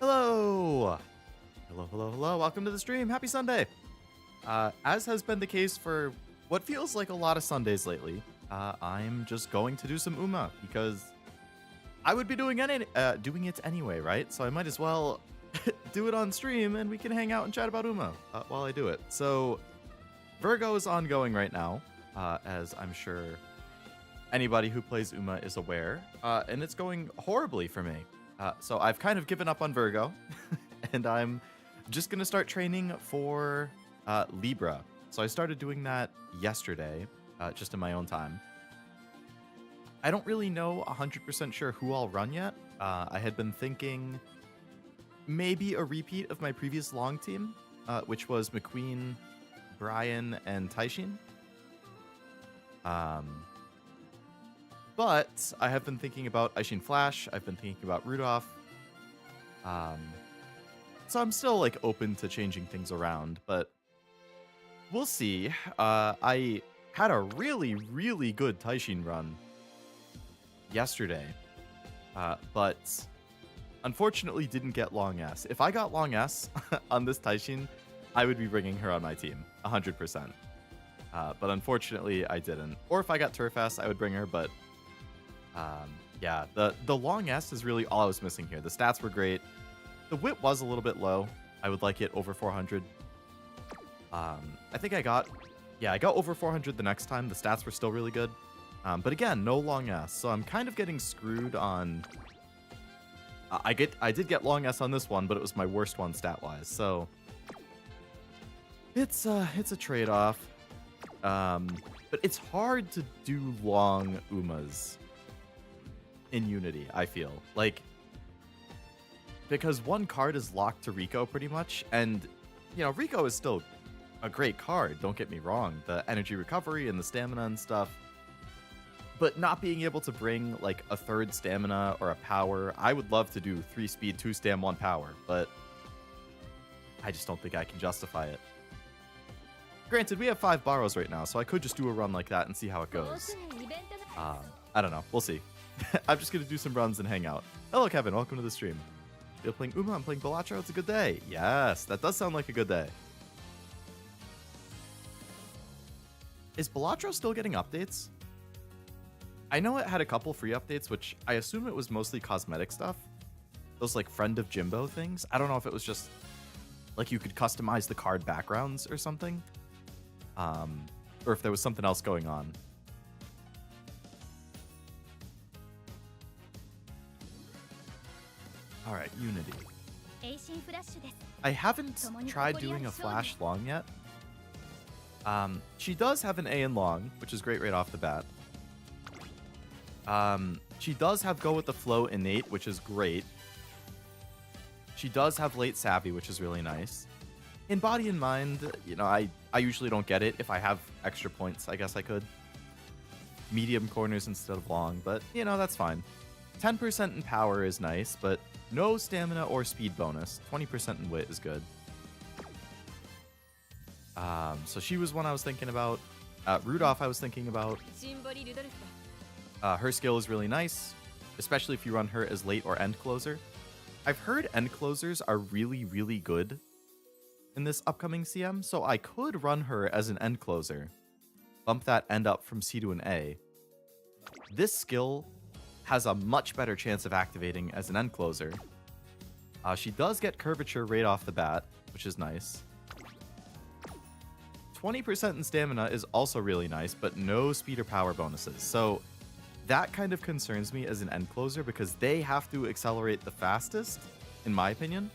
Hello! Hello. Welcome to the stream. Happy Sunday. As has been the case for what feels like a lot of Sundays lately, I'm just going to do some Uma because I would be doing it anyway, right? So I might as well do it on stream and we can hang out and chat about Uma while I do it. So Virgo is ongoing right now, as I'm sure anybody who plays Uma is aware, and it's going horribly for me. So I've kind of given up on Virgo, and I'm just going to start training for Libra. So I started doing that yesterday, just in my own time. I don't really know 100% sure who I'll run yet. I had been thinking maybe a repeat of my previous long team, which was McQueen, Brian, and Taishin. But I have been thinking about Aishin Flash. I've been thinking about Rudolph. So I'm still like open to changing things around, but we'll see. I had a really good Taishin run yesterday, but unfortunately didn't get Long S. If I got Long S on this Taishin, I would be bringing her on my team 100%. But unfortunately I didn't. Or if I got Turf S, I would bring her, but yeah, the Long S is really all I was missing here. The stats were great. The wit was a little bit low. I would like it over 400. I think I got over 400 the next time. The stats were still really good. But again, no Long S. So I'm kind of getting screwed on... I did get Long S on this one, but it was my worst one stat-wise. So it's a trade-off. But it's hard to do long Umas in Unity, I feel. Like, because one card is locked to Rico pretty much, and, you know, Rico is still a great card, don't get me wrong. The energy recovery and the stamina and stuff. But not being able to bring, like, a third stamina or a power, I would love to do 3 speed, 2 stam, 1 power, but I just don't think I can justify it. Granted, we have 5 borrows right now, so I could just do a run like that and see how it goes. I don't know. We'll see. I'm just going to do some runs and hang out. Hello, Kevin. Welcome to the stream. You're playing Uma. I'm playing Balatro. It's a good day. Yes, that does sound like a good day. Is Balatro still getting updates? I know it had a couple free updates, which I assume it was mostly cosmetic stuff. Those, like, Friend of Jimbo things. I don't know if it was just, like, you could customize the card backgrounds or something. Or if there was something else going on. Alright, Unity. I haven't tried doing a Flash long yet. She does have an A in long, which is great right off the bat. She does have Go with the Flow innate, which is great. She does have late Savvy, which is really nice. In Body and Mind, you know, I usually don't get it. If I have extra points, I guess I could. Medium corners instead of long, but, you know, that's fine. 10% in power is nice, but no stamina or speed bonus. 20% in wit is good. So she was one I was thinking about. Rudolph I was thinking about. Her skill is really nice, especially if you run her as late or end closer. I've heard end closers are really good in this upcoming CM, so I could run her as an end closer. Bump that end up from C to an A. This skill has a much better chance of activating as an end closer. She does get curvature right off the bat, which is nice. 20% in stamina is also really nice, but no speed or power bonuses. So that kind of concerns me as an end closer because they have to accelerate the fastest, in my opinion.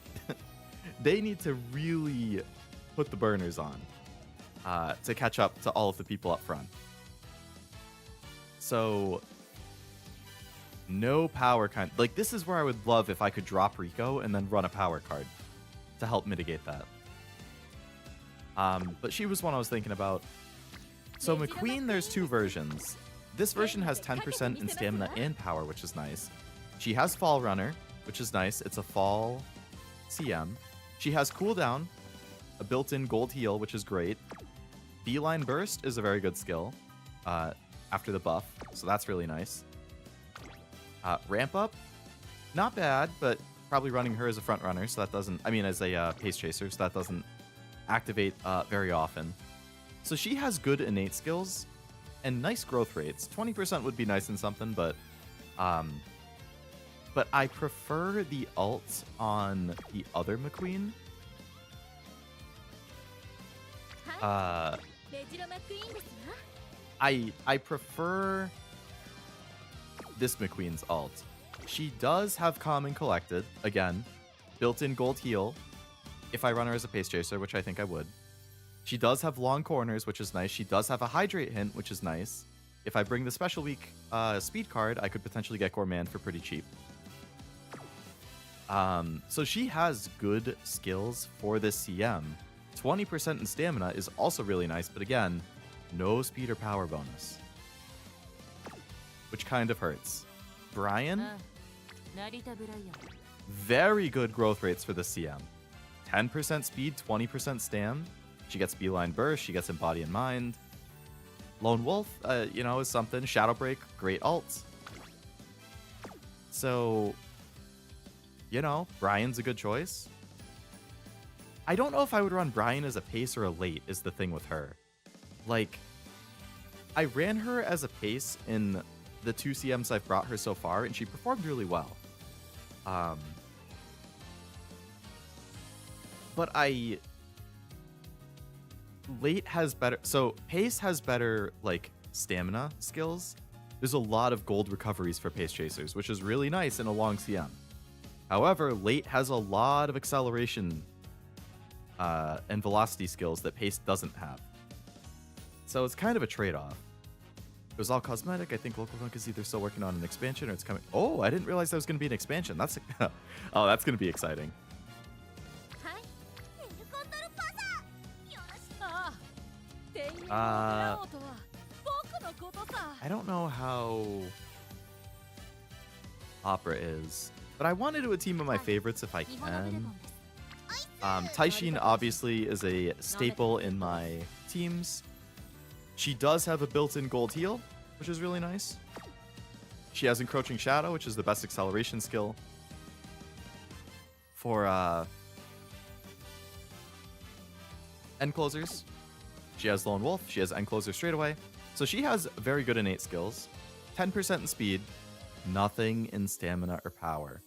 They need to really put the burners on to catch up to all of the people up front. So no power kind. Like, this is where I would love if I could drop Rico and then run a power card to help mitigate that. But she was one I was thinking about. So McQueen, there's 2 versions. This version has 10% in stamina and power, which is nice. She has Fall Runner, which is nice. It's a fall CM. She has cooldown, a built-in gold heal, which is great. Beeline Burst is a very good skill after the buff, so that's really nice. Ramp Up, not bad, but probably running her as a front runner, so that doesn't, I mean, as a pace chaser, so that doesn't activate very often. So she has good innate skills and nice growth rates. 20% would be nice in something, but I prefer the ult on the other McQueen. I prefer this McQueen's ult. She does have Calm and Collected. Again, built-in gold heal if I run her as a pace chaser, which I think I would. She does have long corners, which is nice. She does have a Hydrate hint, which is nice. If I bring the Special Week speed card, I could potentially get Gourmand for pretty cheap. So she has good skills for this CM. 20% in stamina is also really nice, but again, no speed or power bonus, which kind of hurts. Brian, very good growth rates for the CM. 10% speed, 20% stam. She gets Beeline Burst, she gets Embody in Mind. Lone Wolf, you know, is something. Shadow Break, great ult. So, you know, Brian's a good choice. I don't know if I would run Brian as a pace or a late is the thing with her. Like, I ran her as a pace in the 2 CMs I've brought her so far, and she performed really well. But late has better, so pace has better, like, stamina skills. There's a lot of gold recoveries for pace chasers, which is really nice in a long CM. However, late has a lot of acceleration and velocity skills that pace doesn't have. So it's kind of a trade-off. It was all cosmetic. I think Local Dunk is either still working on an expansion or it's coming. Oh, I didn't realize that was going to be an expansion. That's oh, that's going to be exciting. I don't know how Opera is, but I want to do a team of my favorites if I can. Taishin obviously is a staple in my teams. She does have a built-in gold heal, which is really nice. She has Encroaching Shadow, which is the best acceleration skill for end closers. She has Lone Wolf. She has end closer straight away. So she has very good innate skills. 10% in speed, nothing in stamina or power.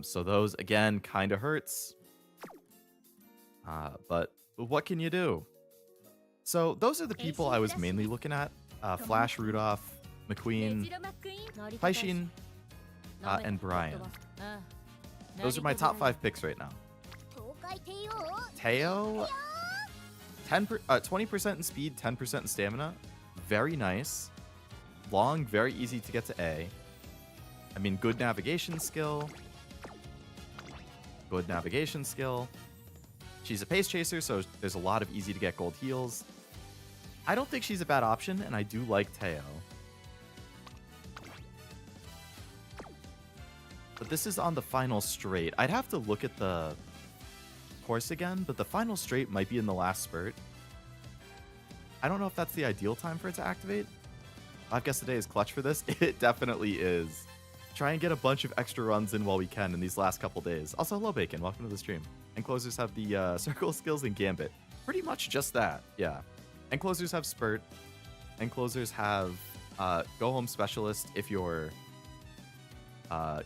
So those, again, kind of hurts. But what can you do? So those are the people I was mainly looking at. Flash, Rudolph, McQueen, Taishin, and Brian. Those are my top 5 picks right now. Teo, 20% in speed, 10% in stamina. Very nice. Long, very easy to get to A. I mean, good navigation skill. Good navigation skill. She's a pace chaser, so there's a lot of easy to get gold heals. I don't think she's a bad option, and I do like Teo. But this is on the final straight. I'd have to look at the course again, but the final straight might be in the last spurt. I don't know if that's the ideal time for it to activate. I guess today is clutch for this. It definitely is. Try and get a bunch of extra runs in while we can in these last couple days. Also, hello, Bacon. Welcome to the stream. Enclosers have the circle skills and Gambit. Pretty much just that, yeah. Enclosers have Spurt. Enclosers have Go Home Specialist if you're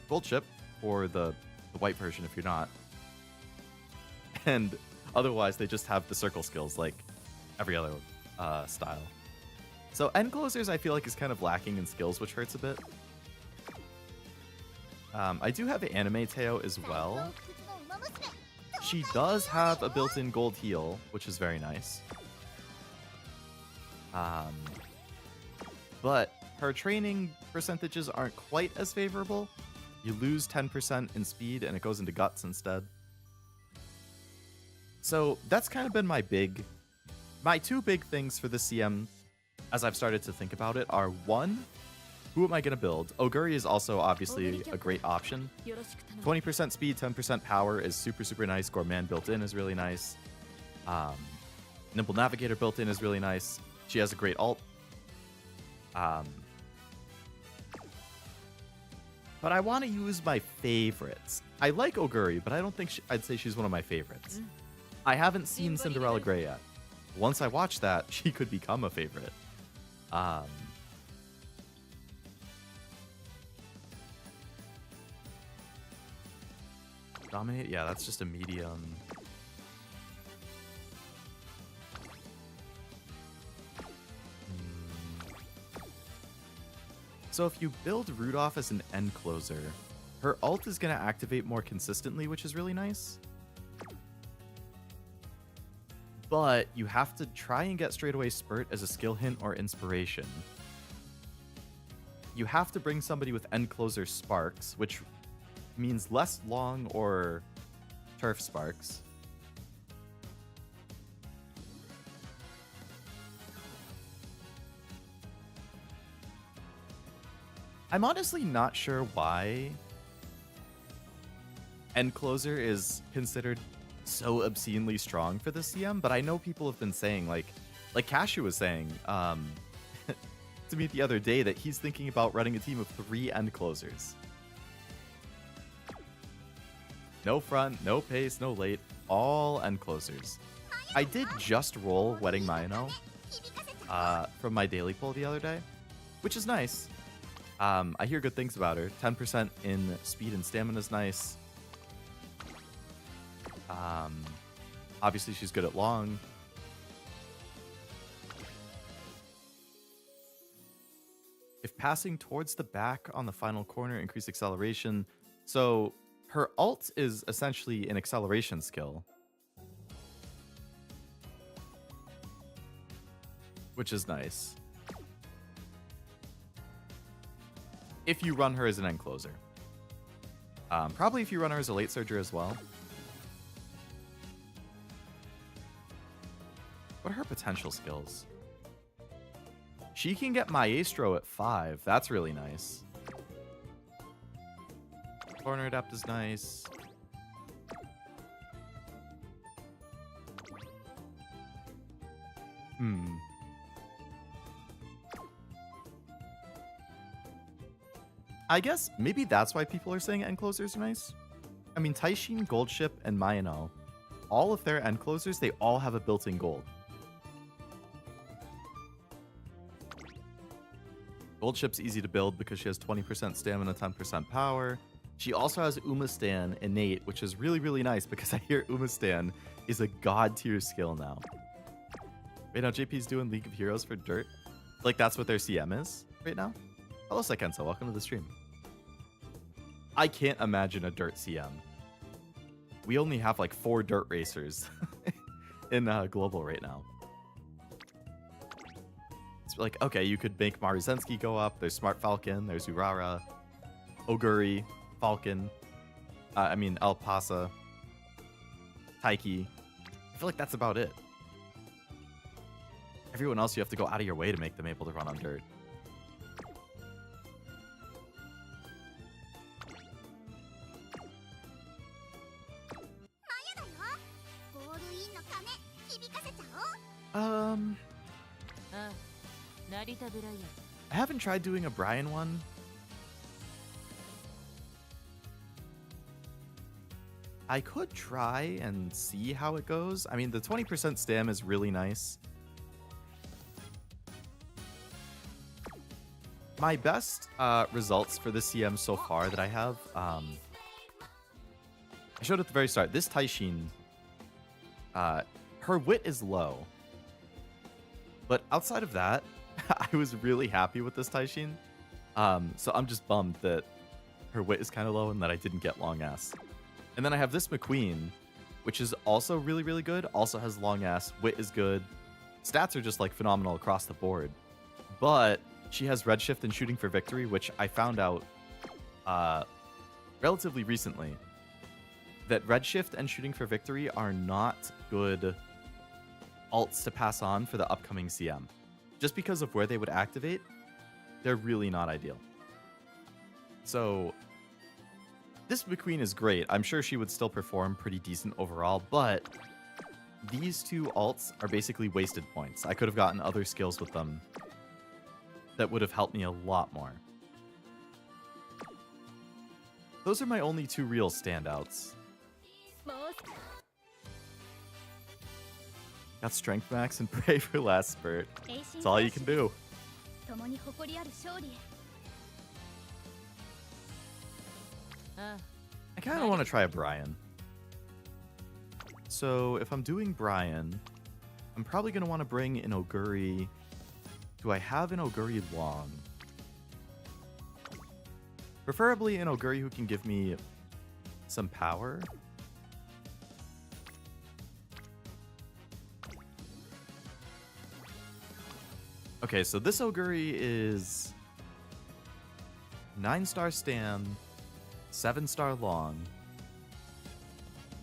Gold Chip, or the white version if you're not. And otherwise, they just have the circle skills like every other style. So Enclosers, I feel like, is kind of lacking in skills, which hurts a bit. I do have the Anime Teo as well. She does have a built-in gold heal, which is very nice. But her training percentages aren't quite as favorable. You lose 10% in speed, and it goes into Guts instead. So that's kind of been my two big things for the CM as I've started to think about it are, one, who am I going to build? Oguri is also obviously a great option. 20% speed, 10% power is super, super nice. Gourmand built in is really nice. Nimble Navigator built in is really nice. She has a great ult. but I want to use my favorites. I like Oguri, but I don't think I'd say she's one of my favorites. I haven't seen Cinderella Grey yet. Once I watch that, she could become a favorite. Dominate? Yeah, that's just a medium. So if you build Rudolph as an end closer, her ult is going to activate more consistently, which is really nice. But you have to try and get straightaway Spurt as a skill hint or inspiration. You have to bring somebody with end closer Sparks, which means less long or turf Sparks. I'm honestly not sure why end closer is considered so obscenely strong for the CM, but I know people have been saying, like Cashew was saying to me the other day, that he's thinking about running a team of 3 end closers. No front, no pace, no late, all end closers. I did just roll Wedding Mayano from my daily pull the other day, which is nice. I hear good things about her. 10% in speed and stamina is nice. Obviously, she's good at long. If passing towards the back on the final corner, increase acceleration. So her ult is essentially an acceleration skill, which is nice. If you run her as an end closer. Probably if you run her as a late surger as well. What are her potential skills? She can get Maestro at 5. That's really nice. Corner Adept is nice. I guess maybe that's why people are saying end closers are nice. I mean, Taishin, Gold Ship, and Mayano, all of their end closers, they all have a built-in gold. Gold Ship's easy to build because she has 20% stamina, 10% power. She also has Umastan innate, which is really, really nice because I hear Umastan is a god tier skill now. Right now, JP's doing League of Heroes for Dirt. Like, that's what their CM is right now. Hello, Sekento. Welcome to the stream. I can't imagine a Dirt CM. We only have like 4 Dirt racers in Global right now. It's like, okay, you could make Maruzensky go up. There's Smart Falcon. There's Urara, Oguri, Falcon. El Pasa, Taiki. I feel like that's about it. Everyone else, you have to go out of your way to make them able to run on Dirt. I haven't tried doing a Brian one. I could try and see how it goes. I mean, the 20% stam is really nice. My best results for the CM so far that I have, I showed at the very start. This Taishin, her wit is low. But outside of that, I was really happy with this Taishin. So I'm just bummed that her wit is kind of low and that I didn't get long ass. And then I have this McQueen, which is also really, really good. Also has long ass. Wit is good. Stats are just like phenomenal across the board. But she has Redshift and Shooting for Victory, which I found out relatively recently. That Redshift and Shooting for Victory are not good ults to pass on for the upcoming CM. Just because of where they would activate, they're really not ideal. So this McQueen is great. I'm sure she would still perform pretty decent overall, but these 2 ults are basically wasted points. I could have gotten other skills with them that would have helped me a lot more. Those are my only two real standouts. Got Strength Max and Pray for Last Spurt. That's all you can do. I kind of want to try a Brian. So if I'm doing Brian, I'm probably going to want to bring an Oguri. Do I have an Oguri long? Preferably an Oguri who can give me some power. Okay, so this Oguri is 9-star Stan, 7-star Long.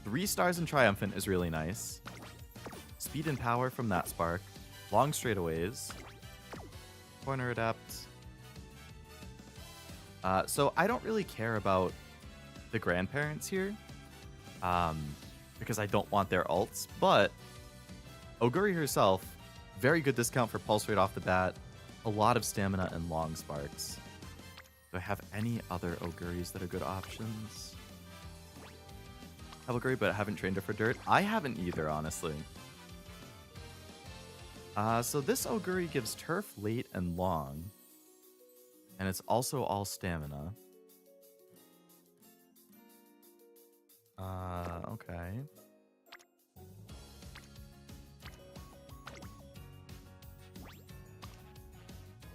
3 stars in Triumphant is really nice. Speed and power from that spark. Long straightaways. Corner Adept. So I don't really care about the grandparents here. Because I don't want their ults. But Oguri herself, very good discount for pulse rate off the bat. A lot of stamina and long sparks. Do I have any other Oguris that are good options? I have Oguri, but I haven't trained her for dirt. I haven't either, honestly. So this Oguri gives turf late and long. And it's also all stamina. Okay.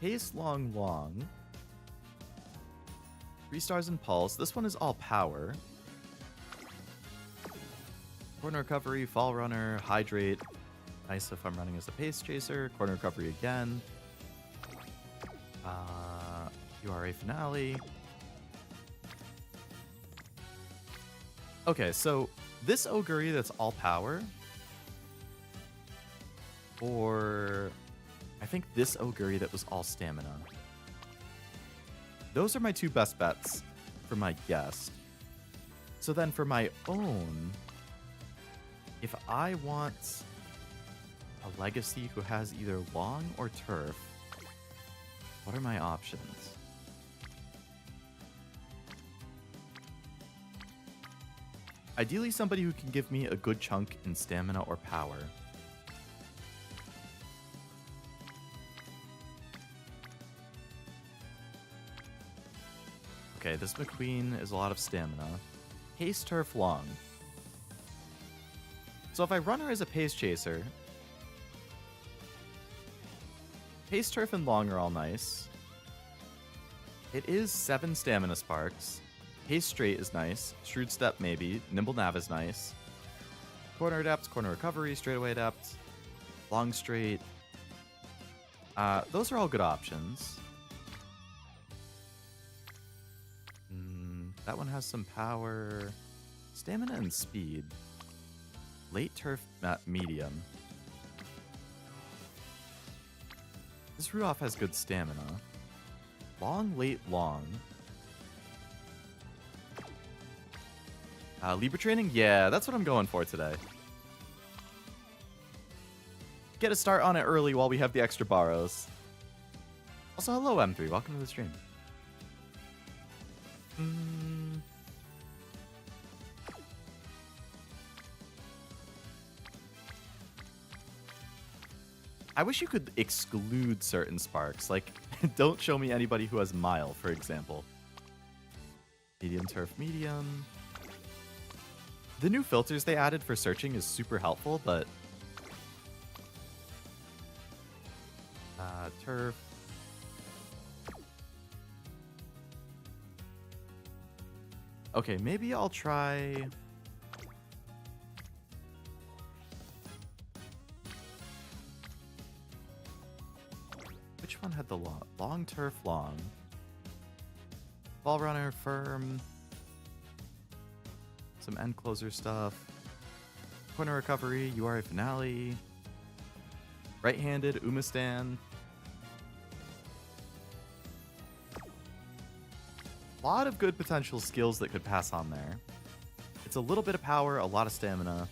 Pace long long. 3 stars in pulse. This one is all power. Corner recovery, fall runner, hydrate. Nice if I'm running as a pace chaser. Corner recovery again. URA finale. Okay, so this Oguri that's all power. Or I think this Oguri that was all stamina. Those are my two best bets for my guest. So then for my own, if I want a legacy who has either long or turf, what are my options? Ideally somebody who can give me a good chunk in stamina or power. Okay, this McQueen is a lot of stamina. Pace turf long. So if I run her as a pace chaser, pace turf and long are all nice. It is 7 stamina sparks. Pace straight is nice. Shrewd step maybe. Nimble nav is nice. Corner adept, corner recovery, straightaway adept, long straight. Those are all good options. That one has some power, stamina, and speed. Late turf medium. This Ruoff has good stamina. Long, late, long. Libra training? Yeah, that's what I'm going for today. Get a start on it early while we have the extra borrows. Also, hello M3, welcome to the stream. I wish you could exclude certain sparks. Like, don't show me anybody who has Mile, for example. Medium turf, medium. The new filters they added for searching is super helpful, but... turf. Okay, maybe I'll try... Which one had the long turf long? Ball runner, firm. Some end closer stuff. Corner recovery, URA finale. Right-handed, Umastan. A lot of good potential skills that could pass on there. It's a little bit of power, a lot of stamina.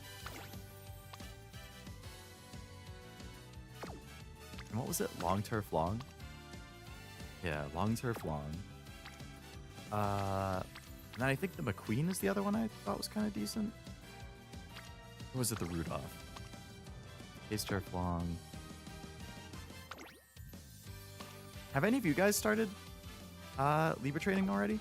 And what was it? Long turf long? Yeah, long turf long. And then I think the McQueen is the other one I thought was kind of decent. Or was it the Rudolph? Case Turf Long. Have any of you guys started Libra training already?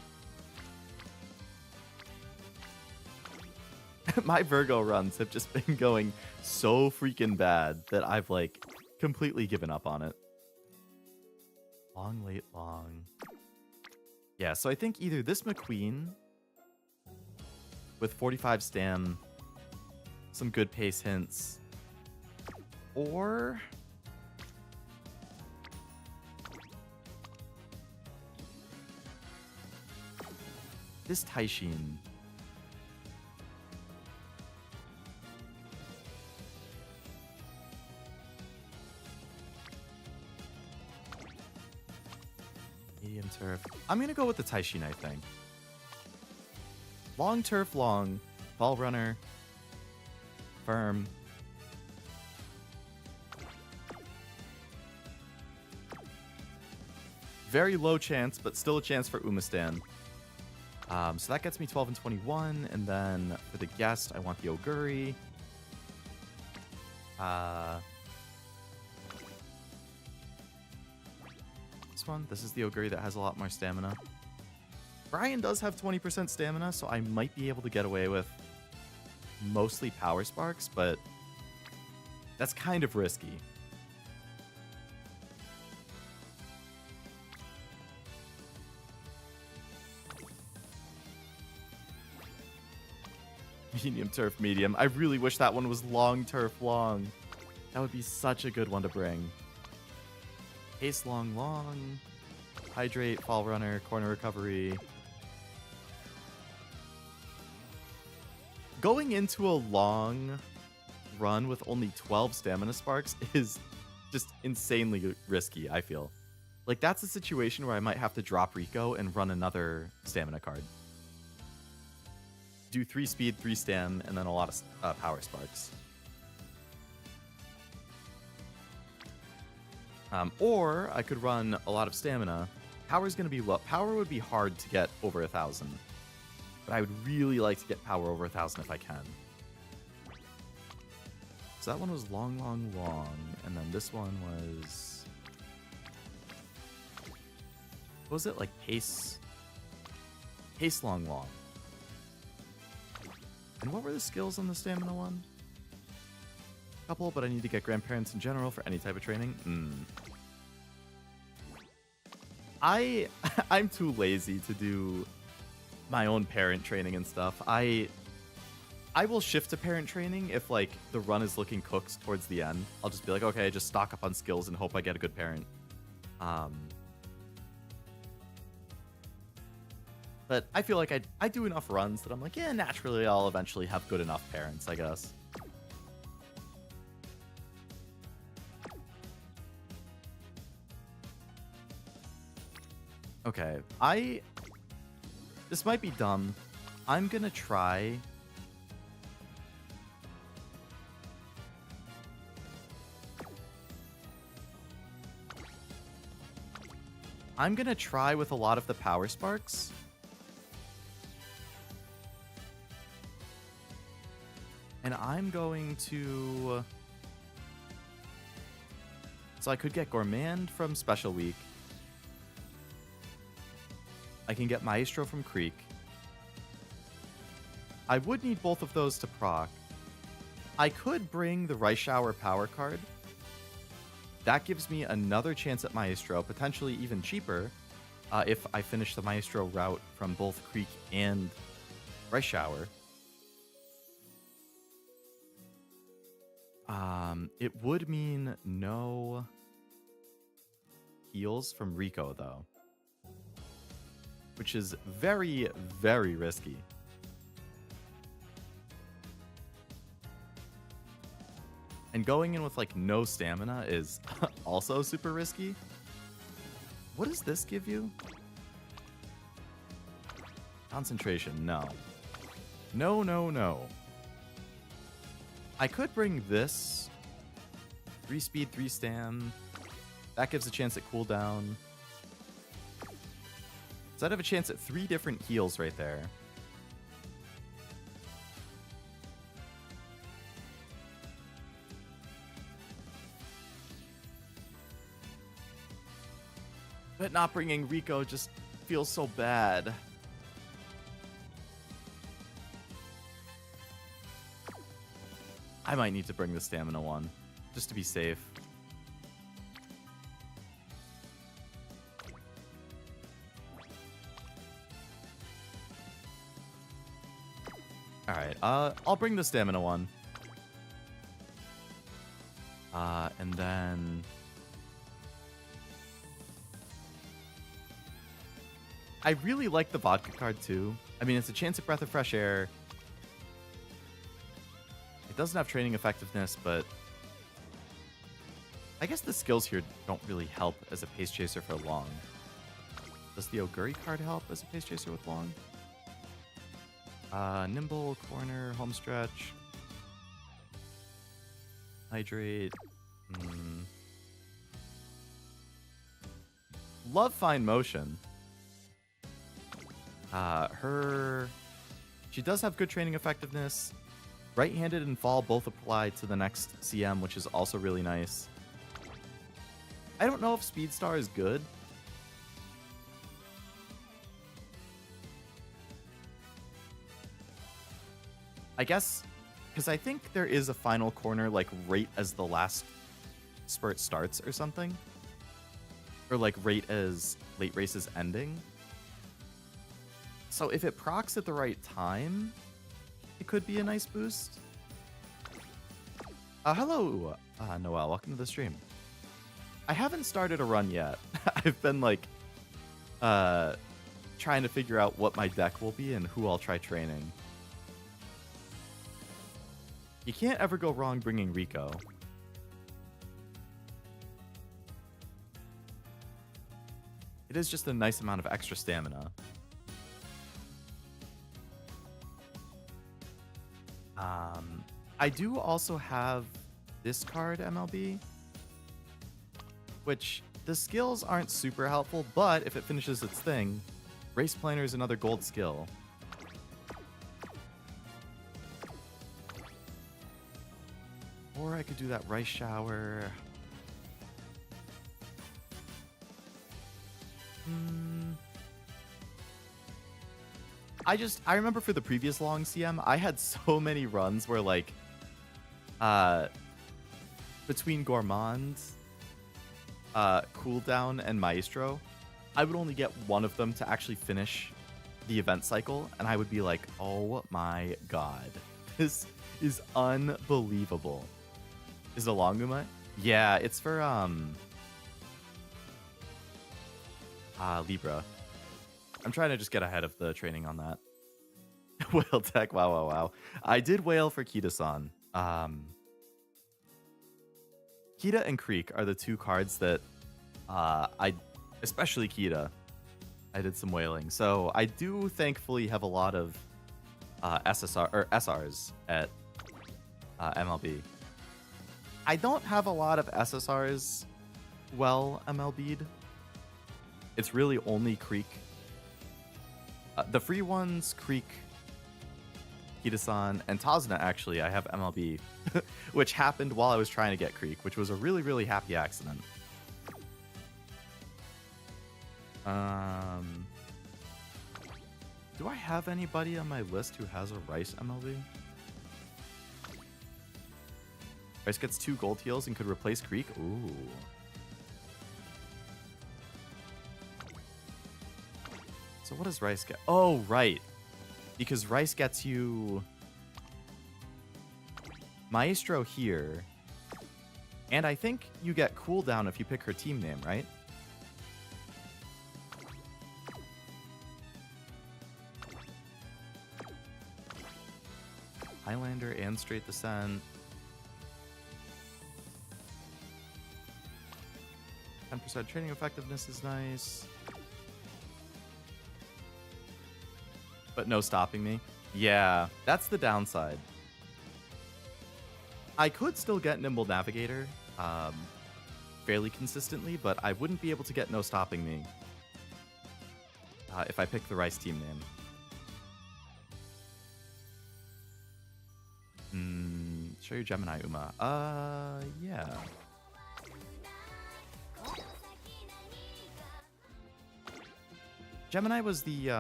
My Virgo runs have just been going so freaking bad that I've like completely given up on it. Long, late, long. Yeah, so I think either this McQueen with 45 stam, some good pace hints, or this Taishin. Medium turf. I'm going to go with the Taishin, I think. Long turf, long. Ball runner. Firm. Very low chance, but still a chance for Umastan. So that gets me 12 and 21. And then for the guest, I want the Oguri. One. This is the Oguri that has a lot more stamina. Brian does have 20% stamina, so I might be able to get away with mostly power sparks, but that's kind of risky. Medium turf, medium. I really wish that one was long turf, long. That would be such a good one to bring. Ace long, long. Hydrate, fall runner, corner recovery. Going into a long run with only 12 stamina sparks is just insanely risky, I feel. Like, that's a situation where I might have to drop Rico and run another stamina card. Do 3 speed, 3 stam, and then a lot of power sparks. Or I could run a lot of stamina. Power's going to be low. Power would be hard to get over 1,000. But I would really like to get power over 1,000 if I can. So that one was long, long, long. And then this one was... What was it? Like pace... Pace long, long. And what were the skills on the stamina one? Couple, but I need to get grandparents in general for any type of training. I'm too lazy to do my own parent training and stuff. I will shift to parent training if like the run is looking cooked towards the end. I'll just be like, okay, just stock up on skills and hope I get a good parent. But I feel like I do enough runs that I'm like, yeah, naturally I'll eventually have good enough parents, I guess. Okay, this might be dumb. I'm gonna try... I'm gonna try with a lot of the power sparks. And I'm going to... So I could get Gourmand from Special Week. I can get Maestro from Creek. I would need both of those to proc. I could bring the Rice Shower power card. That gives me another chance at Maestro, potentially even cheaper, if I finish the Maestro route from both Creek and Rice Shower. It would mean no heals from Rico, though. Which is very, very risky. And going in with, like, no stamina is also super risky. What does this give you? Concentration, no. No, no, no. I could bring this. 3 speed, 3 stam. That gives a chance at cooldown. So I'd have a chance at 3 different heals right there. But not bringing Rico just feels so bad. I might need to bring the stamina one, just to be safe. Alright, I'll bring the stamina one. And then... I really like the vodka card too. I mean, it's a chance at breath of fresh air. It doesn't have training effectiveness, but I guess the skills here don't really help as a pace chaser for long. Does the Oguri card help as a pace chaser with long? Nimble, corner, home stretch, hydrate. Love fine motion. She does have good training effectiveness. Right-handed and fall both apply to the next CM, which is also really nice. I don't know if Speed Star is good. I guess, because I think there is a final corner, like, right as the last spurt starts or something. Or, like, right as late race is ending. So if it procs at the right time, it could be a nice boost. Hello, Noel. Welcome to the stream. I haven't started a run yet. I've been, like, trying to figure out what my deck will be and who I'll try training. You can't ever go wrong bringing Rico. It is just a nice amount of extra stamina. I do also have this card, MLB, which the skills aren't super helpful, but if it finishes its thing, Race Planner is another gold skill. Or I could do that Rice Shower. I remember for the previous long CM, I had so many runs where, like, between Gourmand, Cooldown, and Maestro, I would only get one of them to actually finish the event cycle, and I would be like, oh my god, this is unbelievable. Is it a long Uma? Yeah, it's for, Libra. I'm trying to just get ahead of the training on that. Whale Tech, wow. I did Whale for Kita-san. Kita and Creek are the two cards that especially Kita, I did some whaling. So I do thankfully have a lot of SRs at MLB. I don't have a lot of SSRs well MLB'd. It's really only Creek. The free ones, Creek, Kita-san, and Tazna, actually, I have MLB, which happened while I was trying to get Creek, which was a really, really happy accident. Do I have anybody on my list who has a Rice MLB? Rice gets 2 gold heals and could replace Creek? Ooh. So what does Rice get? Oh, right. Because Rice gets you Maestro here. And I think you get cooldown if you pick her team name, right? Highlander and Straight Descent. 10% training effectiveness is nice. But no stopping me. Yeah, that's the downside. I could still get Nimble Navigator fairly consistently, but I wouldn't be able to get no stopping me if I pick the Rice team name. Show your Gemini, Uma. Yeah. Gemini was the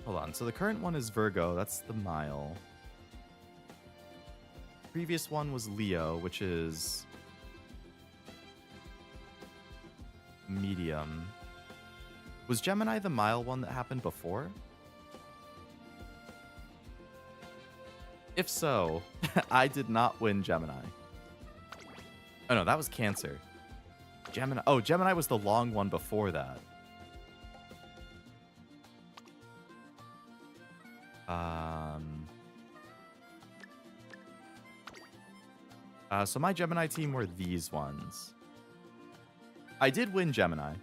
hold on. So the current one is Virgo. That's the mile. Previous one was Leo, which is medium. Was Gemini the mile one that happened before? If so, I did not win Gemini. Oh no, that was Cancer. Gemini. Oh, Gemini was the long one before that. So my Gemini team were these ones. I did win Gemini.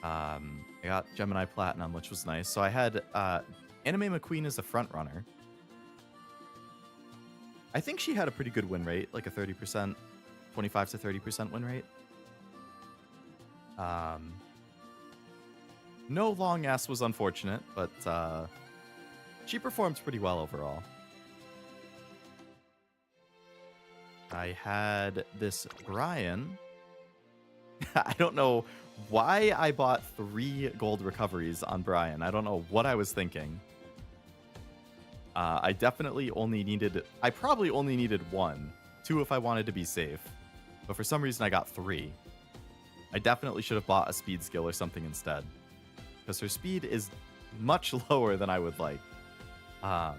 I got Gemini Platinum, which was nice. So I had Anime McQueen as a front runner. I think she had a pretty good win rate, like a 30%, 25 to 30% win rate. No long ass was unfortunate, but she performed pretty well overall. I had this Brian. I don't know why I bought 3 gold recoveries on Brian. I don't know what I was thinking. I definitely only needed... I probably only needed 1. 2 if I wanted to be safe. But for some reason I got 3. I definitely should have bought a speed skill or something instead. Because her speed is much lower than I would like. But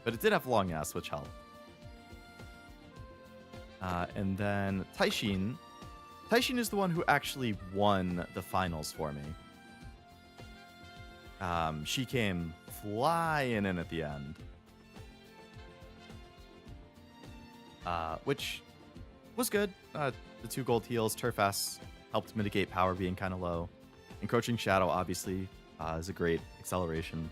it did have long ass, which helped. And then Taishin. Taishin is the one who actually won the finals for me. She came flying in at the end. Which was good. The 2 gold heals, Turf S helped mitigate power being kind of low. Encroaching Shadow, obviously, is a great acceleration.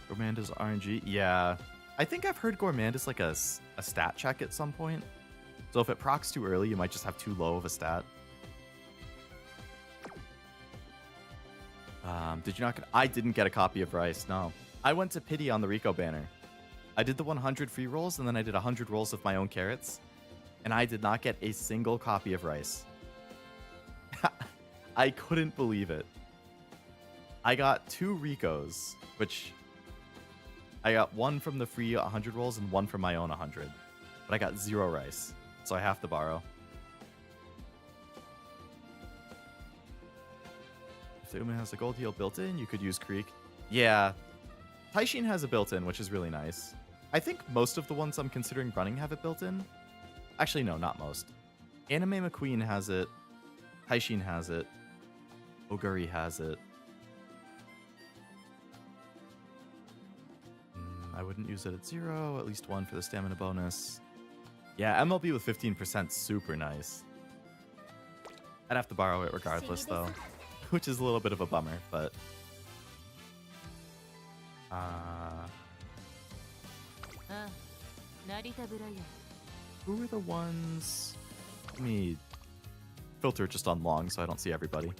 Gourmanda's RNG? Yeah. I think I've heard Gourmand is like a stat check at some point. So if it procs too early, you might just have too low of a stat. Did you not get... I didn't get a copy of Rice, no. I went to Pity on the Rico banner. I did the 100 free rolls, and then I did 100 rolls of my own carrots. And I did not get a single copy of Rice. I couldn't believe it. I got 2 Ricos, which... I got 1 from the free 100 rolls and 1 from my own 100. But I got 0 Rice, so I have to borrow. If the Uma has a gold heal built in, you could use Creek. Yeah. Taishin has a built-in, which is really nice. I think most of the ones I'm considering running have it built in. Actually, no, not most. Anime McQueen has it. Taishin has it. Oguri has it. I wouldn't use it at 0. At least 1 for the stamina bonus. Yeah, MLB with 15%, super nice. I'd have to borrow it regardless, though. Which is a little bit of a bummer, but... Who are the ones... Let me filter just on long so I don't see everybody.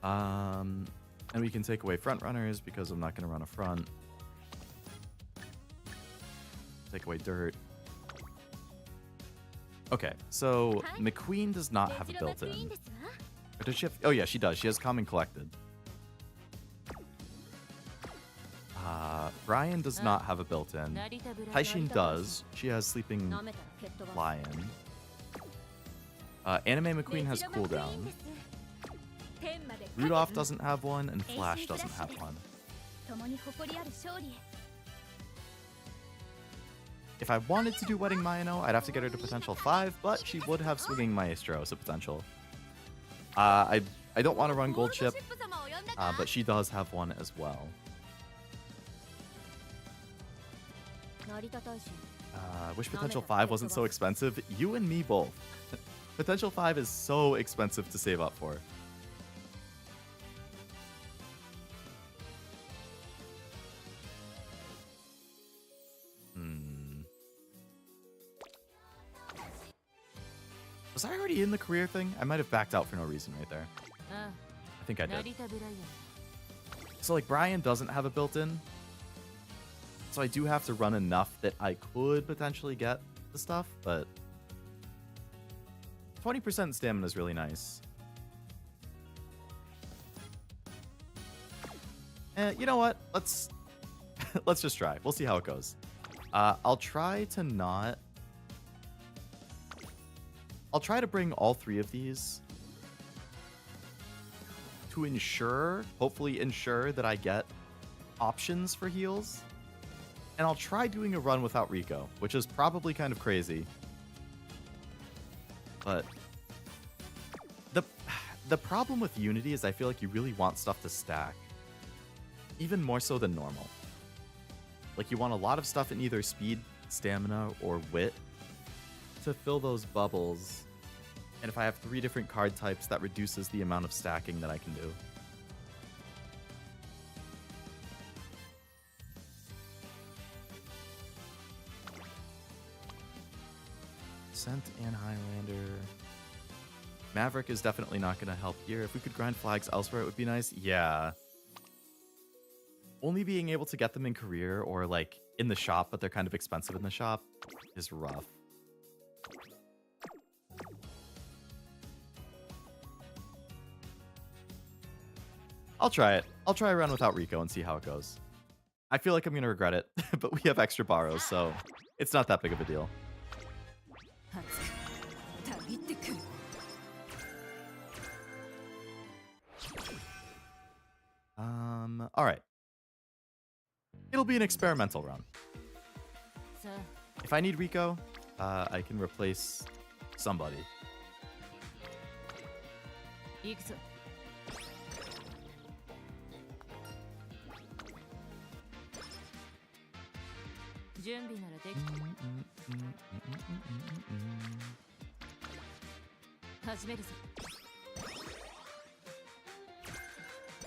And we can take away front runners because I'm not going to run a front. Take away dirt. Okay, so McQueen does not have a built-in. Or does she have... Oh yeah, she does. She has Calm and Collected. Brian does not have a built-in. Taishin does. She has Sleeping Lion. Anime McQueen has cooldown. Rudolph doesn't have one, and Flash doesn't have one. If I wanted to do Wedding Mayano, I'd have to get her to potential 5, but she would have Swinging Maestro as a potential. I don't want to run Gold Chip, but she does have one as well. Wish Potential 5 wasn't so expensive. You and me both. Potential 5 is so expensive to save up for. Was I already in the career thing? I might have backed out for no reason right there. I think I did. So, like, Brian doesn't have a built-in. So I do have to run enough that I could potentially get the stuff, but 20% stamina is really nice. You know what? Let's let's just try. We'll see how it goes. I'll try to bring all 3 of these to hopefully ensure that I get options for heals. And I'll try doing a run without Rico, which is probably kind of crazy. But the problem with Unity is I feel like you really want stuff to stack. Even more so than normal. Like, you want a lot of stuff in either speed, stamina, or wit to fill those bubbles. And if I have 3 different card types, that reduces the amount of stacking that I can do. Scent and Highlander. Maverick is definitely not going to help here. If we could grind flags elsewhere, it would be nice. Yeah. Only being able to get them in career or, like, in the shop, but they're kind of expensive in the shop, is rough. I'll try it. I'll try a run without Rico and see how it goes. I feel like I'm going to regret it, but we have extra borrows, so it's not that big of a deal. All right. It'll be an experimental run. If I need Rico, I can replace somebody.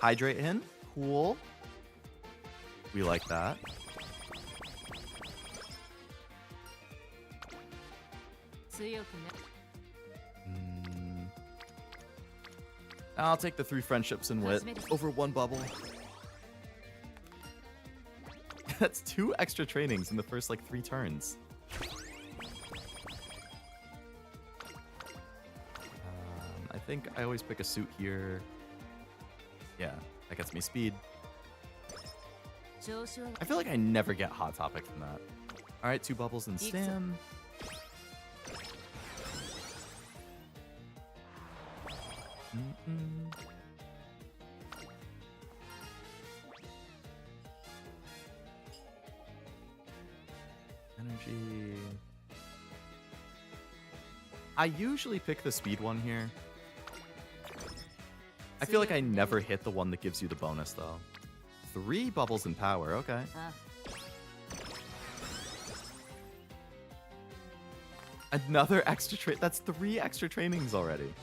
Hydrate him. Cool. We like that. I'll take the 3 friendships and wit over 1 bubble. That's 2 extra trainings in the first, like, 3 turns. I think I always pick a suit here. Yeah, that gets me speed. I feel like I never get Hot Topic from that. Alright, 2 bubbles and stam. Energy. I usually pick the speed one here. I feel like I never hit the one that gives you the bonus, though. 3 bubbles and power, okay. Another extra that's 3 extra trainings already.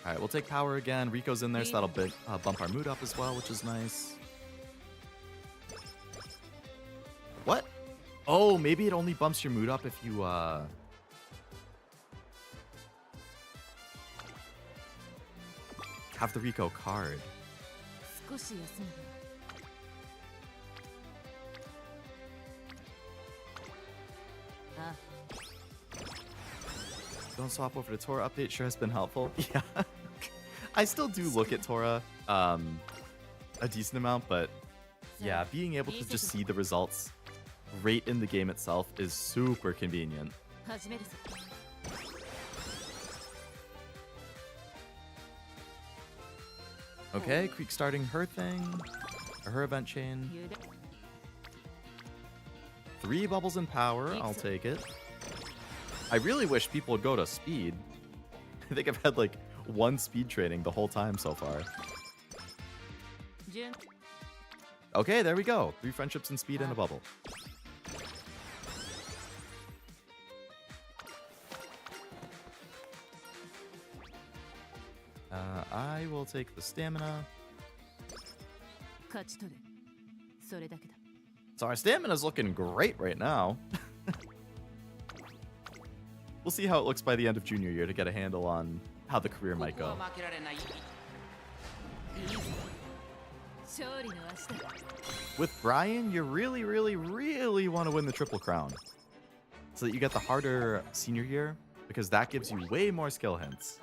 Alright, we'll take power again. Rico's in there, so that'll bump our mood up as well, which is nice. What? Oh, maybe it only bumps your mood up if you, have the Rico card. Don't swap over to Tora update sure has been helpful. Yeah. I still do look at Tora a decent amount, but yeah, being able to just see the results right in the game itself is super convenient. Okay, Creek starting her thing, or her event chain. 3 bubbles in power, I'll take it. I really wish people would go to speed. I think I've had like 1 speed training the whole time so far. Okay, there we go. 3 friendships and speed and a bubble. I will take the stamina. So our stamina's looking great right now. We'll see how it looks by the end of junior year to get a handle on how the career might go. With Brian, you really, really, really want to win the Triple Crown so that you get the harder senior year, because that gives you way more skill hints.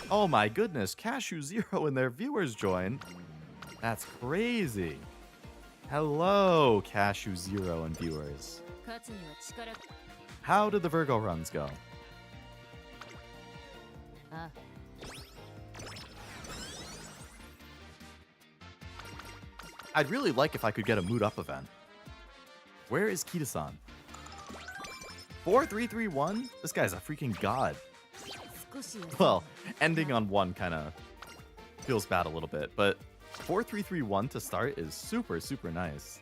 Oh my goodness, Cashew Zero and their viewers join. That's crazy. Hello, Cashew Zero and viewers. How did the Virgo runs go? I'd really like if I could get a Mood Up event. Where is Kita-san? 4331? This guy's a freaking god. Well, ending on 1 kind of feels bad a little bit, but 4331 to start is super, super nice.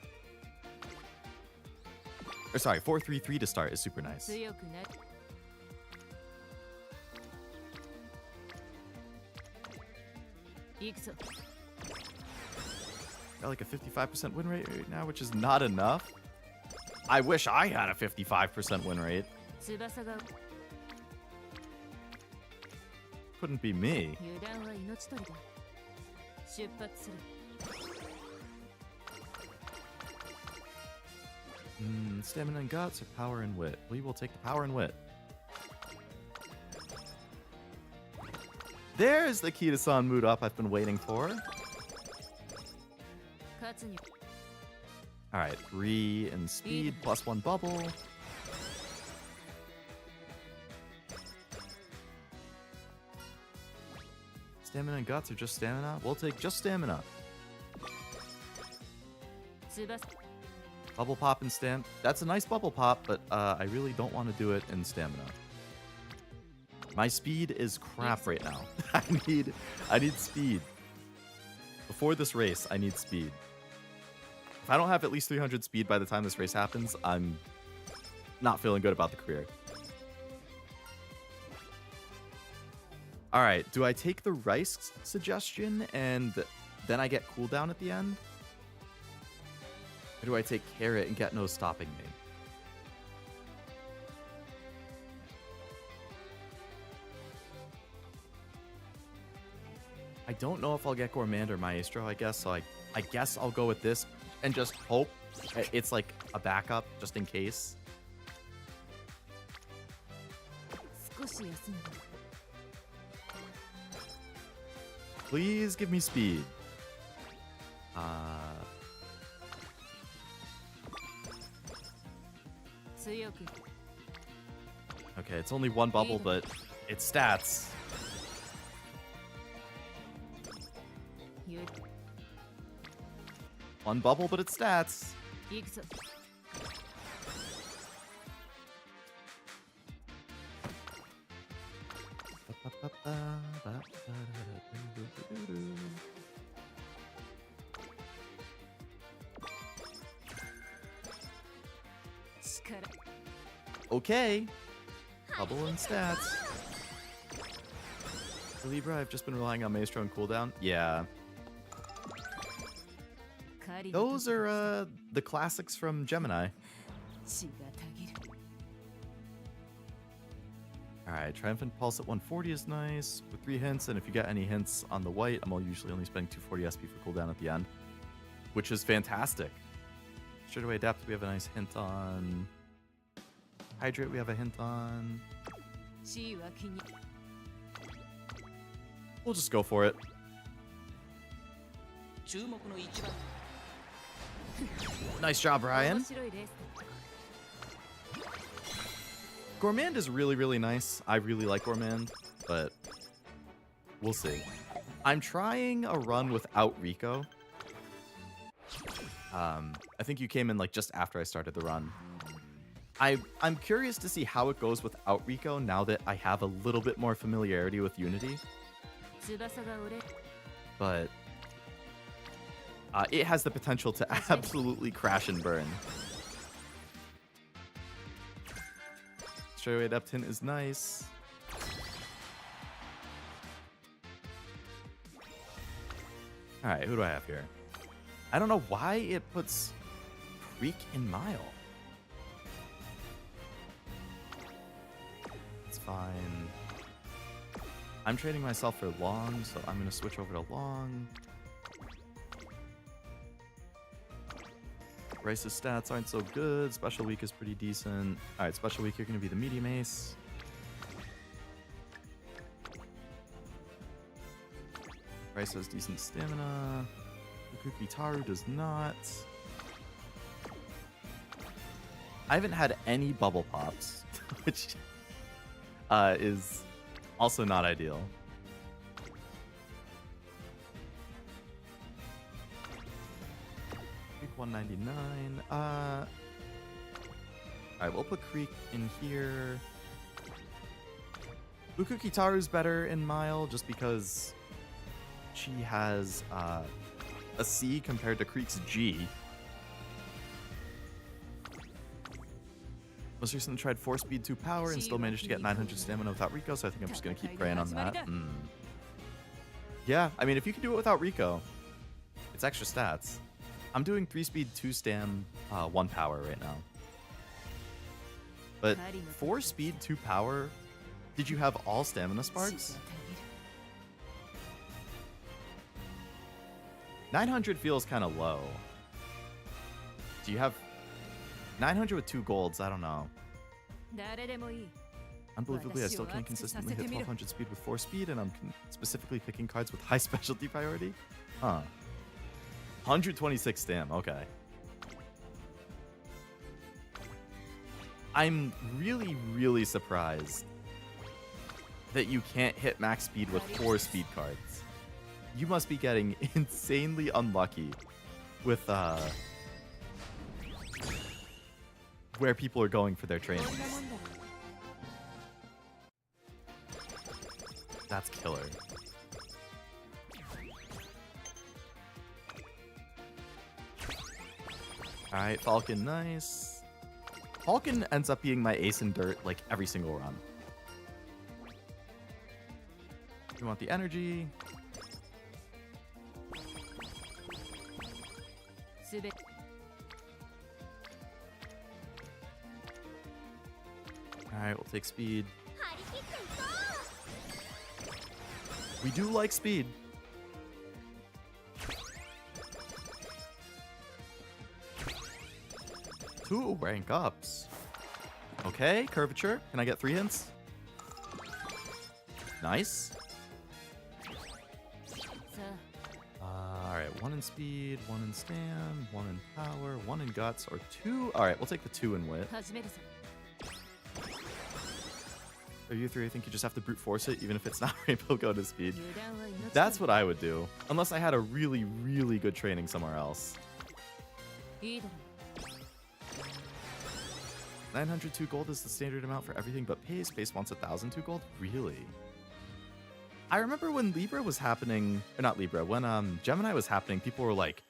Or sorry, 433 to start is super nice. Got like a 55% win rate right now, which is not enough. I wish I had a 55% win rate. Couldn't be me. Stamina and guts or power and wit? We will take the power and wit. There's the Kita-san Mood Up I've been waiting for. Alright, 3 in speed, plus 1 bubble. Stamina and guts or just stamina? We'll take just stamina. Bubble pop and stamp. That's a nice bubble pop, but I really don't want to do it in stamina. My speed is crap right now. I need speed. Before this race, I need speed. If I don't have at least 300 speed by the time this race happens, I'm not feeling good about the career. Alright, do I take the rice suggestion and then I get cooldown at the end? Or do I take carrot and get no stopping me? I don't know if I'll get Gourmand or Maestro, I guess, so I guess I'll go with this and just hope it's like a backup just in case. Please give me speed. Okay, it's only 1 bubble, but it's stats. One bubble, but it's stats. Okay. Bubble and stats. For Libra, I've just been relying on Maestro and cooldown. Yeah. Those are the classics from Gemini. Alright, Triumphant Pulse at 140 is nice, with 3 hints, and if you get any hints on the white, I'm usually only spending 240 SP for cooldown at the end, which is fantastic. Straightaway Adapt, we have a nice hint on. Hydrate, we have a hint on. We'll just go for it. Nice job, Ryan. Gourmand is really, really nice. I really like Gourmand, but we'll see. I'm trying a run without Rico. I think you came in like just after I started the run. I'm curious to see how it goes without Rico now that I have a little bit more familiarity with Unity. But it has the potential to absolutely crash and burn. Straightaway Adept hint is nice. Alright, who do I have here? I don't know why it puts Creek in Mile. fine. I'm training myself for long, so I'm going to switch over to long. Bryce's stats aren't so good. Special week is pretty decent. All right, special week, you're going to be the medium ace. Bryce has decent stamina. Vitaru does not. I haven't had any bubble pops, which is also not ideal. Creek 199. All right, we'll put Creek in here. Kitaru's better in Mile just because she has a C compared to Creek's G. Most recently tried 4 speed 2 power and still managed to get 900 stamina without Rico, so I think I'm just going to keep praying on that. Yeah, I mean, if you can do it without Rico, it's extra stats. I'm doing 3 speed 2 stam 1 power right now. But 4 speed 2 power, did you have all stamina sparks? 900 feels kind of low. Do you have 900 with 2 golds? I don't know. Unbelievably, I still can't consistently hit 1200 speed with 4 speed, and I'm specifically picking cards with high specialty priority? Huh. 126 stam, okay. I'm really, really surprised that you can't hit max speed with 4 speed cards. You must be getting insanely unlucky with where people are going for their trainings. That's killer. Alright, Falcon, nice. Falcon ends up being my ace in dirt like every single run. We want the energy. Alright, we'll take speed. We do like speed. 2 rank ups. Okay, curvature. Can I get 3 hints? Nice. Alright, 1 in speed, 1 in stam, 1 in power, 1 in guts, or 2. Alright, we'll take the 2 in wit. Are you 3? I think you just have to brute force it, even if it's not Rainbow Go to speed. That's what I would do, unless I had a really, really good training somewhere else. 902 gold is the standard amount for everything but Pace. Pace wants 1,002 gold? Really? I remember when Libra was happening, or not Libra, when Gemini was happening, people were like,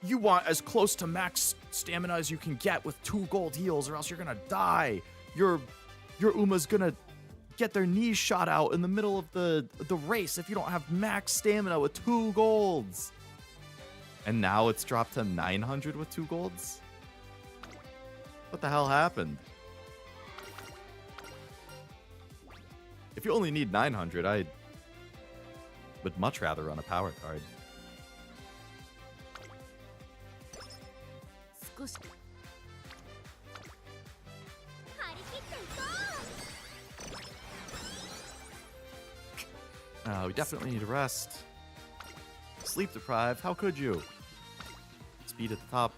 you want as close to max stamina as you can get with 2 gold heals or else you're gonna die. Your Uma's gonna get their knees shot out in the middle of the race if you don't have max stamina with 2 golds. And now it's dropped to 900 with 2 golds? What the hell happened? If you only need 900, I would much rather run a power card. We definitely need a rest. Sleep deprived, how could you? Speed at the top.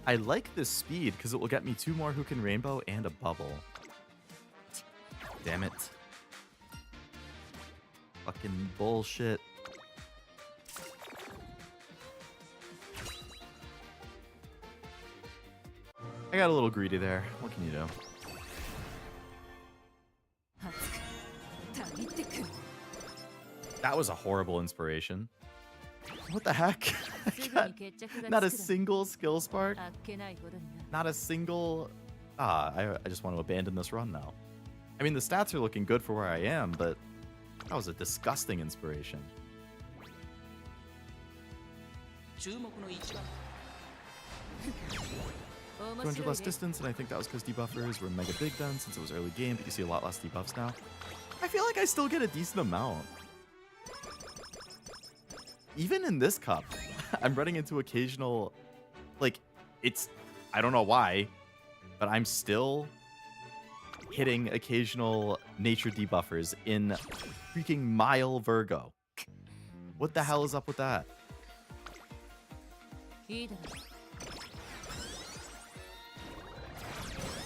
I like this speed because it will get me 2 more Who Can Rainbow and a bubble. Damn it. Fucking bullshit. I got a little greedy there. What can you do? That was a horrible inspiration. What the heck? Not a single skill spark? Not a single... I just want to abandon this run now. I mean, the stats are looking good for where I am, but that was a disgusting inspiration. 200 less distance, and I think that was because debuffers were mega big then, since it was early game, but you see a lot less debuffs now. I feel like I still get a decent amount. Even in this cup, I'm running into occasional, like, I don't know why, but I'm still hitting occasional nature debuffers in freaking Mile Virgo. What the hell is up with that?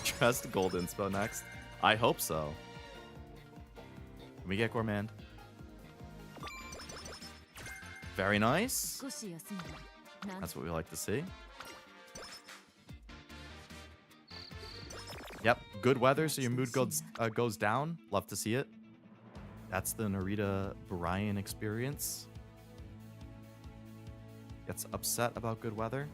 Trust Gold Inspo next. I hope so. Can we get Gourmand? Very nice. That's what we like to see. Yep, good weather, so your mood goes down. Love to see it. That's the Narita Brian experience. Gets upset about good weather.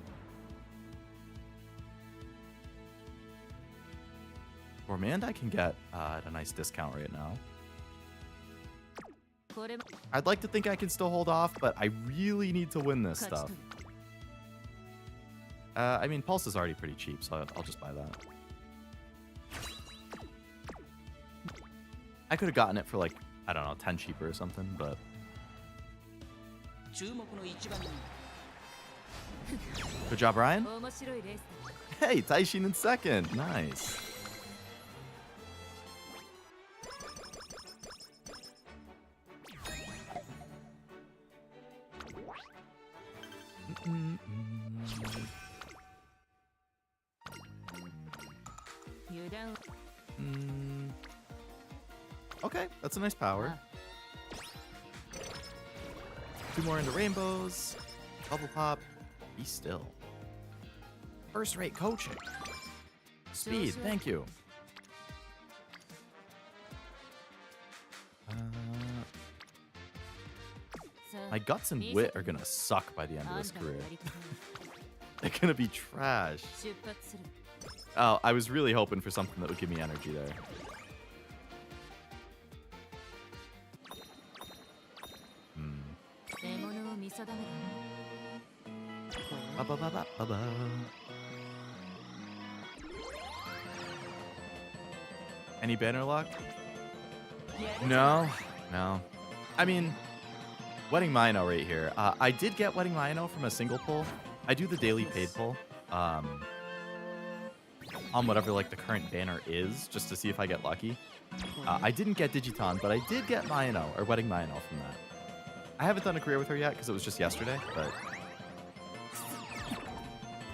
Gourmand I can get at a nice discount right now. I'd like to think I can still hold off, but I really need to win this stuff. I mean, Pulse is already pretty cheap, so I'll just buy that. I could have gotten it for like, I don't know, 10 cheaper or something, but... Good job, Ryan. Hey, Taishin in second. Nice. Okay, that's a nice power. 2 more into rainbows. Bubble pop. Be still. First rate coaching. Speed, thank you. My guts and wit are gonna suck by the end of this career. They're gonna be trash. Oh, I was really hoping for something that would give me energy there. Any banner luck? No. I mean, Wedding Mino right here. I did get Wedding Mino from a single pull. I do the daily paid pull. On whatever like the current banner is, just to see if I get lucky. I didn't get Digiton, but I did get Mino, or Wedding Mino from that. I haven't done a career with her yet because it was just yesterday, but...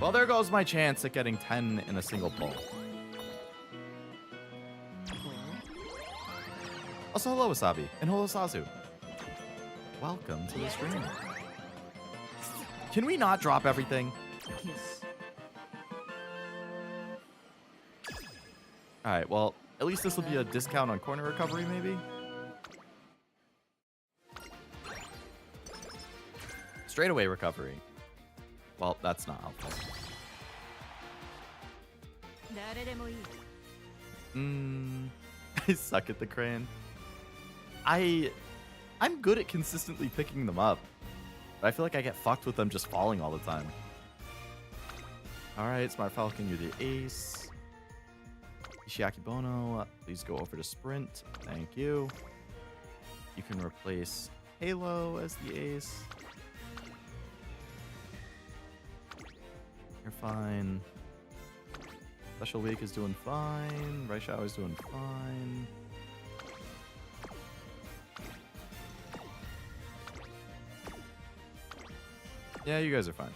Well, there goes my chance at getting 10 in a single pull. Also, hello, Wasabi, and hello, Sazu. Welcome to the stream. Can we not drop everything? Alright, well, at least this will be a discount on corner recovery, maybe? Straightaway recovery. Well, that's not helpful. I suck at the crane. I'm good at consistently picking them up, but I feel like I get fucked with them just falling all the time. Alright, Smart Falcon, you're the ace. Ishiaki Bono, please go over to Sprint. Thank you. You can replace Halo as the ace. You're fine. Special Week is doing fine. Raishao is doing fine. Yeah, you guys are fine.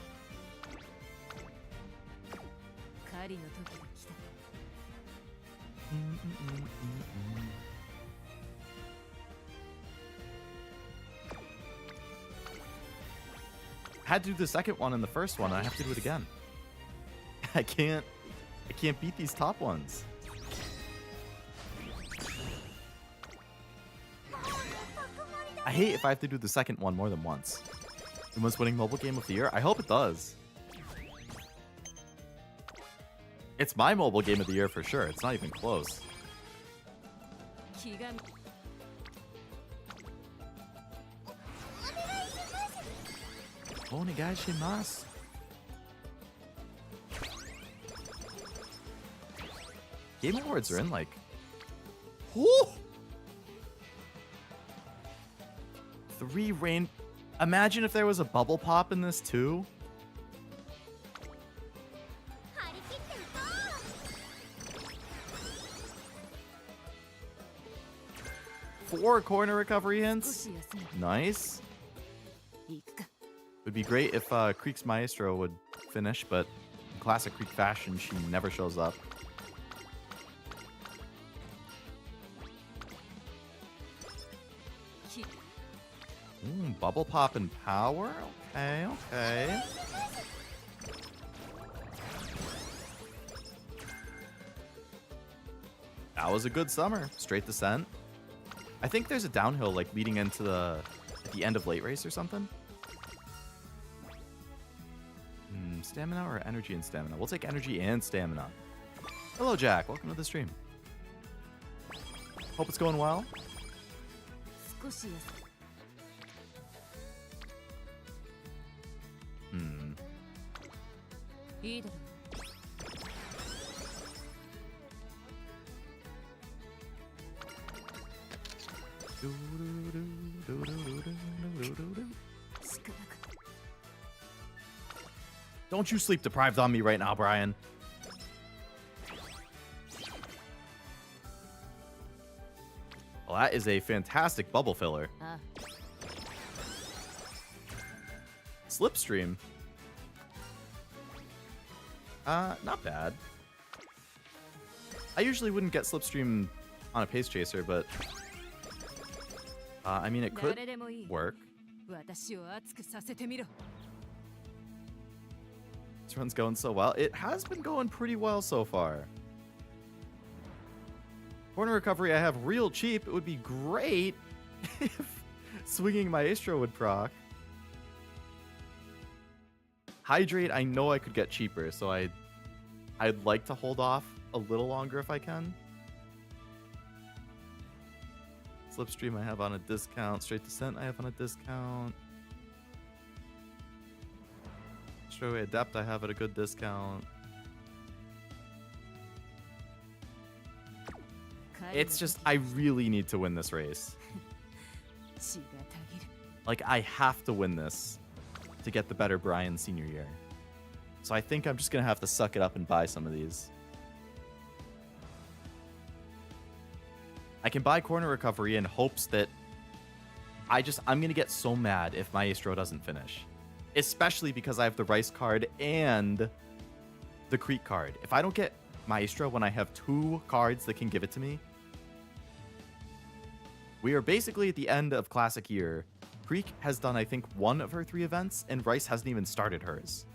I had to do the second one and the first one. I have to do it again. I can't beat these top ones. I hate if I have to do the second one more than once. The most winning mobile game of the year? I hope it does. It's my mobile game of the year for sure. It's not even close. Onegaishimasu. Game Awards are in like... Whoo! 3 rain... Imagine if there was a bubble pop in this too. Four corner recovery hints. Nice. Would be great if Creek's Maestro would finish, but in classic Creek fashion, she never shows up. Bubble pop and power? Okay, okay. That was a good summer. Straight descent. I think there's a downhill like leading into at the end of late race or something. Stamina or energy and stamina? We'll take energy and stamina. Hello, Jack. Welcome to the stream. Hope it's going well. Don't you sleep deprived on me right now, Brian. Well, that is a fantastic bubble filler. Slipstream. Not bad. I usually wouldn't get Slipstream on a pace chaser, but I mean, it could work. This run's going so well. It has been going pretty well so far. Corner recovery I have real cheap. It would be great if swinging Maestro would proc. Hydrate, I know I could get cheaper, so I'd like to hold off a little longer if I can. Slipstream I have on a discount. Straight Descent I have on a discount. Straightaway Adept I have at a good discount. It's just, I really need to win this race. Like, I have to win this to get the better Brian senior year. So I think I'm just going to have to suck it up and buy some of these. I can buy corner recovery in hopes that I'm going to get so mad if Maestro doesn't finish. Especially because I have the Rice card and the Creek card. If I don't get Maestro when I have 2 cards that can give it to me, we are basically at the end of Classic Year. Creek has done, I think, 1 of her 3 events, and Rice hasn't even started hers.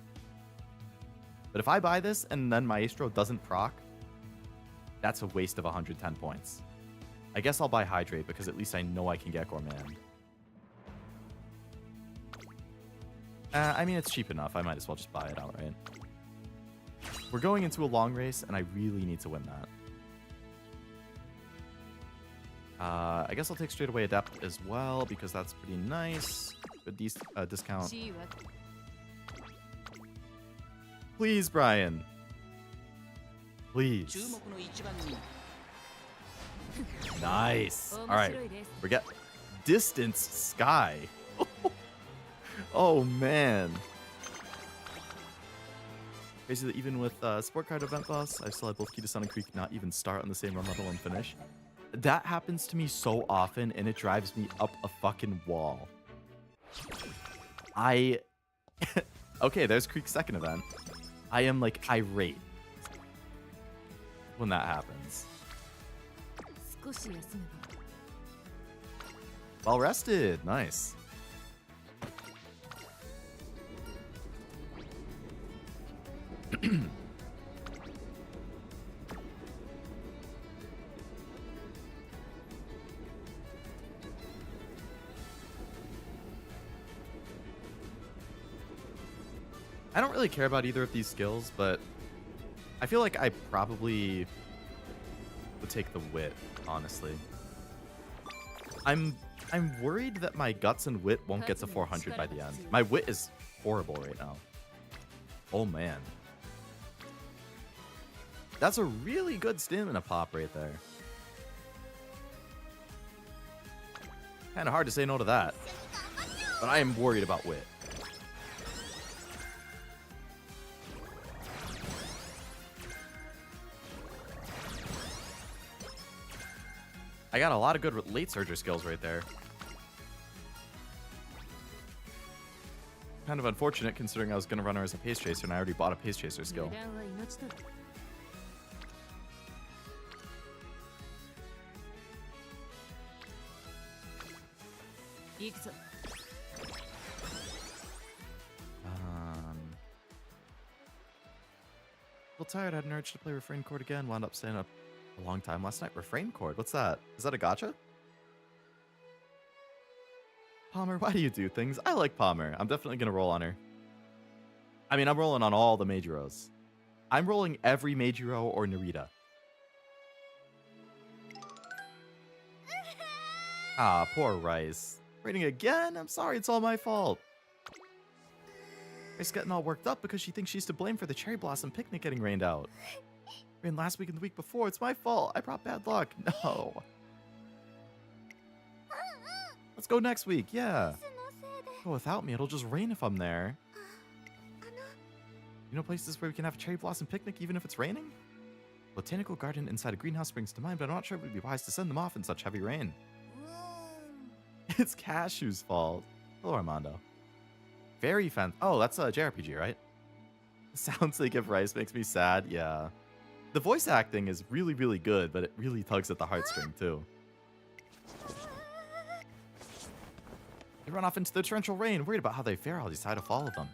But if I buy this and then Maestro doesn't proc, that's a waste of 110 points. I guess I'll buy Hydrate because at least I know I can get Gourmand. I mean, it's cheap enough. I might as well just buy it outright. We're going into a long race, and I really need to win that. I guess I'll take Straightaway Adept as well, because that's pretty nice. Good discount. Please, Brian. Please. Nice. All right. We got Distance Sky. Oh, man. Crazy that even with Sport Card Event Boss, I still had both Key to Sun and Creek not even start on the same run level and finish. That happens to me so often, and it drives me up a fucking wall. Okay, there's Creek's second event. I am, like, irate when that happens. Well rested. Nice. I don't really care about either of these skills, but I feel like I probably would take the wit, honestly. I'm worried that my guts and wit won't get to 400 by the end. My wit is horrible right now. Oh, man. That's a really good stamina pop right there. Kind of hard to say no to that. But I am worried about Wit. I got a lot of good late surger skills right there. Kind of unfortunate considering I was going to run her as a pace chaser and I already bought a pace chaser skill. Feel tired, I had an urge to play Refrain Chord again, wound up staying up a long time last night. Refrain Chord? What's that? Is that a gacha? Palmer, why do you do things? I like Palmer. I'm definitely going to roll on her. I mean, I'm rolling on all the Meijiros. I'm rolling every Meijiro or Narita. Ah, poor Rice. Rating again? I'm sorry, it's all my fault. Rice getting all worked up because she thinks she's to blame for the cherry blossom picnic getting rained out. Rained last week and the week before. It's my fault. I brought bad luck. No. Let's go next week. Yeah. Go without me. It'll just rain if I'm there. You know places where we can have a cherry blossom picnic even if it's raining? Botanical garden inside a greenhouse springs to mind, but I'm not sure it would be wise to send them off in such heavy rain. It's Cashew's fault. Hello, Armando. Very fan. Oh, that's a JRPG, right? Sounds like if Rice makes me sad. Yeah. The voice acting is really, really good, but it really tugs at the heartstring, too. They run off into the torrential rain, worried about how they fare. I'll decide to follow them.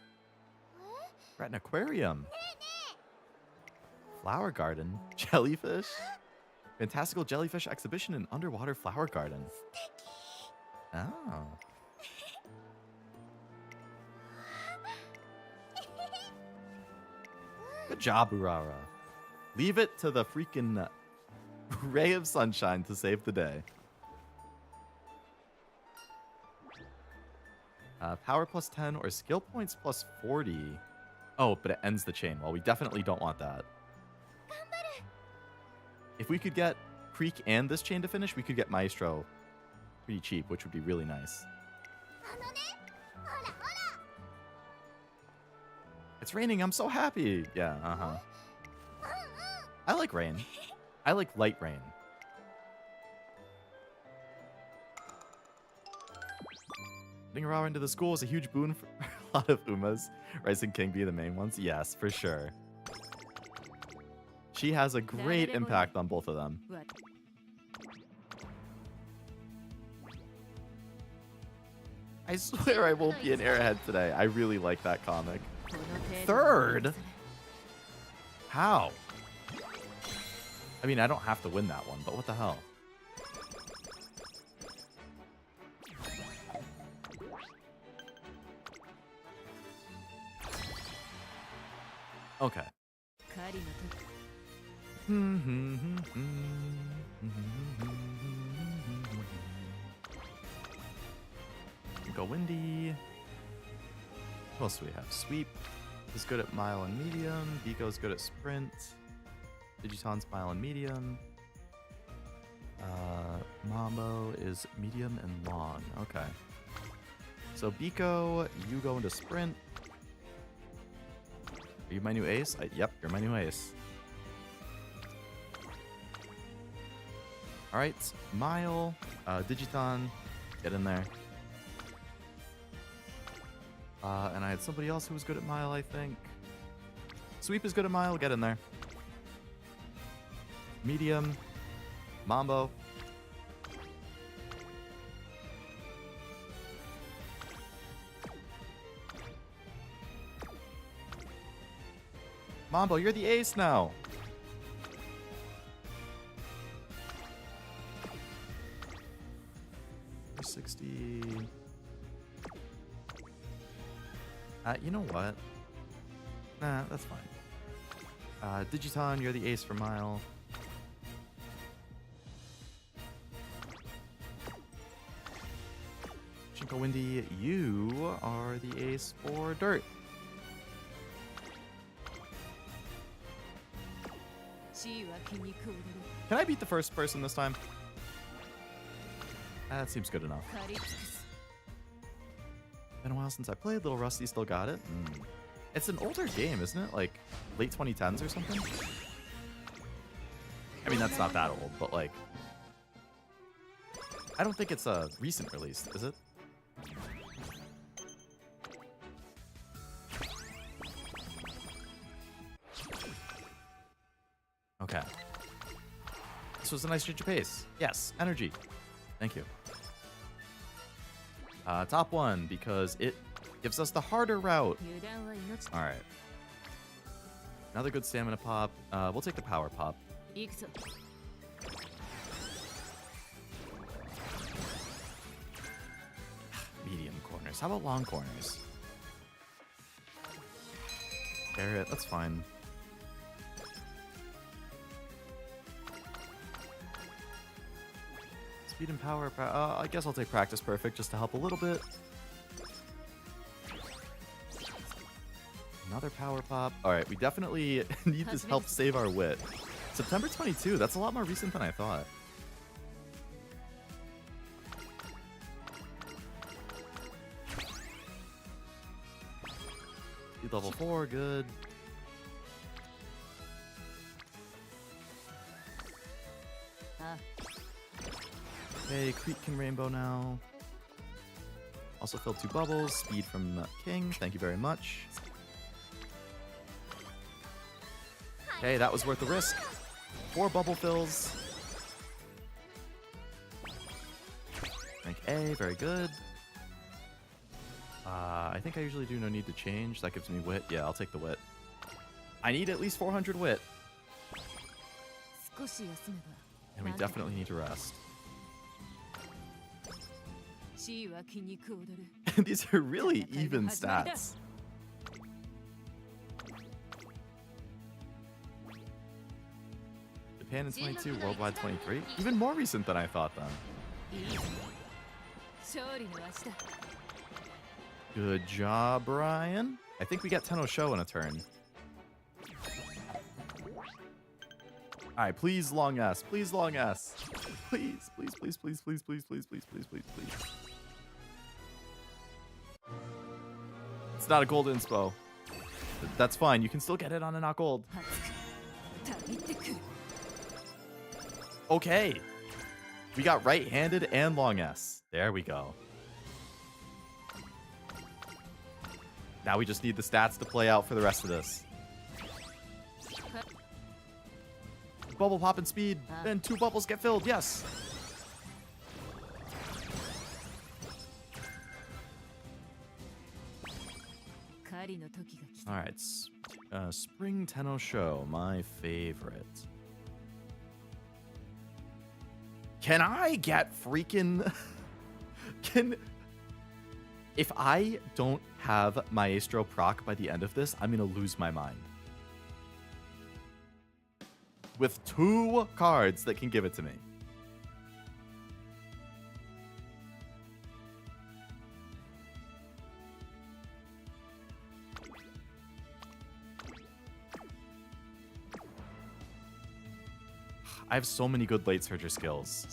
We're at an aquarium. Flower garden. Jellyfish. Fantastical jellyfish exhibition in underwater flower garden. Oh. Good job, Urara. Leave it to the freaking ray of sunshine to save the day. Power plus 10 or skill points plus 40. Oh, but it ends the chain. Well, we definitely don't want that. If we could get Creek and this chain to finish, we could get Maestro pretty cheap, which would be really nice. It's raining. I'm so happy. Yeah, I like rain. I like light rain. Getting Aurora into the school is a huge boon for a lot of Umas. Rice and King be the main ones. Yes, for sure. She has a great impact on both of them. I swear I won't be an airhead today. I really like that comic. Third? How? I mean, I don't have to win that one, but what the hell? Okay. Go Windy. What else do we have? Sweep is good at mile and medium. Biko's good at sprint. Digiton's mile and medium. Mambo is medium and long. Okay. So Biko, you go into sprint. Are you my new ace? Yep, you're my new ace. All right, Mile, Digiton, get in there. And I had somebody else who was good at Mile, I think. Sweep is good at Mile, get in there. Medium, Mambo. Mambo, you're the ace now. $60. You know what? Nah, that's fine. Digiton, you're the ace for Mile. Go Windy, you are the ace for dirt. Can I beat the first person this time? That seems good enough. Been a while since I played. Little Rusty still got it. It's an older game, isn't it? Like late 2010s or something? I mean, that's not that old, but like... I don't think it's a recent release, is it? Okay. This was a nice change of pace. Yes, energy. Thank you. Top one, because it gives us the harder route. Alright. Another good stamina pop. We'll take the power pop. Medium corners. How about long corners? Barret, that's fine. Speed and power. I guess I'll take practice perfect just to help a little bit. Another power pop. Alright, we definitely need this help save our wit. September 22, that's a lot more recent than I thought. Speed level 4, good. Okay, Creek can rainbow now. Also filled 2 bubbles. Speed from King, thank you very much. Okay, that was worth the risk. 4 bubble fills. Rank A, very good. I think I usually do no need to change. That gives me wit. Yeah, I'll take the wit. I need at least 400 wit. And we definitely need to rest. These are really even stats. Japan in 22, worldwide 23. Even more recent than I thought then. Good job, Brian. I think we get Tenno Show in a turn. Alright, please long S. Please long S. Please, please, please, please, please, please, please, please, please, please, please. It's not a gold inspo. That's fine. You can still get it on a not gold. Okay. We got right-handed and long S. There we go. Now we just need the stats to play out for the rest of this. Bubble pop and speed. Then 2 bubbles get filled. Yes. All right. Spring Tenno Show, my favorite. Can I get freaking... If I don't have Maestro proc by the end of this, I'm going to lose my mind. With 2 cards that can give it to me. I have so many good late surger skills.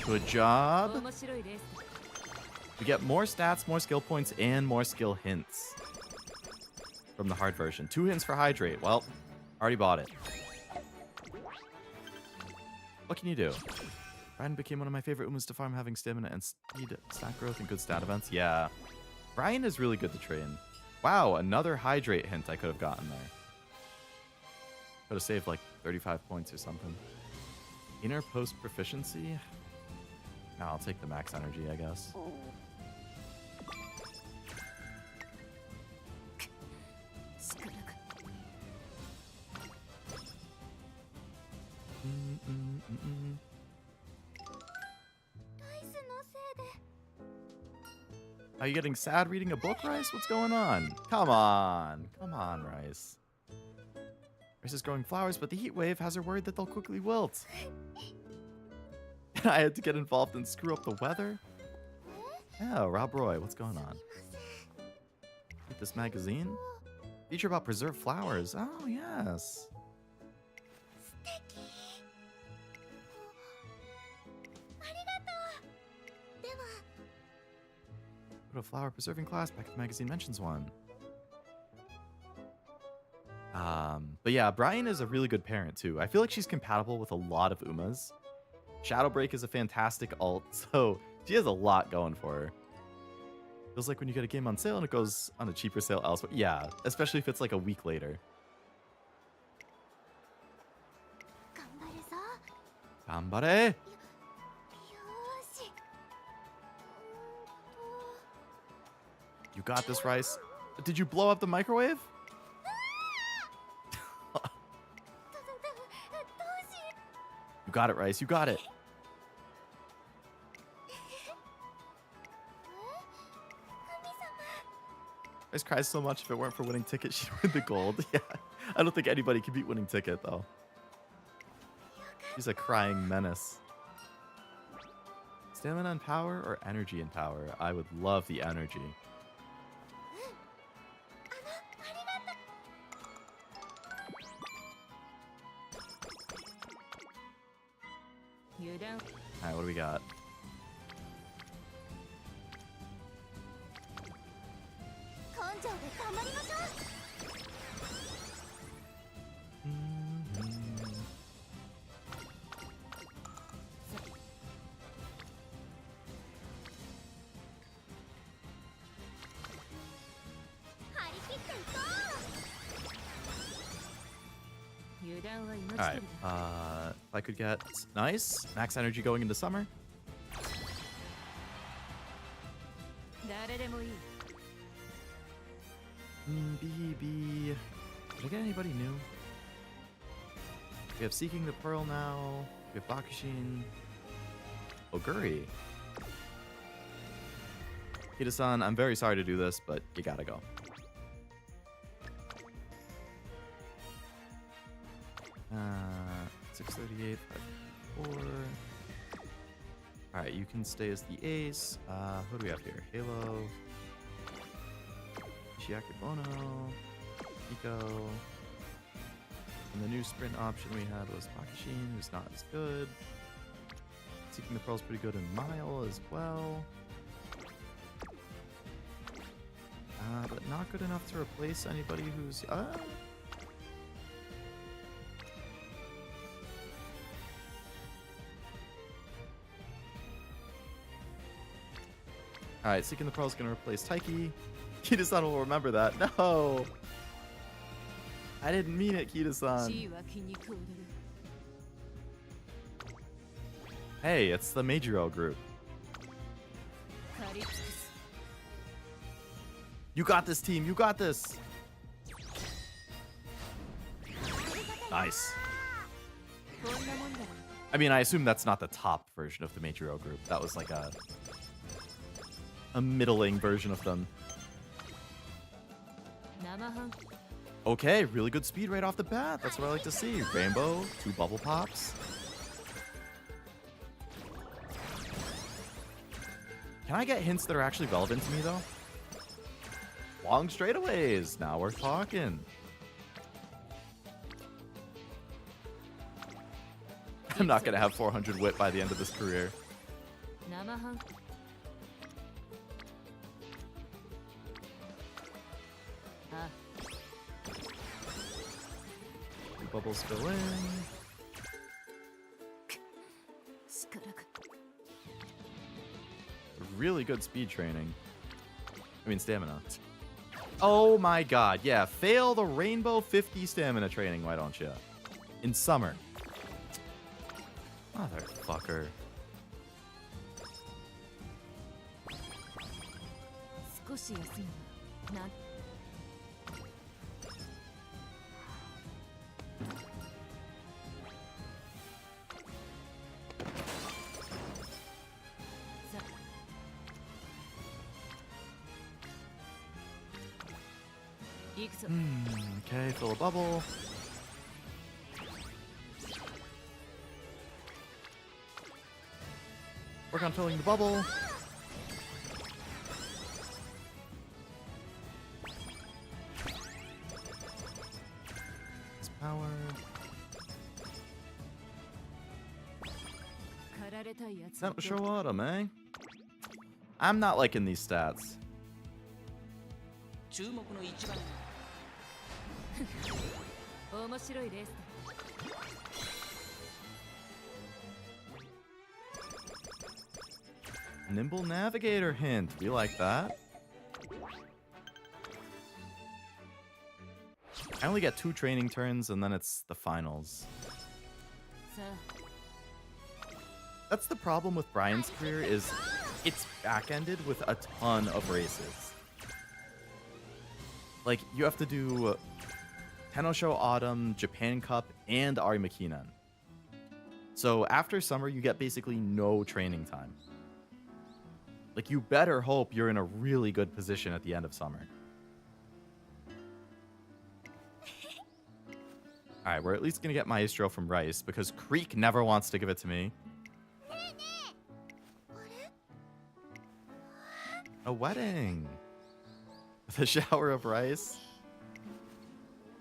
Good job. We get more stats, more skill points, and more skill hints from the hard version. 2 hints for Hydrate. Well, already bought it. What can you do? Brian became one of my favorite Umas to farm, having stamina and speed, stat growth, and good stat events. Yeah. Brian is really good to train. Wow, another Hydrate hint I could have gotten there. Could have saved like 35 points or something. Inner post proficiency? No, I'll take the max energy, I guess. Are you getting sad reading a book, Rice? What's going on? Come on. Come on, Rice. Rice is growing flowers, but the heat wave has her worried that they'll quickly wilt. I had to get involved and screw up the weather? Yeah, Rob Roy, what's going on? Read this magazine? Feature about preserved flowers. Oh, yes. Go to a flower preserving class. Back to the magazine mentions one. But yeah, Brian is a really good parent too. I feel like she's compatible with a lot of Umas. Shadowbreak is a fantastic alt, so she has a lot going for her. Feels like when you get a game on sale and it goes on a cheaper sale elsewhere. Yeah, especially if it's like a week later. Gambare! You got this, Rice. Did you blow up the microwave? You got it, Rice. You got it. Rice cries so much. If it weren't for winning ticket, she'd win the gold. Yeah, I don't think anybody can beat winning ticket, though. She's a crying menace. Stamina and power or energy and power? I would love the energy. Alright, what do we got? Alright, if I could get nice max energy going into summer. B. Did I get anybody new? We have Seeking the Pearl now. We have Bakushin. Oguri. Hida-san, I'm very sorry to do this, but you gotta go. Uh, 638, 54. Alright, you can stay as the ace. Who do we have here? Halo. Shiakibono. Nico. And the new sprint option we had was Bakushin, who's not as good. Seeking the Pearl's pretty good in Mile as well. But not good enough to replace anybody who's... Alright, Seeking the Pearl is going to replace Taiki. Kita-san will remember that. No! I didn't mean it, Kita-san. Hey, it's the Meijiro group. You got this, team. You got this. Nice. I mean, I assume that's not the top version of the Meijiro group. That was like a middling version of them. Okay, really good speed right off the bat. That's what I like to see. Rainbow, 2 bubble pops. Can I get hints that are actually relevant to me, though? Long straightaways. Now we're talking. I'm not going to have 400 wit by the end of this career. Bubbles fill in. Really good speed training. I mean, stamina. Oh my god, yeah. Fail the Rainbow 50 stamina training, why don't you? In summer. Motherfucker. Okay, fill a bubble. Work on filling the bubble. His power. That would show autumn, eh? I'm not liking these stats. Nimble Navigator hint. We like that. I only get 2 training turns and then it's the finals. That's the problem with Brian's career, is it's back-ended with a ton of races. Like, you have to do Tennosho Autumn, Japan Cup, and Arimakinen. So after summer, you get basically no training time. Like, you better hope you're in a really good position at the end of summer. Alright, we're at least going to get Maestro from Rice, because Creek never wants to give it to me. A wedding. With a shower of rice.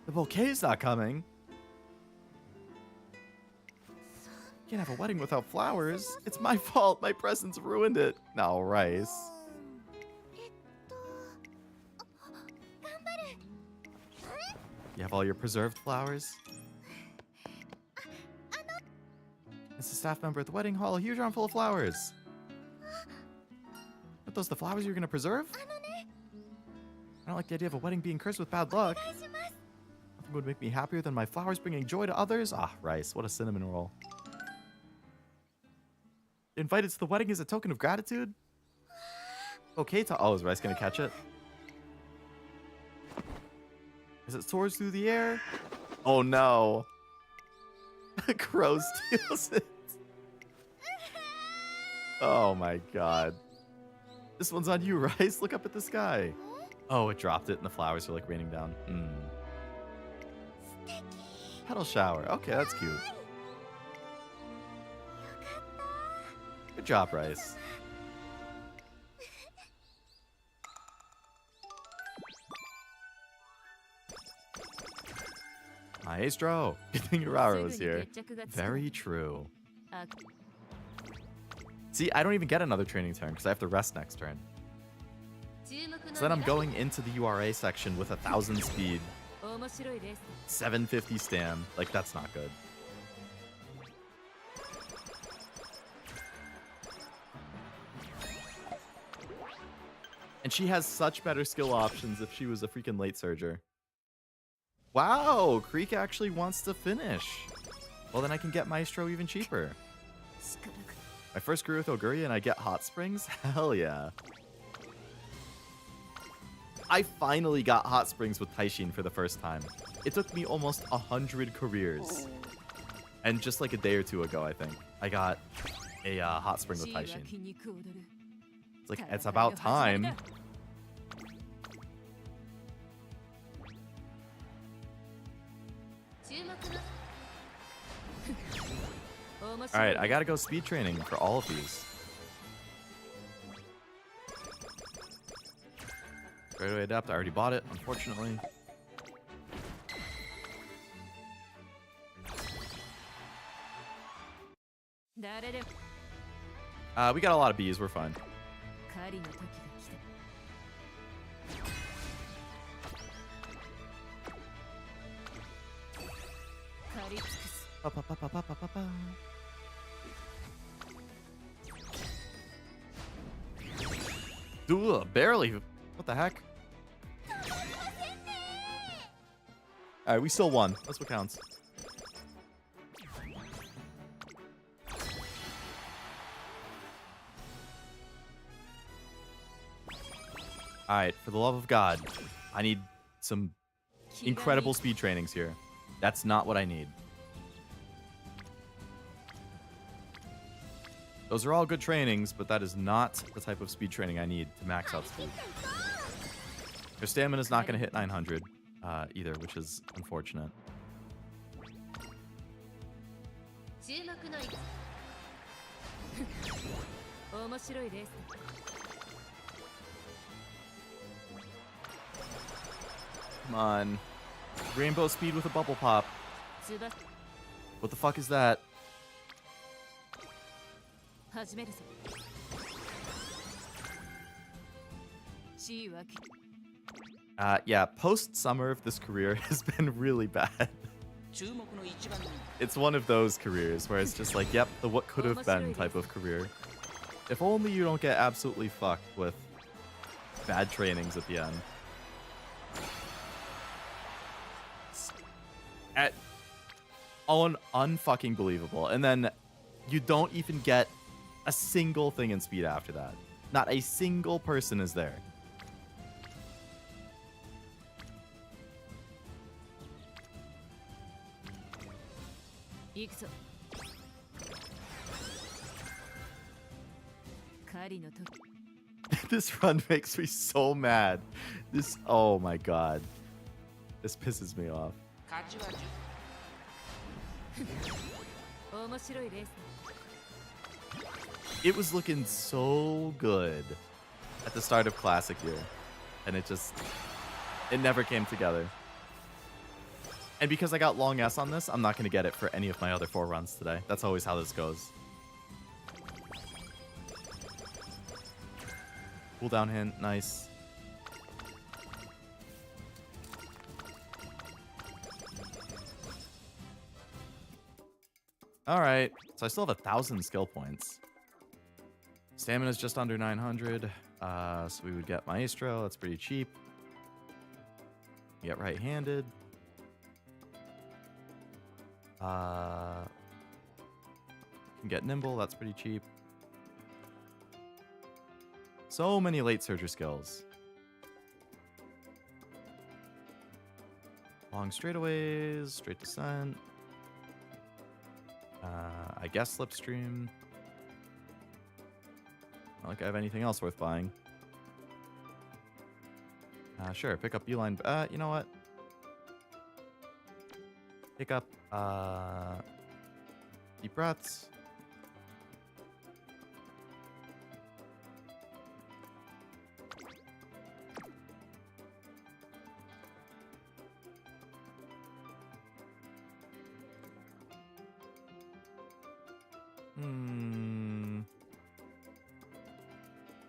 The bouquet's not coming. Can't have a wedding without flowers. It's my fault. My presents ruined it. No, Rice. You have all your preserved flowers? It's a staff member at the wedding hall. A huge arm full of flowers. Are those the flowers you're going to preserve? I don't like the idea of a wedding being cursed with bad luck. Nothing would make me happier than my flowers bringing joy to others. Ah, Rice, what a cinnamon roll. Invited to the wedding as a token of gratitude? Okay, oh, is Rice going to catch it? As it soars through the air? Oh no. Crow steals it. Oh my god. This one's on you, Rice. Look up at the sky. Oh, it dropped it and the flowers are like raining down. Petal shower. Okay, that's cute. Good job, Rice. Maestro. Good thing Urara was here. Very true. See, I don't even get another training turn because I have to rest next turn. So then I'm going into the URA section with 1,000 speed, 750 stam. Like, that's not good. And she has such better skill options if she was a freaking late surger. Wow, Creek actually wants to finish. Well, then I can get Maestro even cheaper. My first career with Oguria and I get Hot Springs? Hell yeah. I finally got Hot Springs with Taishin for the first time. It took me almost 100 careers. And just like a day or two ago, I think, I got a Hot Spring with Taishin. It's like, it's about time. Alright, I gotta go speed training for all of these. Straightaway adapt, I already bought it, unfortunately. We got a lot of Bs, we're fine. Dude, barely. What the heck? Alright, we still won. That's what counts. Alright, for the love of God, I need some incredible speed trainings here. That's not what I need. Those are all good trainings, but that is not the type of speed training I need to max out speed. Your stamina's not going to hit 900 either, which is unfortunate. Come on. Rainbow speed with a bubble pop. What the fuck is that? Yeah, post-summer of this career has been really bad. It's one of those careers where it's just like, yep, the what could have been type of career. If only you don't get absolutely fucked with bad trainings at the end. Unfucking believable. And then you don't even get a single thing in speed after that. Not a single person is there. This run makes me so mad. Oh my god. This pisses me off. It was looking so good at the start of Classic year, and it never came together. And because I got long S on this, I'm not going to get it for any of my other 4 runs today. That's always how this goes. Cooldown hint, nice. Alright, so I still have 1,000 skill points. Stamina's just under 900, so we would get Maestro, that's pretty cheap. Get right-handed. Can get Nimble, that's pretty cheap. So many late surger skills. Long straightaways, straight descent. I guess slipstream. Not like I have anything else worth buying. Sure, pick up beeline. You know what? Pick up deep breaths.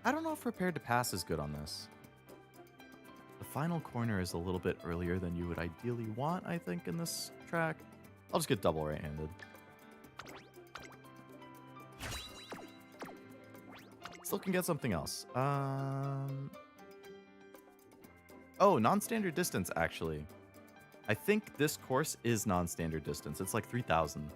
I don't know if prepared to pass is good on this. The final corner is a little bit earlier than you would ideally want, I think, in this track. I'll just get double right-handed. Still can get something else. Oh, non-standard distance, actually. I think this course is non-standard distance. It's like 3,000.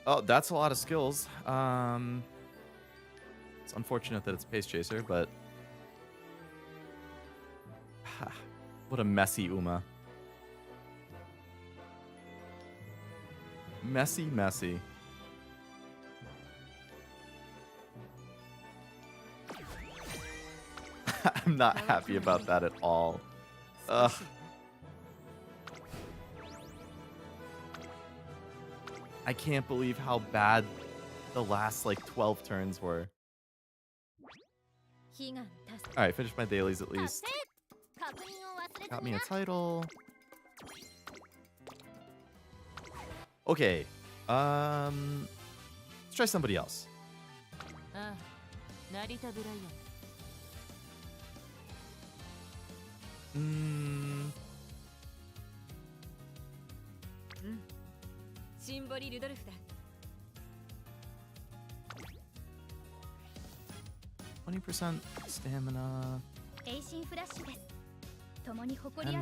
Oh, that's a lot of skills. It's unfortunate that it's Pace Chaser, but what a messy Uma. Messy, messy. I'm not happy about that at all. Ugh. I can't believe how bad the last, like, 12 turns were. Alright, finished my dailies at least. Got me a title. Okay. Let's try somebody else. Hmm. 20% stamina. 10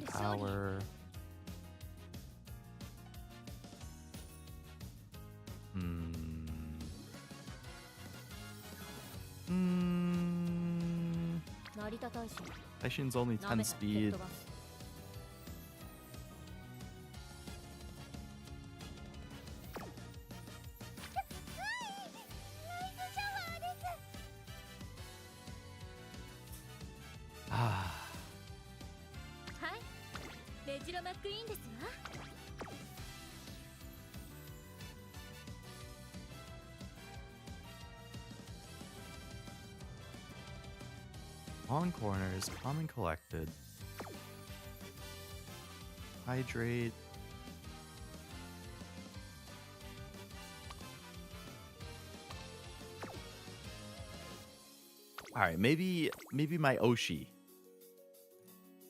power. Taishin's only 10 speed. Long corners, calm and collected. Hydrate. All right, maybe my Oshi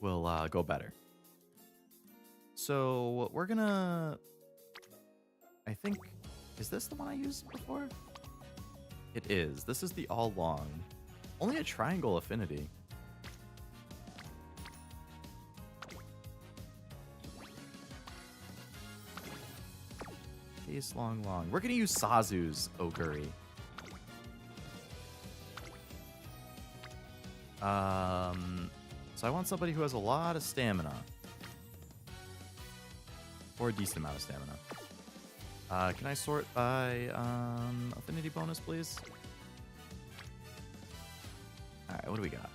will go better. So we're gonna, I think, is this the one I used before? It is. This is the all long. Only a triangle affinity. Case long. We're gonna use Sazu's Oguri. So I want somebody who has a lot of stamina. Or a decent amount of stamina. Can I sort by affinity bonus, please? Alright, what do we got?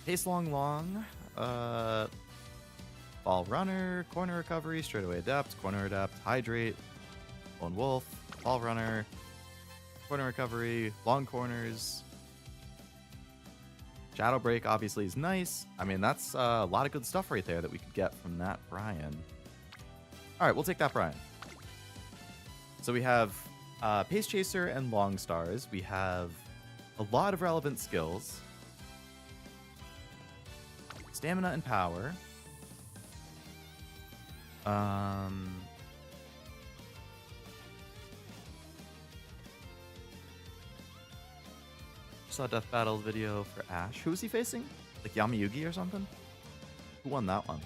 Pace long. Fall runner, corner recovery, straightaway adept, corner adept, hydrate, lone wolf, fall runner, corner recovery, long corners. Shadow break obviously is nice. I mean, that's a lot of good stuff right there that we could get from that Brian. All right, we'll take that Brian. So we have Pace Chaser and Long Stars. We have a lot of relevant skills. Stamina and power. Saw Death Battle video for Ash. Who is he facing? Like Yamayugi or something? Who won that one?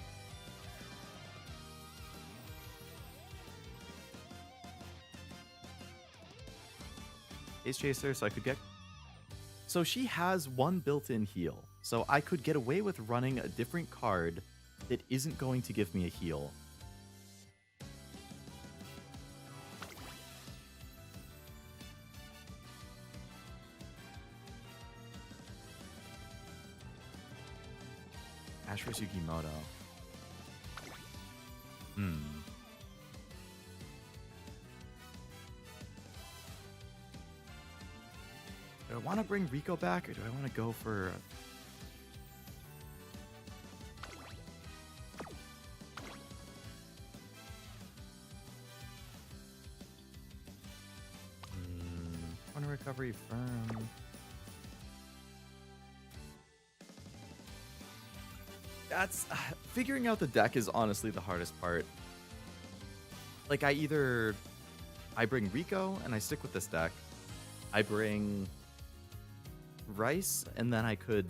Ace Chaser, so I could get... So she has one built-in heal. So I could get away with running a different card that isn't going to give me a heal. Ash vs Yukimoto. Do I want to bring Rico back, or do I want to go for... Corner recovery firm. That's... figuring out the deck is honestly the hardest part. Like, I bring Rico, and I stick with this deck. I bring Rice, and then I could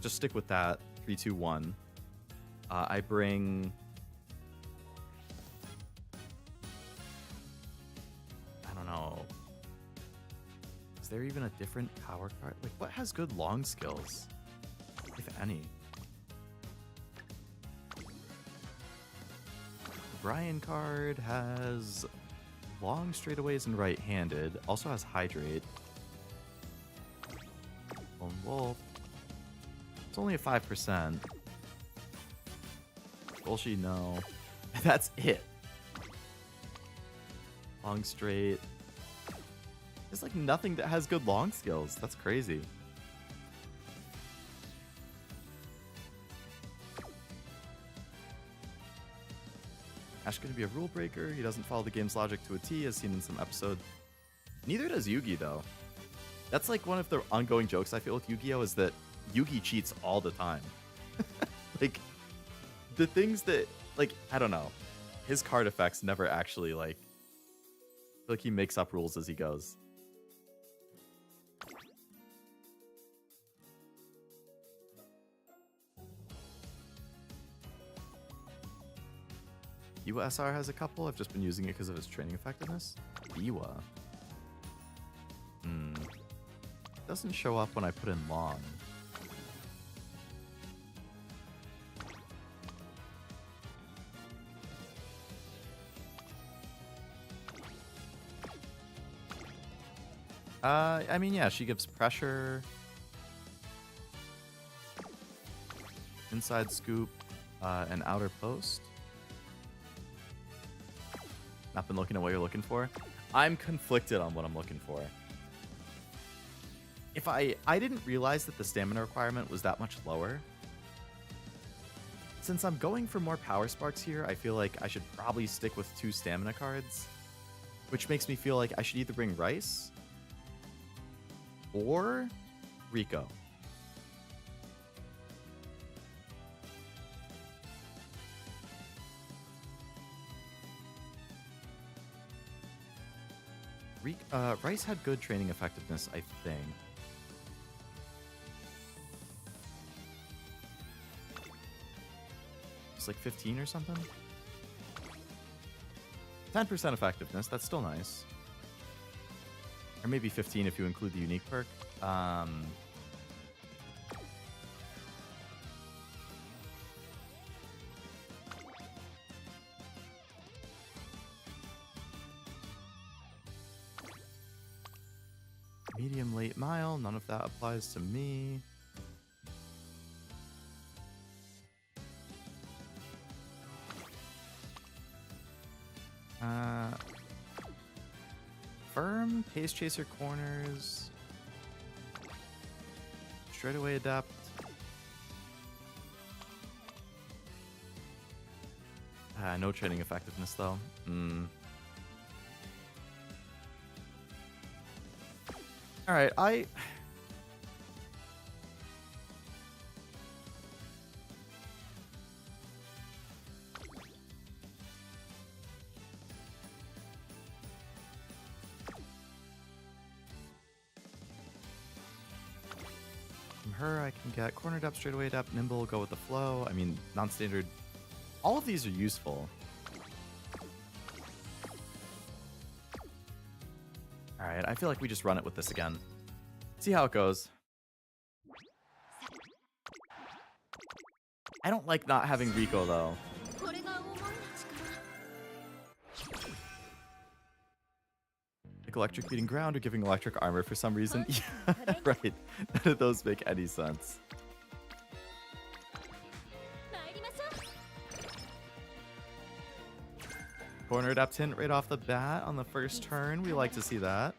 just stick with that 3-2-1. I bring... I don't know. Is there even a different power card? Like, what has good long skills? If any. Brian card has long straightaways and right-handed. Also has hydrate. Lone wolf. It's only a 5%. Oshi, no. That's it. Long straight. There's like nothing that has good long skills. That's crazy. Ash going to be a rule breaker. He doesn't follow the game's logic to a T, as seen in some episode. Neither does Yugi, though. That's like one of the ongoing jokes I feel with Yu-Gi-Oh! Is that Yugi cheats all the time. Like, the things that, like, I don't know. His card effects never actually, like, I feel like he makes up rules as he goes. Biwa SR has a couple. I've just been using it because of its training effectiveness. Biwa. Doesn't show up when I put in long. I mean, yeah, she gives pressure. inside scoop, and outer post. Not been looking at what you're looking for. I'm conflicted on what I'm looking for. If I didn't realize that the stamina requirement was that much lower. Since I'm going for more power sparks here, I feel like I should probably stick with 2 stamina cards, which makes me feel like I should either bring Rice or Rico. Rice had good training effectiveness, I think. It's like 15 or something? 10% effectiveness, that's still nice. Or maybe 15 if you include the unique perk. Medium late mile, none of that applies to me. Firm, pace chaser corners. Straightaway adapt. No training effectiveness though. Alright, from her, I can get cornered up, straightaway adapt, nimble, go with the flow. I mean, non-standard. All of these are useful. Alright, I feel like we just run it with this again. See how it goes. I don't like not having Rico, though. Like electrocuting ground or giving electric armor for some reason. Yeah, right. None of those make any sense. Corner adapt hint right off the bat on the first turn. We like to see that.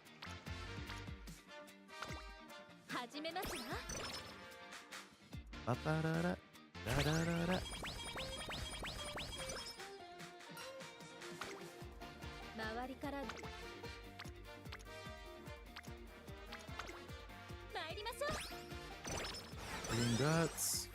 Green guts.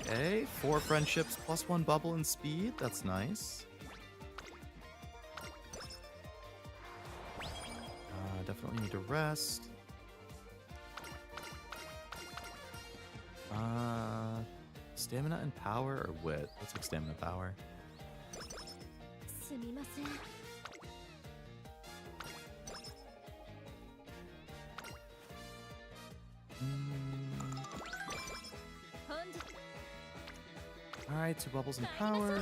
Okay, 4 friendships plus 1 bubble and speed. That's nice. Definitely need to rest. Stamina and power or wit? Let's take stamina power. Alright, 2 bubbles and power.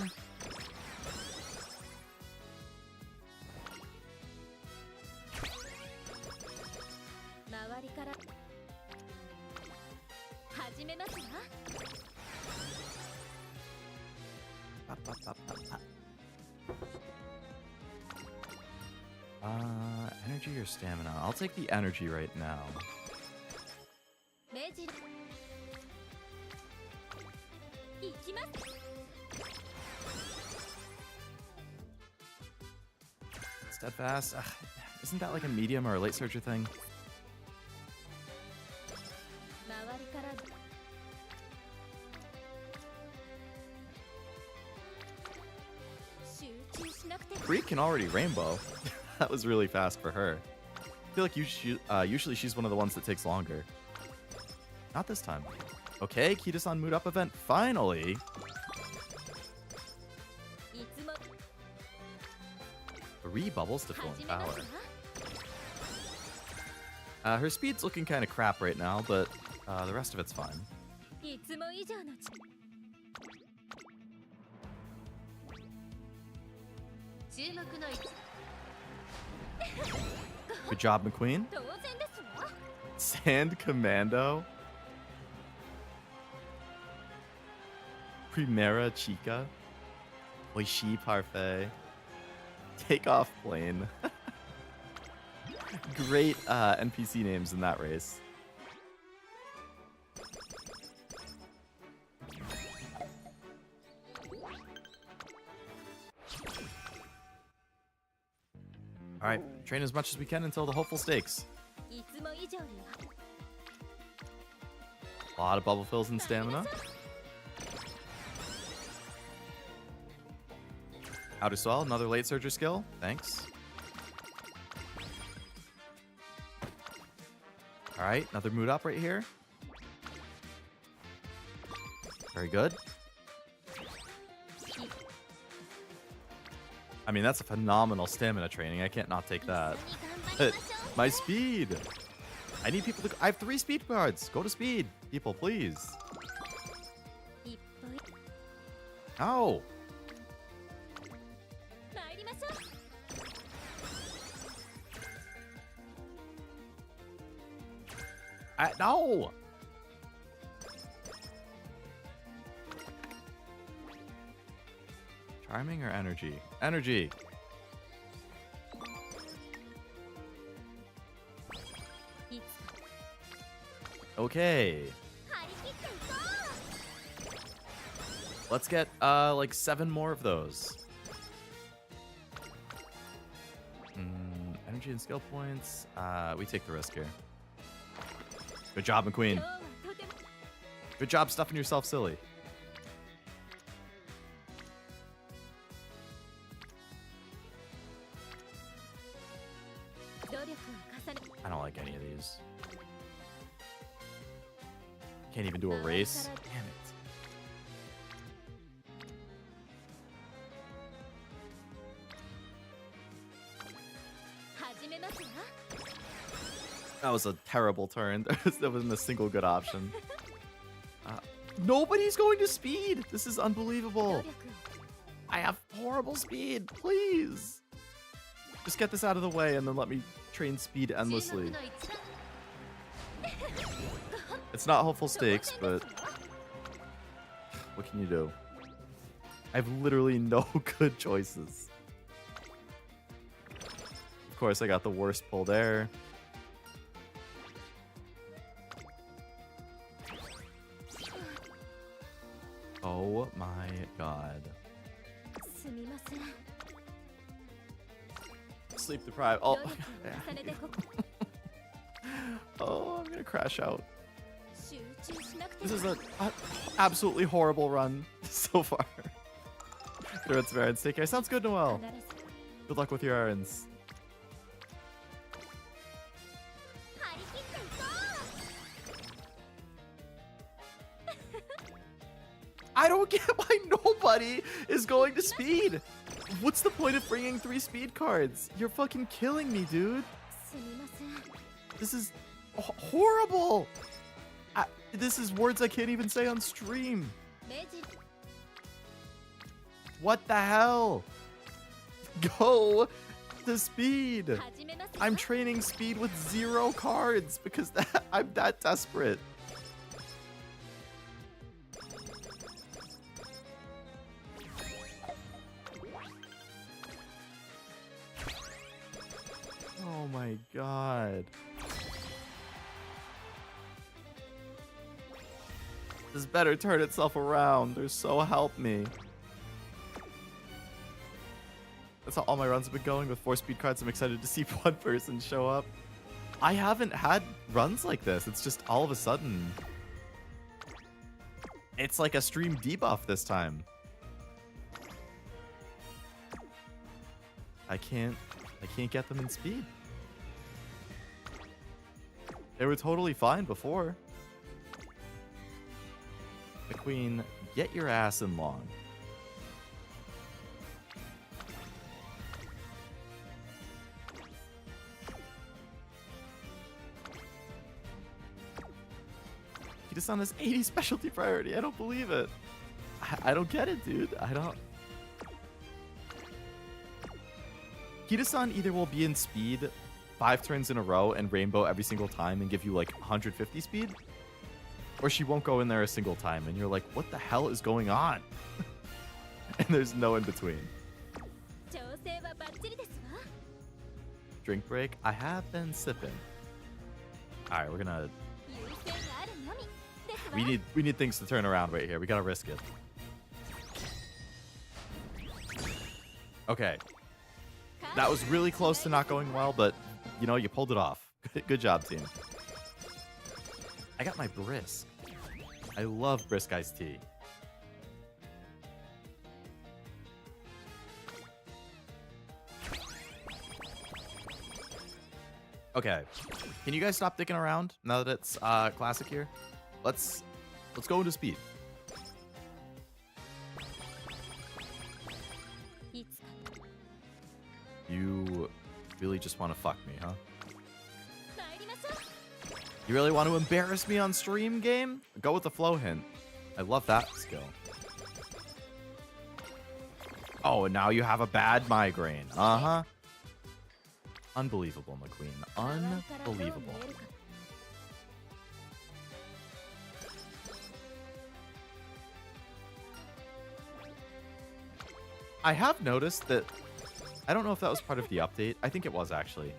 Energy or stamina? I'll take the energy right now. Steadfast? Ugh, isn't that like a medium or a late searcher thing? Free can already rainbow. That was really fast for her. I feel like usually she's one of the ones that takes longer. Not this time. Okay, Kita-san mood up event, finally! Three bubbles to full in power. Her speed's looking kind of crap right now, but the rest of it's fine. Good job, McQueen. Sand Commando. Primera Chica. Oshi Parfait. Takeoff Plane. Great NPC names in that race. Alright, train as much as we can until the hopeful stakes. A lot of bubble fills and stamina. How to swell, another late surger skill. Thanks. Alright, another mood up right here. Very good. I mean, that's a phenomenal stamina training. I can't not take that. But my speed. I need people to... I have 3 speed cards. Go to speed, people, please. Ow. No. Charming or energy? Energy. Okay. Let's get like 7 more of those. Energy and skill points. We take the risk here. Good job, McQueen. Good job stuffing yourself silly. I don't like any of these. Can't even do a race. Damn it. That was a terrible turn. There wasn't a single good option. Nobody's going to speed. This is unbelievable. I have horrible speed. Please. Just get this out of the way and then let me train speed endlessly. It's not hopeful stakes, but what can you do? I have literally no good choices. Of course, I got the worst pull there. Oh my god. Sleep deprived. Oh, oh, I'm gonna crash out. This is an absolutely horrible run so far. Threats of errands. Take care. Sounds good, Noel. Good luck with your errands. I don't get why nobody is going to speed. What's the point of bringing 3 speed cards? You're fucking killing me, dude. This is horrible. This is words I can't even say on stream. What the hell? Go to speed. I'm training speed with 0 cards because I'm that desperate. Oh my god. This better turn itself around, or so help me. That's how all my runs have been going with 4 speed cards. I'm excited to see one person show up. I haven't had runs like this. It's just all of a sudden. It's like a stream debuff this time. I can't get them in speed. They were totally fine before. McQueen, get your ass in long. He just on his 80 specialty priority. I don't believe it. I don't get it, dude. I don't. Kita-san either will be in speed 5 turns in a row and rainbow every single time and give you like 150 speed, or she won't go in there a single time and you're like, what the hell is going on? And there's no in between. Drink break. I have been sipping. All right, we're gonna. We need things to turn around right here. We gotta risk it. Okay. That was really close to not going well, but you know, you pulled it off. Good job, team. I got my brisk. I love brisk iced tea. Okay. Can you guys stop dicking around now that it's classic here? Let's go into speed. You really just want to fuck me, huh? You really want to embarrass me on stream, game? Go with the flow hint. I love that skill. Oh, and now you have a bad migraine. Uh-huh. Unbelievable, McQueen. Unbelievable. I have noticed that, I don't know if that was part of the update. I think it was actually.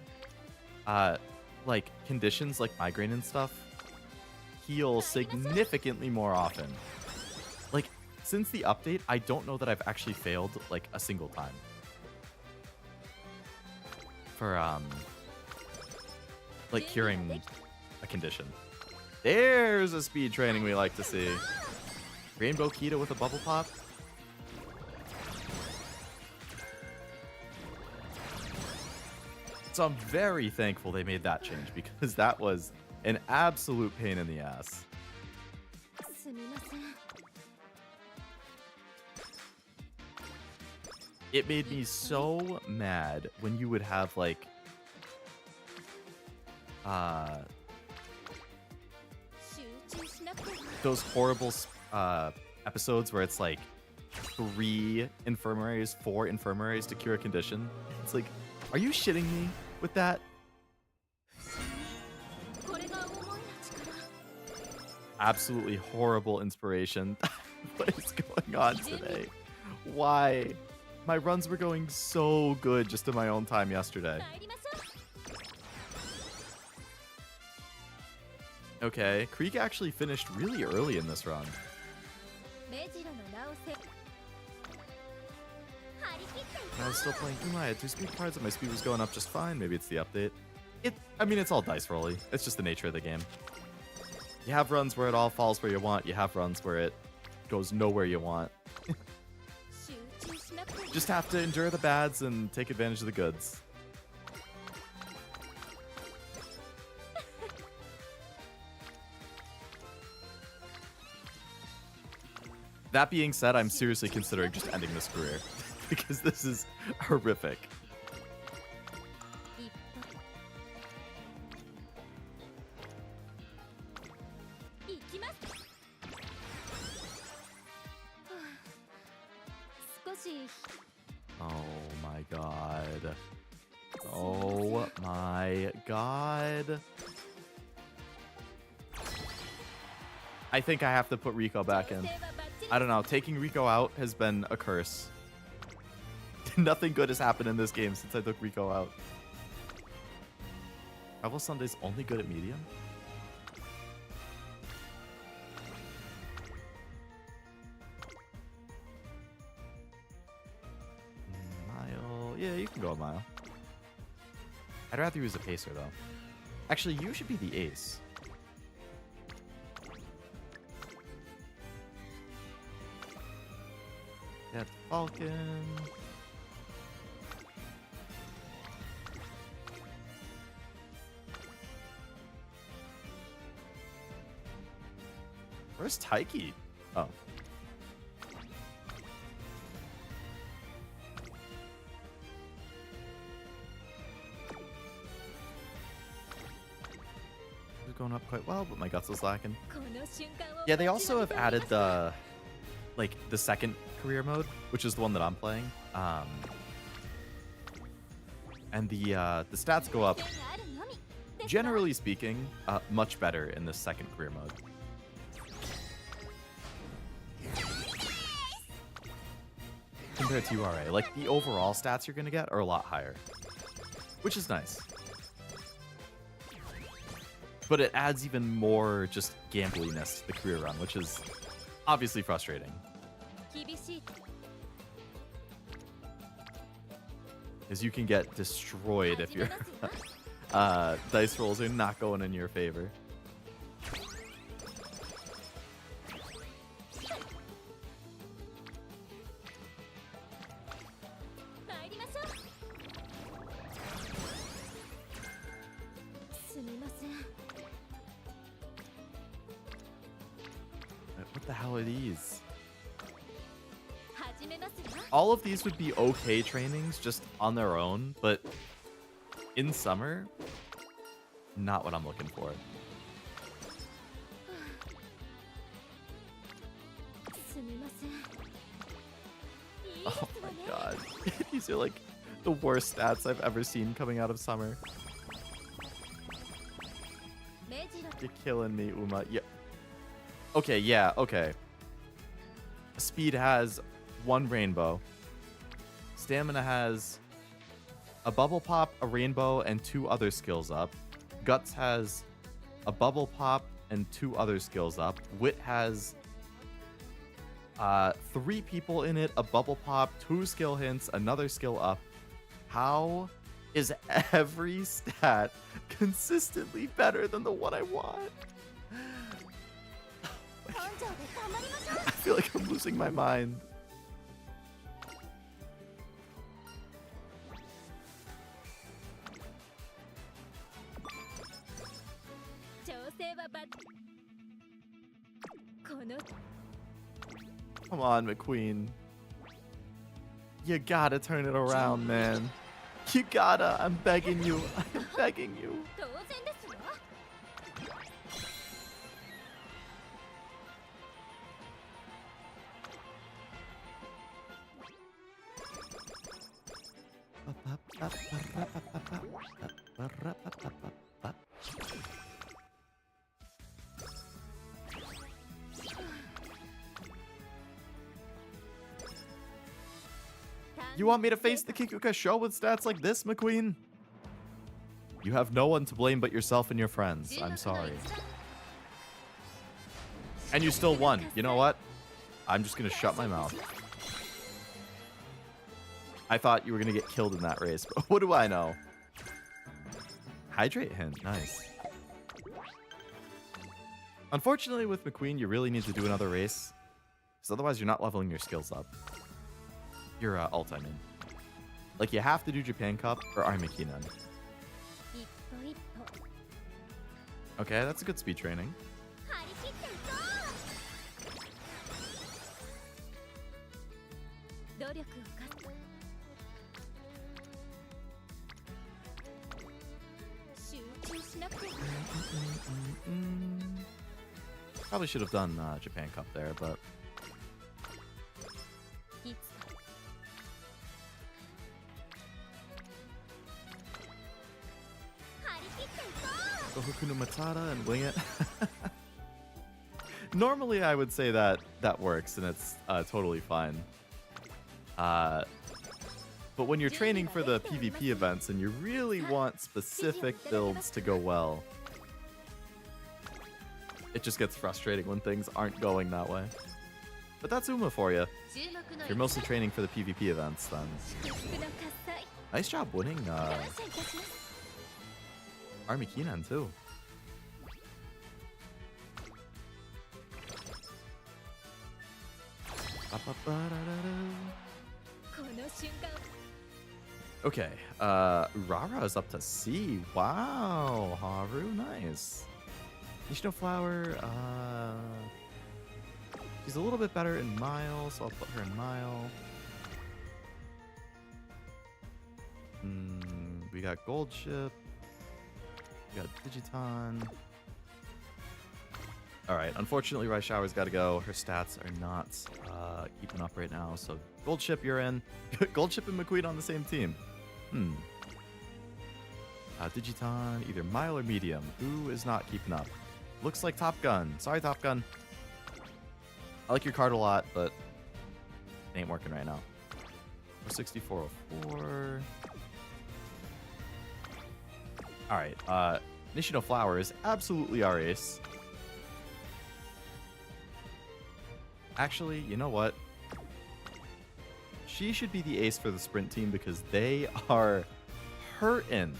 Like conditions like migraine and stuff heal significantly more often. Like since the update, I don't know that I've actually failed like a single time. For like curing a condition. There's a speed training we like to see. Rainbow Kita with a bubble pop. So I'm very thankful they made that change because that was an absolute pain in the ass. It made me so mad when you would have like those horrible episodes where it's like 3 infirmaries, 4 infirmaries to cure a condition. It's like, are you shitting me with that? Absolutely horrible inspiration. What is going on today? Why? My runs were going so good just in my own time yesterday. Okay, Creek actually finished really early in this run. I was still playing Uma. I had 2 speed cards and my speed was going up just fine. Maybe it's the update. I mean, it's all dice rolly. It's just the nature of the game. You have runs where it all falls where you want. You have runs where it goes nowhere you want. Just have to endure the bads and take advantage of the goods. That being said, I'm seriously considering just ending this career. Because this is horrific. Oh my god. Oh my god. I think I have to put Rico back in. I don't know. Taking Rico out has been a curse. Nothing good has happened in this game since I took Rico out. Travel Sunday's only good at medium? Mile. Yeah, you can go a mile. I'd rather use a pacer, though. Actually, you should be the ace. Get Falcon. Where's Taiki? Oh. It was going up quite well, but my guts was lacking. Yeah, they also have added the second career mode, which is the one that I'm playing. And the stats go up, generally speaking, much better in this second career mode. Compared to URA. Like, the overall stats you're going to get are a lot higher, which is nice. But it adds even more just gambliness to the career run, which is obviously frustrating. Because you can get destroyed if your dice rolls are not going in your favor. What the hell are these? All of these would be okay trainings just on their own, but in summer, not what I'm looking for. Oh my god. These are like the worst stats I've ever seen coming out of summer. You're killing me, Uma. Yeah. Okay, yeah, okay. Speed has 1 rainbow. Stamina has a bubble pop, a rainbow, and 2 other skills up. Guts has a bubble pop and 2 other skills up. Wit has 3 people in it, a bubble pop, 2 skill hints, another skill up. How is every stat consistently better than the one I want? I feel like I'm losing my mind. Come on, McQueen. You gotta turn it around, man. You gotta. I'm begging you. I'm begging you. You want me to face the Kikuka show with stats like this, McQueen? You have no one to blame but yourself and your friends. I'm sorry. And you still won. You know what? I'm just going to shut my mouth. I thought you were going to get killed in that race, but what do I know? Hydrate hint. Nice. Unfortunately, with McQueen, you really need to do another race, because otherwise you're not leveling your skills up. Your ult, I mean. Like, you have to do Japan Cup or Armakinan. Okay, that's a good speed training. Probably should have done Japan Cup there, but... Go Hoku no Matata and wing it. Normally, I would say that that works and it's totally fine. But when you're training for the PvP events and you really want specific builds to go well, it just gets frustrating when things aren't going that way. But that's Uma for you. If you're mostly training for the PvP events, then nice job winning Armakinan too. Okay, Rara is up to C. Wow, Haru, nice. Nishino Flower, she's a little bit better in Mile, so I'll put her in Mile. We got Gold Ship. We got Digiton. Alright, unfortunately, Rice Shower's got to go. Her stats are not keeping up right now, so Gold Ship, you're in. Gold Ship and McQueen on the same team. Digiton, either mile or medium. Who is not keeping up? Looks like Top Gun. Sorry, Top Gun. I like your card a lot, but it ain't working right now. 46404. Alright, Nishino Flower is absolutely our ace. Actually, you know what? She should be the ace for the sprint team because they are hurting.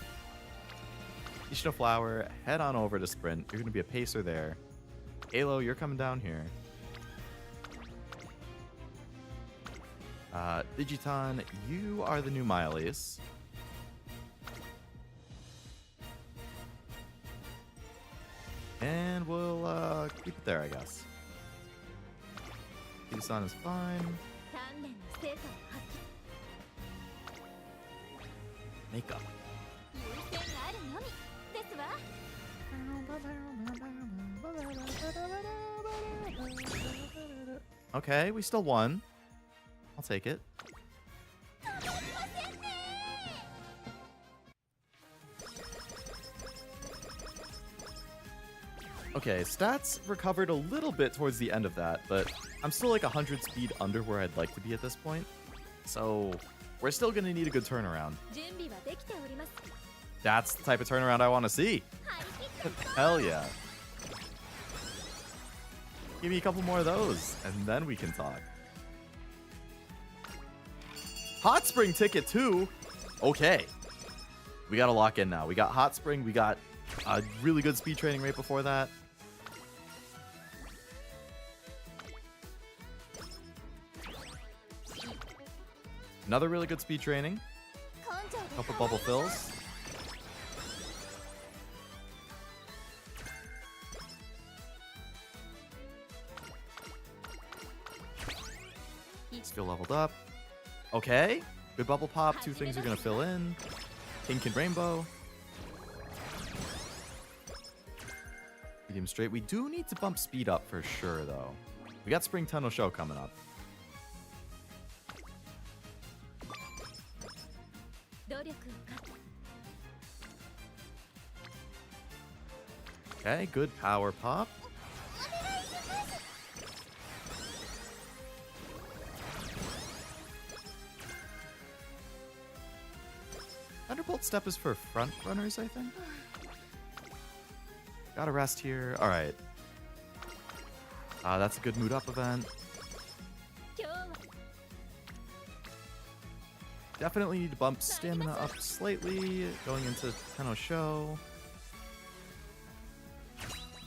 Nishino Flower, head on over to sprint. You're going to be a pacer there. Halo, you're coming down here. Digiton, you are the new mile ace. And we'll keep it there, I guess. Digiton is fine. Makeup. Okay, we still won. I'll take it. Okay, stats recovered a little bit towards the end of that, but I'm still like 100 speed under where I'd like to be at this point. So we're still going to need a good turnaround. That's the type of turnaround I want to see. Hell yeah. Give me a couple more of those, and then we can talk. Hot Spring ticket too. Okay. We got to lock in now. We got Hot Spring. We got a really good speed training rate before that. Another really good speed training. Couple bubble fills. Skill leveled up. Okay. Good bubble pop. Two things are going to fill in. Pink and rainbow. Medium straight. We do need to bump speed up for sure, though. We got Spring Tunnel Show coming up. Okay, good power pop. Thunderbolt Step is for front runners, I think. Gotta rest here. All right. That's a good mood up event. Definitely need to bump stamina up slightly going into Tenno Show.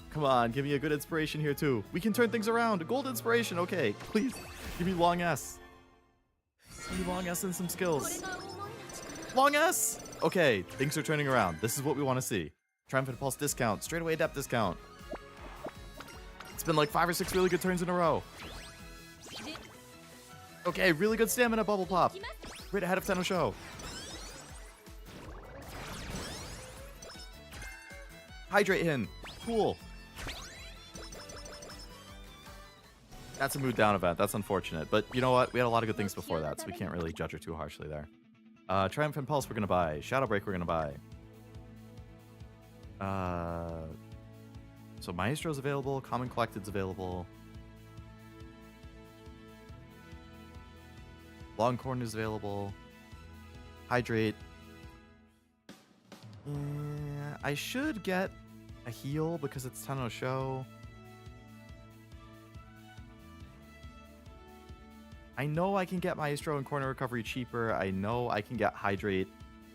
Come on, give me a good inspiration here too. We can turn things around. A gold inspiration. Okay, please give me long S. Give me long S and some skills. Long S. Okay, things are turning around. This is what we want to see. Triumphant Pulse discount. Straight away adept discount. It's been like 5 or 6 really good turns in a row. Okay, really good stamina bubble pop. Right ahead of Tenno Show. Hydrate Hin. Cool. That's a mood down event. That's unfortunate. But you know what? We had a lot of good things before that, so we can't really judge her too harshly there. Triumphant Pulse we're going to buy. Shadow Break we're going to buy. So Maestro's available. Common Collected's available. Longhorn is available. Hydrate. I should get a heal because it's Tenno Show. I know I can get Maestro and Corner Recovery cheaper. I know I can get Hydrate.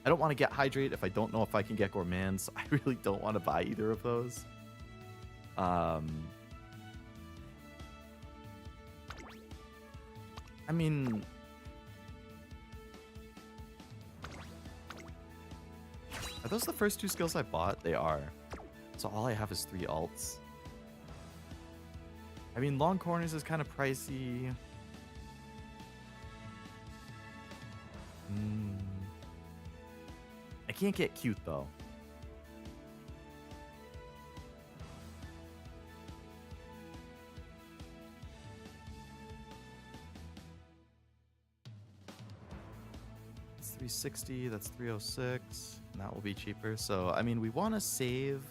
I don't want to get Hydrate if I don't know if I can get Gourmand, so I really don't want to buy either of those. I mean... Are those the first 2 skills I bought? They are. So all I have is 3 alts. I mean, Long Corners is kind of pricey. I can't get cute, though. It's 360, that's 306. And that will be cheaper. So, I mean, we want to save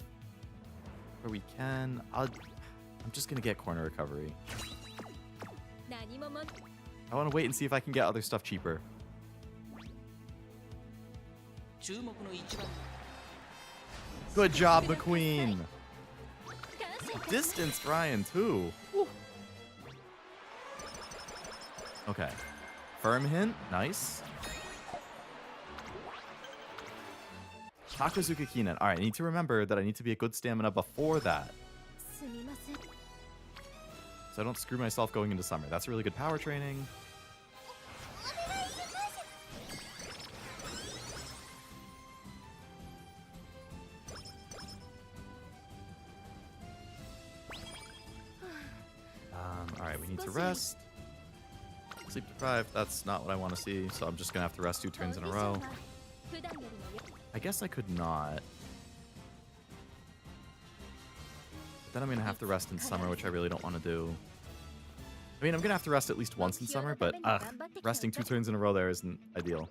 where we can. I'm just going to get corner recovery. I want to wait and see if I can get other stuff cheaper. Good job, McQueen. Distanced Ryan, too. Woo. Okay. Firm hint. Nice. Takazuka Keenan. All right, I need to remember that I need to be at good stamina before that, so I don't screw myself going into summer. That's really good power training. All right, we need to rest. Sleep deprived. That's not what I want to see, so I'm just going to have to rest 2 turns in a row. I guess I could not. But then I'm going to have to rest in summer, which I really don't want to do. I mean, I'm going to have to rest at least once in summer, but resting 2 turns in a row there isn't ideal.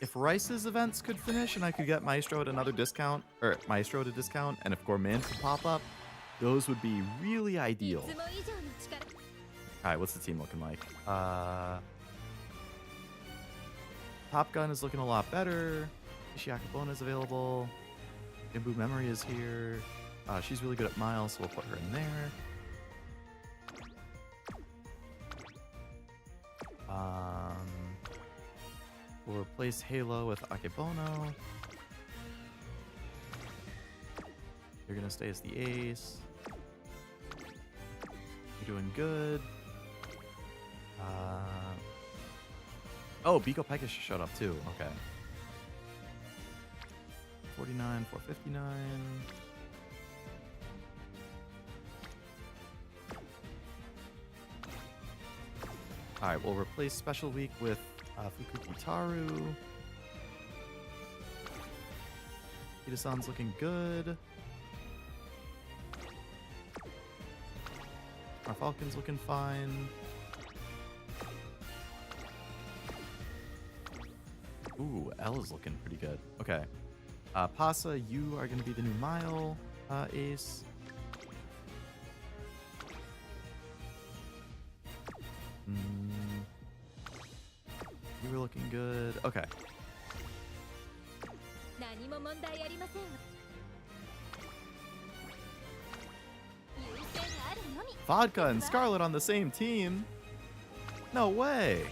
If Rice's events could finish and I could get Maestro at another discount, or Maestro at a discount, and if Gourmand could pop up, those would be really ideal. Alright, what's the team looking like? Top Gun is looking a lot better. Ishiakabona is available. Imbu Memory is here. She's really good at Miles, so we'll put her in there. We'll replace Halo with Akebono. You're gonna stay as the ace. You're doing good. Oh, Biko Pegasus showed up too. Okay. 49, 459. Alright, we'll replace Special Week with Fukuki Taru. Ida-san's looking good. Our Falcon's looking fine. Ooh, L is looking pretty good. Okay. Pasa, you are going to be the new Mile ace. You were looking good. Okay. Vodka and Scarlet on the same team? No way.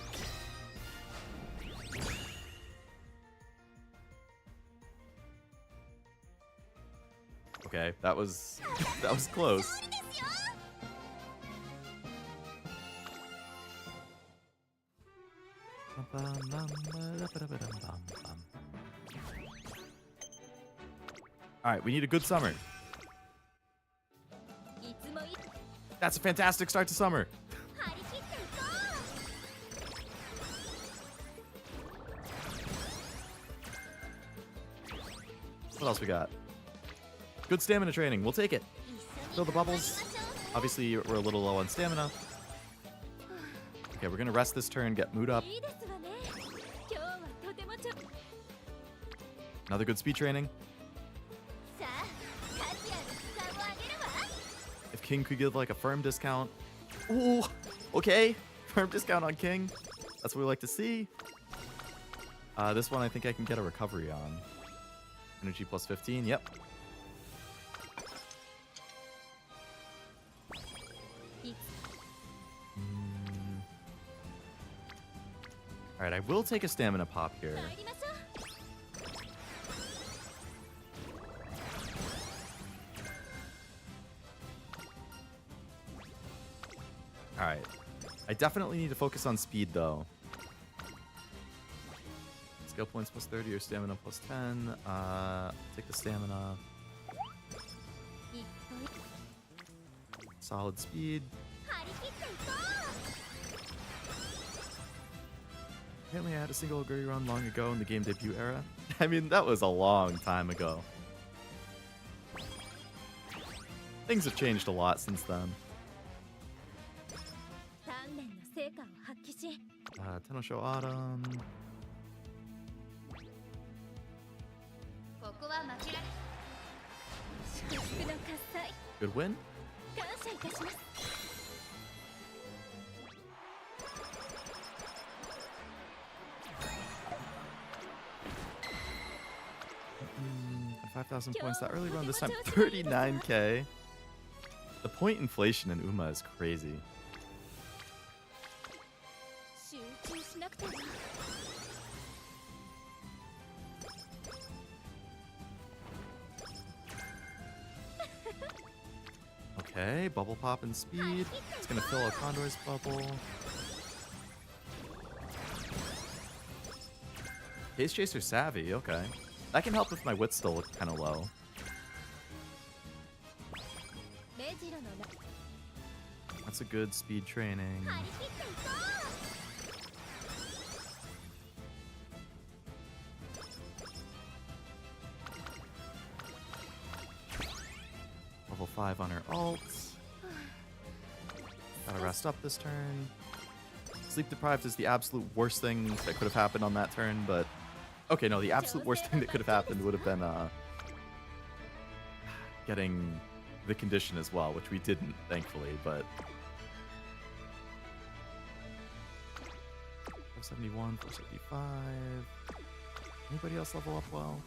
Okay, that was close. Alright, we need a good summer. That's a fantastic start to summer. What else we got? Good stamina training. We'll take it. Fill the bubbles. Obviously, we're a little low on stamina. Okay, we're going to rest this turn, get mood up. Another good speed training. If King could give like a firm discount. Ooh, okay. Firm discount on King. That's what we like to see. This one I think I can get a recovery on. Energy plus 15, yep. Alright, I will take a stamina pop here. Alright. I definitely need to focus on speed, though. Skill points plus 30 or stamina plus 10. Take the stamina. Solid speed. Apparently I had a single Oguri run long ago in the game debut era. I mean, that was a long time ago. Things have changed a lot since then. Tenosho Autumn. Good win. At 5,000 points that early run, this time 39k. The point inflation in Uma is crazy. Okay, bubble pop and speed. It's gonna fill a Condor's bubble. Haze Chaser savvy, okay. That can help if my wits still look kind of low. That's a good speed training. Level 5 on her ults. Gotta rest up this turn. Sleep deprived is the absolute worst thing that could have happened on that turn, but... Okay, no, the absolute worst thing that could have happened would have been getting the condition as well, which we didn't, thankfully, but... 471, 475... Anybody else level up well?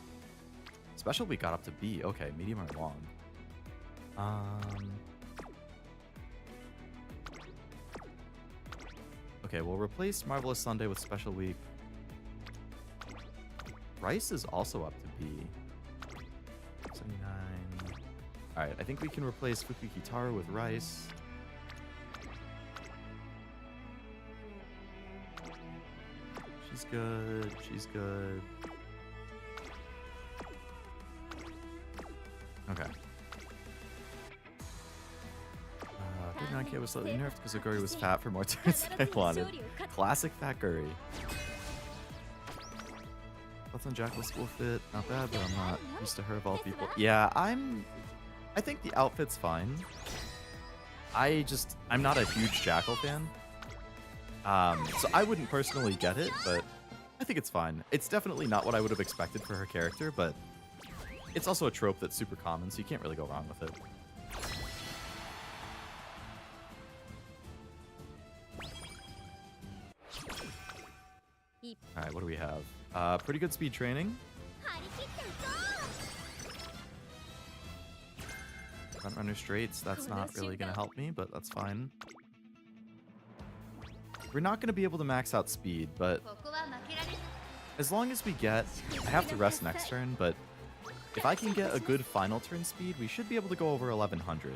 Special we got up to B. Okay, medium or long. Okay, we'll replace Marvelous Sunday with Special Week. Rice is also up to B. 79. Alright, I think we can replace Fukuki Taro with Rice. She's good. She's good. Okay. 39k was slightly nerfed because Oguri was fat for more turns than I wanted. Classic fat Guri. Thoughts on Jackal School fit? Not bad, but I'm not used to her of all people. Yeah, I think the outfit's fine. I'm not a huge Jackal fan. So I wouldn't personally get it, but I think it's fine. It's definitely not what I would have expected for her character, but it's also a trope that's super common, so you can't really go wrong with it. Alright, what do we have? Pretty good speed training. Front runner straights, that's not really going to help me, but that's fine. We're not going to be able to max out speed, but as long as we get... I have to rest next turn, but if I can get a good final turn speed, we should be able to go over 1100.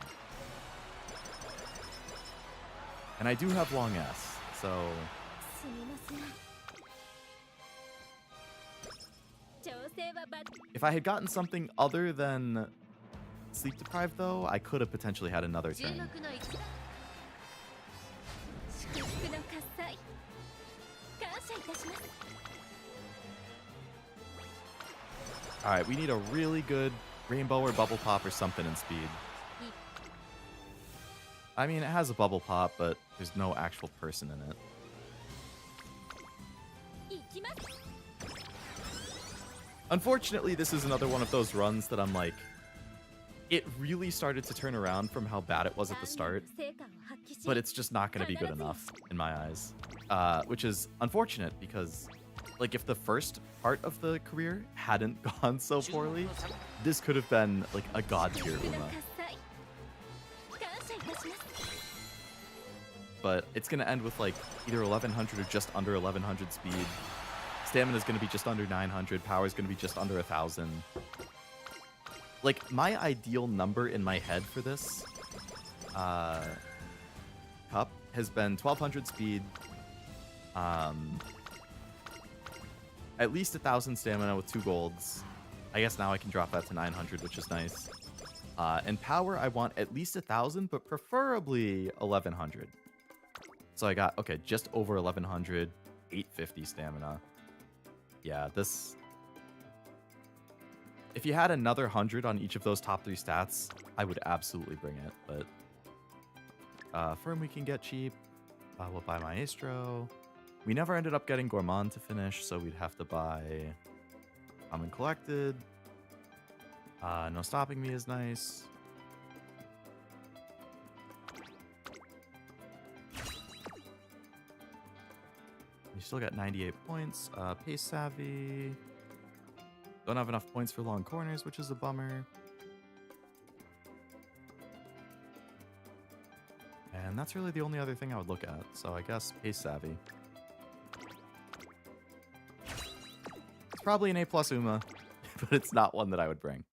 And I do have long S, so... If I had gotten something other than sleep deprived, though, I could have potentially had another turn. Alright, we need a really good rainbow or bubble pop or something in speed. I mean, it has a bubble pop, but there's no actual person in it. Unfortunately, this is another one of those runs that I'm like, it really started to turn around from how bad it was at the start, but it's just not going to be good enough in my eyes, which is unfortunate because, like, if the first part of the career hadn't gone so poorly, this could have been like a god tier Uma. But it's going to end with like either 1100 or just under 1100 speed. Stamina is going to be just under 900. Power is going to be just under 1000. Like, my ideal number in my head for this cup has been 1200 speed, at least 1000 stamina with 2 golds. I guess now I can drop that to 900, which is nice. And power, I want at least 1000, but preferably 1100. So I got, okay, just over 1100. 850 stamina. Yeah, this... If you had another 100 on each of those top 3 stats, I would absolutely bring it. But Firm we can get cheap. We'll buy Maestro. We never ended up getting Gourmand to finish, so we'd have to buy Common Collected. No Stopping Me is nice. We still got 98 points. Pace Savvy. Don't have enough points for long corners, which is a bummer. And that's really the only other thing I would look at. So I guess Pace Savvy. It's probably an A+ Uma, but it's not one that I would bring.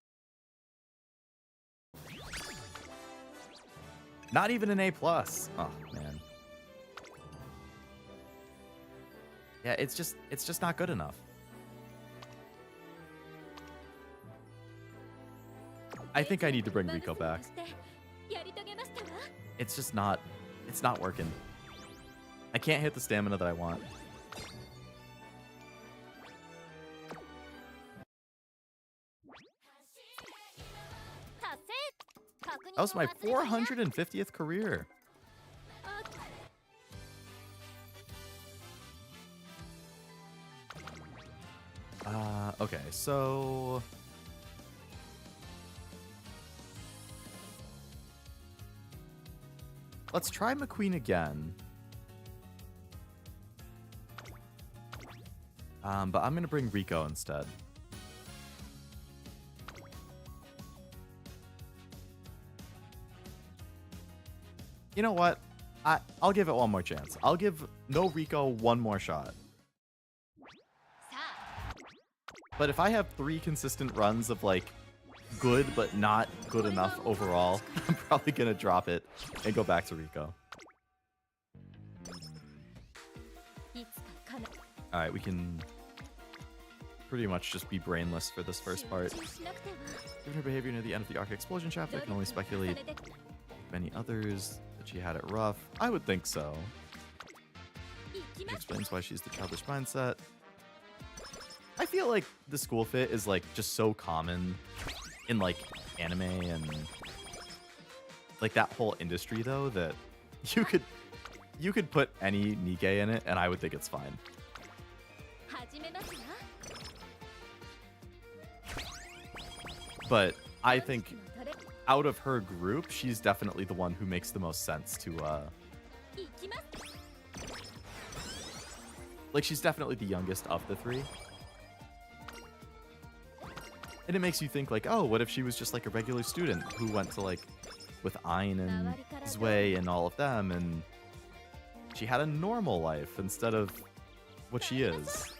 Not even an A+. Oh, man. Yeah, it's just not good enough. I think I need to bring Rico back. It's just not, it's not working. I can't hit the stamina that I want. That was my 450th career. Okay, so... Let's try McQueen again. But I'm going to bring Rico instead. You know what? I'll give it one more chance. I'll give no Rico one more shot. But if I have 3 consistent runs of, like, good but not good enough overall, I'm probably going to drop it and go back to Rico. Alright, we can pretty much just be brainless for this first part. Given her behavior near the end of the Arc Explosion chapter, I can only speculate many others that she had it rough. I would think so. It explains why she's the childish mindset. I feel like the school fit is, like, just so common in, like, anime and, like, that whole industry, though, that you could put any Nikkei in it and I would think it's fine. But I think out of her group, she's definitely the one who makes the most sense to, like, she's definitely the youngest of the 3. And it makes you think, like, oh, what if she was just, like, a regular student who went to, like, with Ayn and Zwei and all of them, and she had a normal life instead of what she is.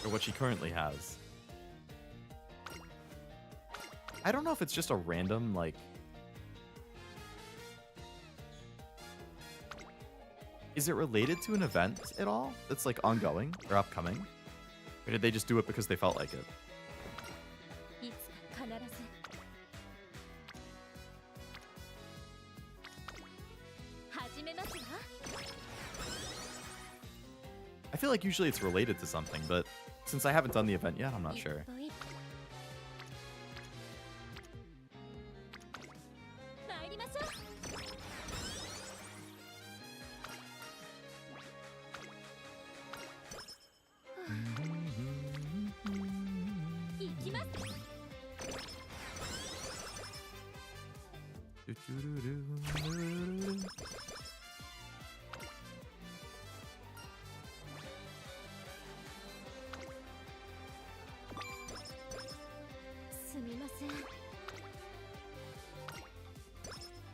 Or what she currently has. I don't know if it's just a random, like... Is it related to an event at all that's, like, ongoing or upcoming? Or did they just do it because they felt like it? I feel like usually it's related to something, but since I haven't done the event yet, I'm not sure.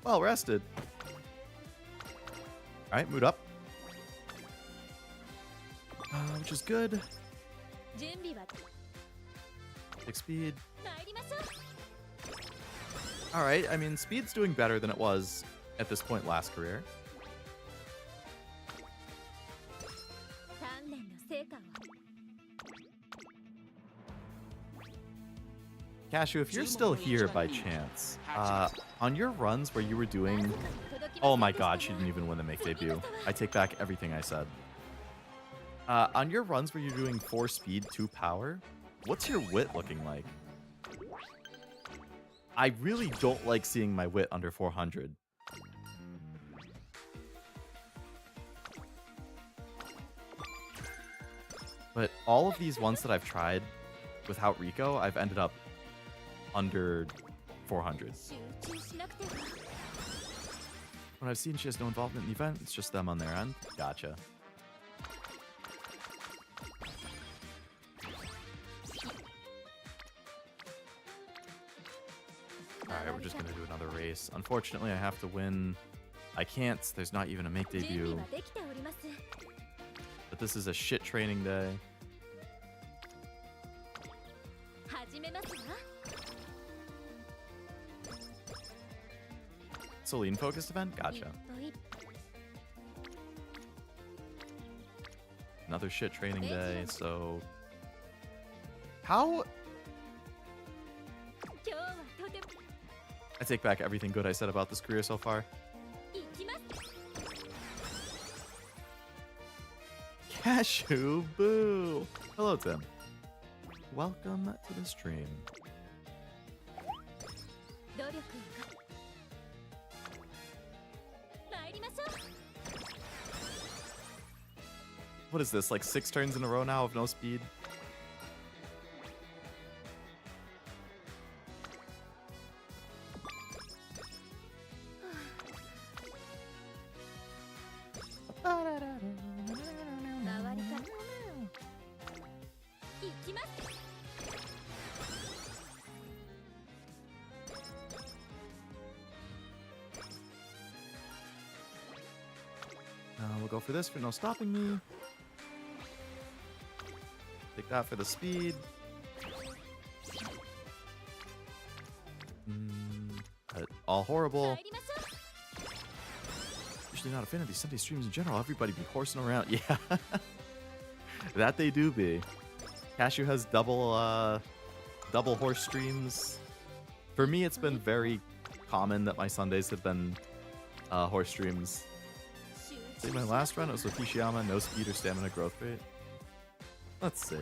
Well rested. Alright, mood up. Which is good. 6 speed. Alright, I mean, speed's doing better than it was at this point last career. Cashew, if you're still here by chance, on your runs where you were doing... Oh my god, she didn't even win the make debut. I take back everything I said. On your runs where you're doing 4 speed, 2 power, what's your wit looking like? I really don't like seeing my wit under 400. But all of these ones that I've tried without Rico, I've ended up under 400. When I've seen she has no involvement in the event, it's just them on their end. Gotcha. Alright, we're just gonna do another race. Unfortunately, I have to win. I can't. There's not even a make debut. But this is a shit training day. Celine focused event? Gotcha. Another shit training day, so... How... I take back everything good I said about this career so far. Cashew, boo! Hello, Tim. Welcome to the stream. What is this, like 6 turns in a row now of no speed? We'll go for this for no stopping me. Take that for the speed. All horrible. Usually not a fan of these Sunday streams in general. Everybody be horsing around. Yeah. That they do be. Cashew has double horse streams. For me, it's been very common that my Sundays have been horse streams. Say my last run, it was with Kishiyama, no speed or stamina growth rate. Let's see.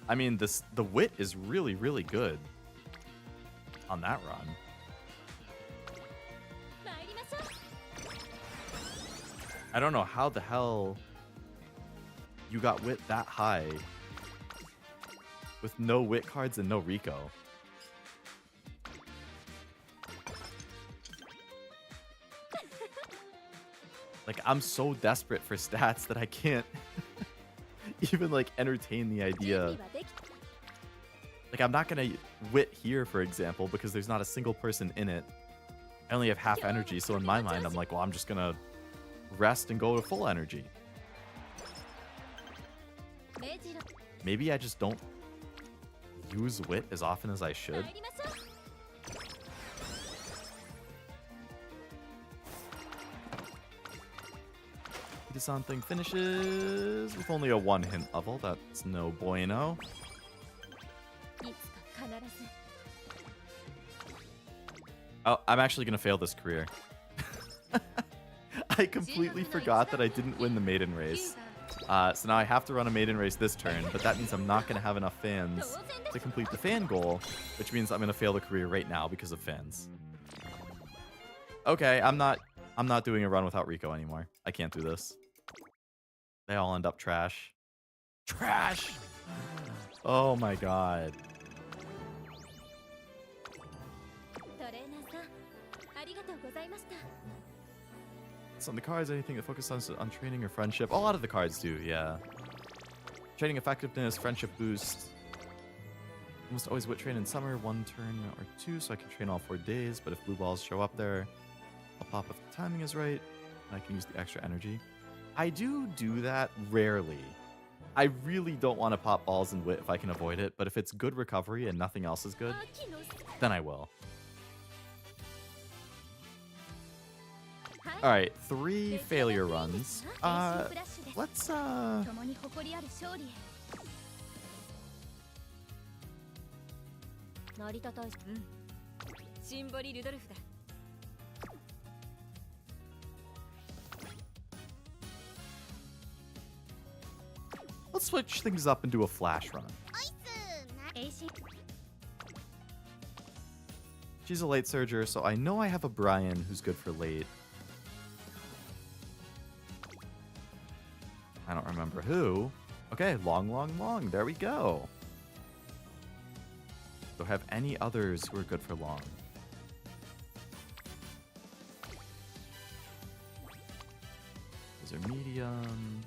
I mean, the wit is really, really good on that run. I don't know how the hell you got wit that high with no wit cards and no Rico. Like, I'm so desperate for stats that I can't even, like, entertain the idea. Like, I'm not gonna wit here, for example, because there's not a single person in it. I only have half energy, so in my mind, I'm like, well, I'm just gonna rest and go to full energy. Maybe I just don't use wit as often as I should. Ida-san thing finishes with only a 1 hint level. That's no bueno. Oh, I'm actually gonna fail this career. I completely forgot that I didn't win the maiden race. So now I have to run a maiden race this turn, but that means I'm not going to have enough fans to complete the fan goal, which means I'm going to fail the career right now because of fans. Okay, I'm not doing a run without Rico anymore. I can't do this. They all end up trash. Trash! Oh my god. On the cards, anything that focuses on training or friendship. A lot of the cards do, yeah. Training effectiveness, friendship boost. Almost always wit train in summer, 1 turn or 2, so I can train all 4 days. But if blue balls show up there, I'll pop if the timing is right, and I can use the extra energy. I do that rarely. I really don't want to pop balls and wit if I can avoid it, but if it's good recovery and nothing else is good, then I will. Alright, 3 failure runs. Let's 成り立たず。シンボリ・ルドルフだ。 Let's switch things up and do a flash run. She's a late surger, so I know I have a Brian who's good for late. I don't remember who. Okay, long, long, long. There we go. Do I have any others who are good for long? Those are medium.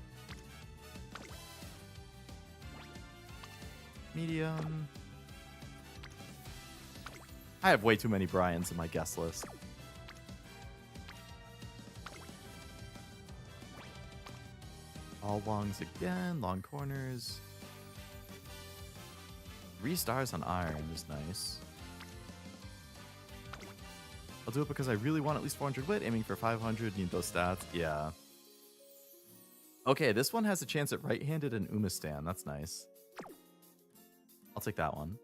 Medium. I have way too many Brians in my guest list. All longs again, long corners. 3 stars on iron is nice. I'll do it because I really want at least 400 wit, aiming for 500, need those stats. Yeah. Okay, this one has a chance at right-handed and Umastan. That's nice. I'll take that one.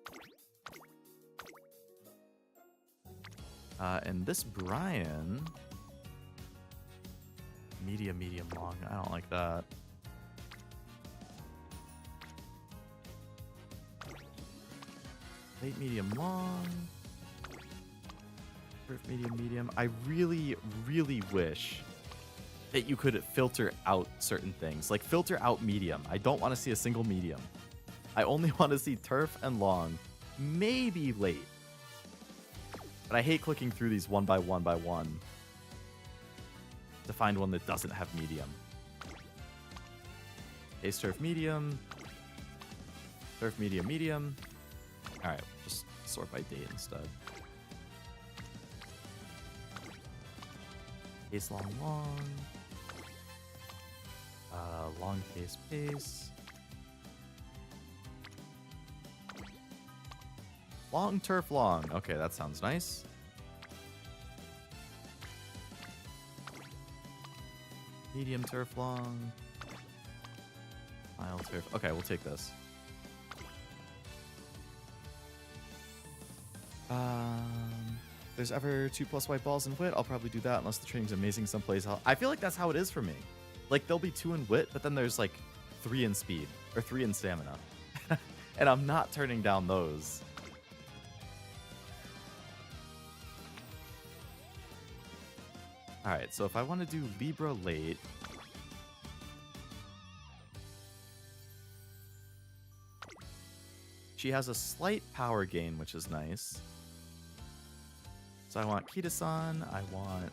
And this Brian... Medium, medium, long. I don't like that. Late, medium, long. Curve, medium, medium. I really, really wish that you could filter out certain things. Like, filter out medium. I don't want to see a single medium. I only want to see turf and long. Maybe late. But I hate clicking through these one by one by one to find one that doesn't have medium. Ace turf medium. Turf medium medium. Alright, just sort by date instead. Ace long long. Long pace pace. Long turf long. Okay, that sounds nice. Medium turf long. Mild turf. Okay, we'll take this. If there's ever 2+ white balls in wit, I'll probably do that unless the training's amazing someplace. I feel like that's how it is for me. Like, there'll be 2 in wit, but then there's like 3 in speed or 3 in stamina. And I'm not turning down those. Alright, so if I want to do Libra late... She has a slight power gain, which is nice. So I want Kita-san, I want...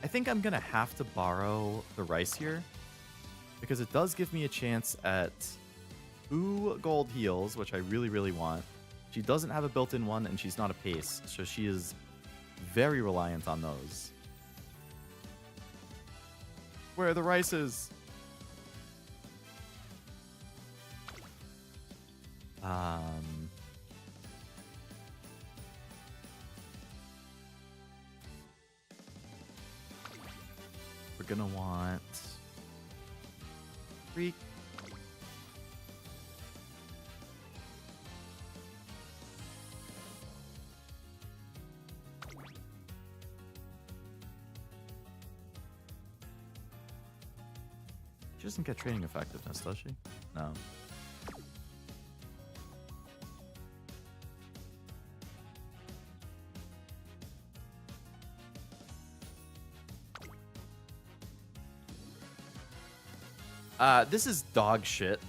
I think I'm going to have to borrow the rice here, because it does give me a chance at 2 gold heals, which I really, really want. She doesn't have a built-in one, and she's not a pace, so she is very reliant on those. Where are the rices? We're gonna want Freak. She doesn't get training effectiveness, does she? No. This is dog shit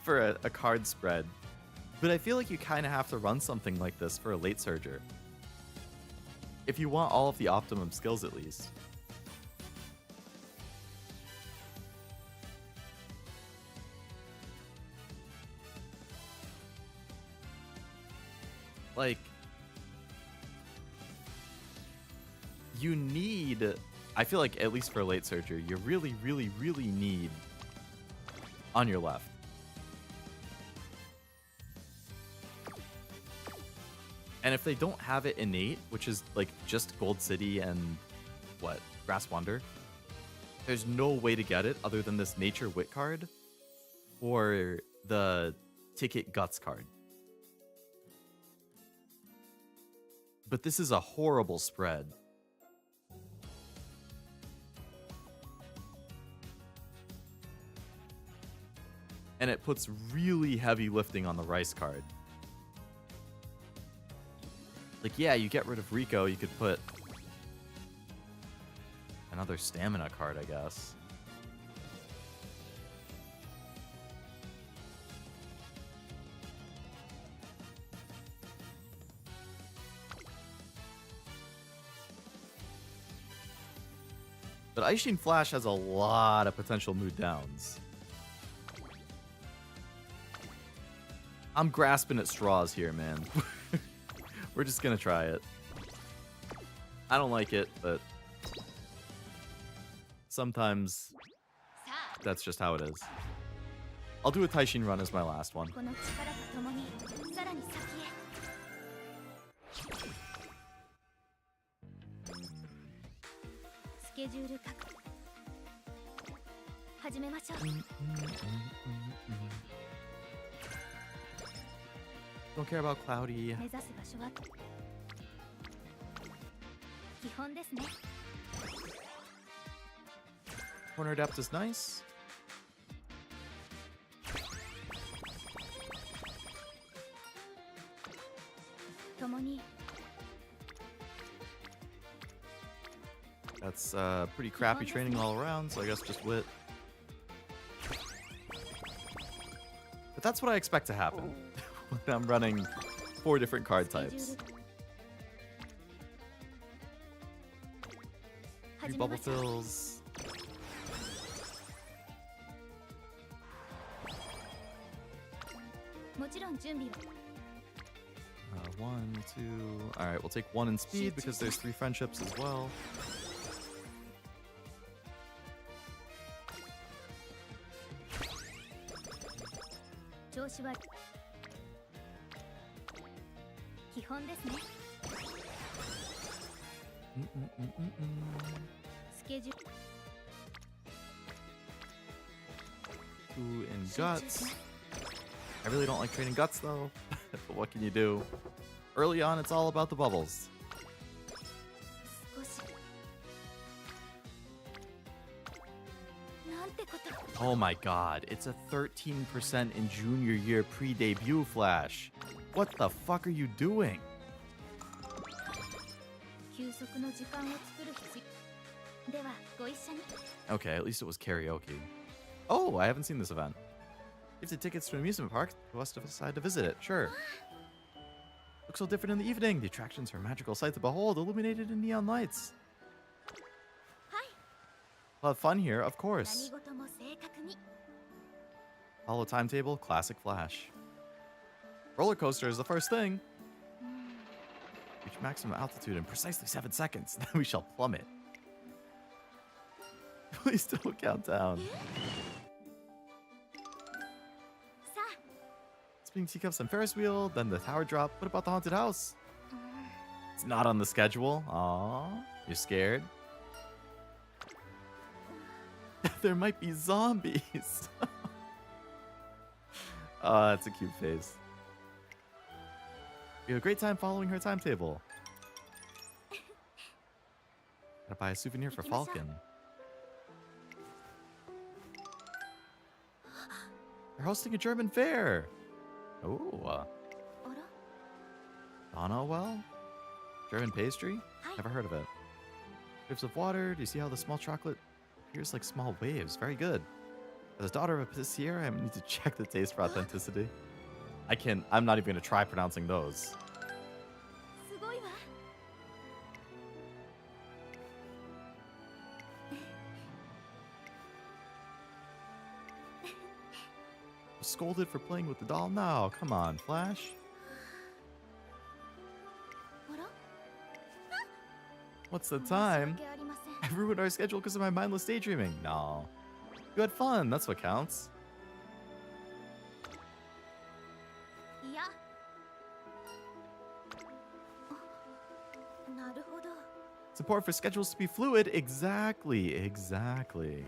for a card spread. But I feel like you kind of have to run something like this for a late surger. If you want all of the optimum skills, at least. Like, you need... I feel like, at least for a late surger, you really, really, really need on your left. And if they don't have it innate, which is like just Gold City and what? Grass Wonder, There's no way to get it other than this Nature Wit card or the Ticket Guts card. But this is a horrible spread. And it puts really heavy lifting on the Rice card. Like, yeah, you get rid of Rico, you could put another stamina card, I guess. But Aishin Flash has a lot of potential mood downs. I'm grasping at straws here, man. We're just gonna try it. I don't like it, but sometimes that's just how it is. I'll do a Taishin run as my last one. この力とともにさらに先へスケジュール確始めましょう Don't care about Cloudy. 目指す場所は基本ですね Corner depth is nice. That's pretty crappy training all around, so I guess just wit. But that's what I expect to happen when I'm running 4 different card types. 3 bubble fills. One, two. All right, we'll take 1 in speed because there's 3 friendships as well. Two in guts. I really don't like training guts though, but what can you do? Early on, it's all about the bubbles. Oh my god, it's a 13% in junior year pre-debut flash. What the fuck are you doing? Okay, at least it was karaoke. Oh, I haven't seen this event. Gifted tickets to an amusement park. Who wants to decide to visit it? Sure. Looks so different in the evening. The attractions are a magical sight to behold, illuminated in neon lights. We'll have fun here, of course. Follow timetable, classic flash. Roller coaster is the first thing. Reach maximum altitude in precisely 7 seconds. Then we shall plummet. Please don't count down. Spinning teacups and Ferris wheel, then the tower drop. What about the haunted house? It's not on the schedule. Aww, you're scared? There might be zombies. Oh, that's a cute face. We had a great time following her timetable. Gotta buy a souvenir for Falcon. They're hosting a German fair. Oh. Donauwell? German pastry? Never heard of it. Drips of water. Do you see how the small chocolate appears like small waves? Very good. As a daughter of a pastissier, I need to check the taste for authenticity. I'm not even going to try pronouncing those. Scolded for playing with the doll? No, come on, Flash. What's the time? I ruined our schedule because of my mindless daydreaming. No. You had fun, that's what counts. Support for schedules to be fluid. Exactly. Exactly.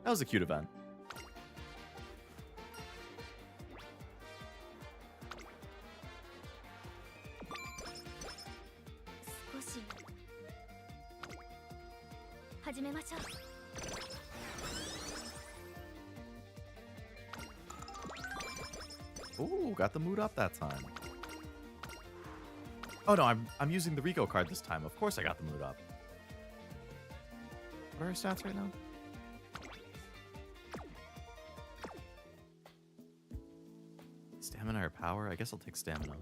That was a cute event. Ooh, got the mood up that time. Oh no, I'm using the Rico card this time. Of course I got the mood up. What are our stats right now? Stamina or power? I guess I'll take stamina.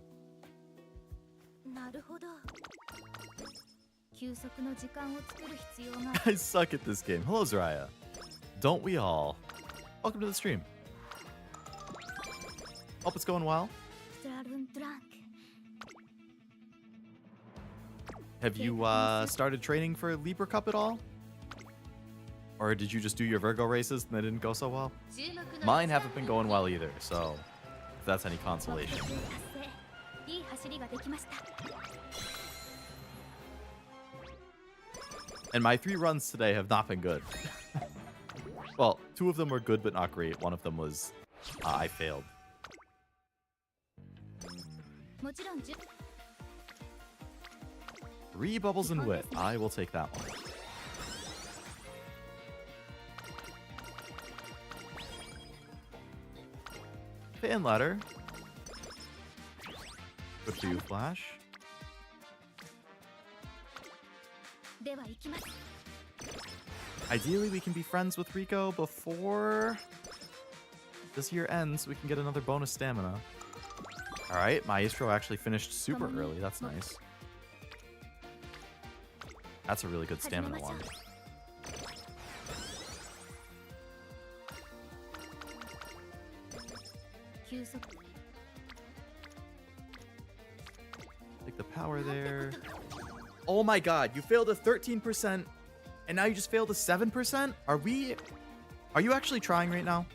I suck at this game. Hello, Zaraya. Don't we all? Welcome to the stream. Hope it's going well. Have you started training for Libra Cup at all? Or did you just do your Virgo races and they didn't go so well? Mine haven't been going well either, so if that's any consolation. And my 3 runs today have not been good. Well, 2 of them were good but not great. One of them was I failed. 3 bubbles and wit. I will take that one. Fan ladder. Good for you, Flash. Ideally, we can be friends with Rico before this year ends so we can get another bonus stamina. Alright, Maestro actually finished super early. That's nice. That's a really good stamina one. Take the power there. Oh my god, you failed a 13% and now you just failed a 7%? Are you actually trying right now?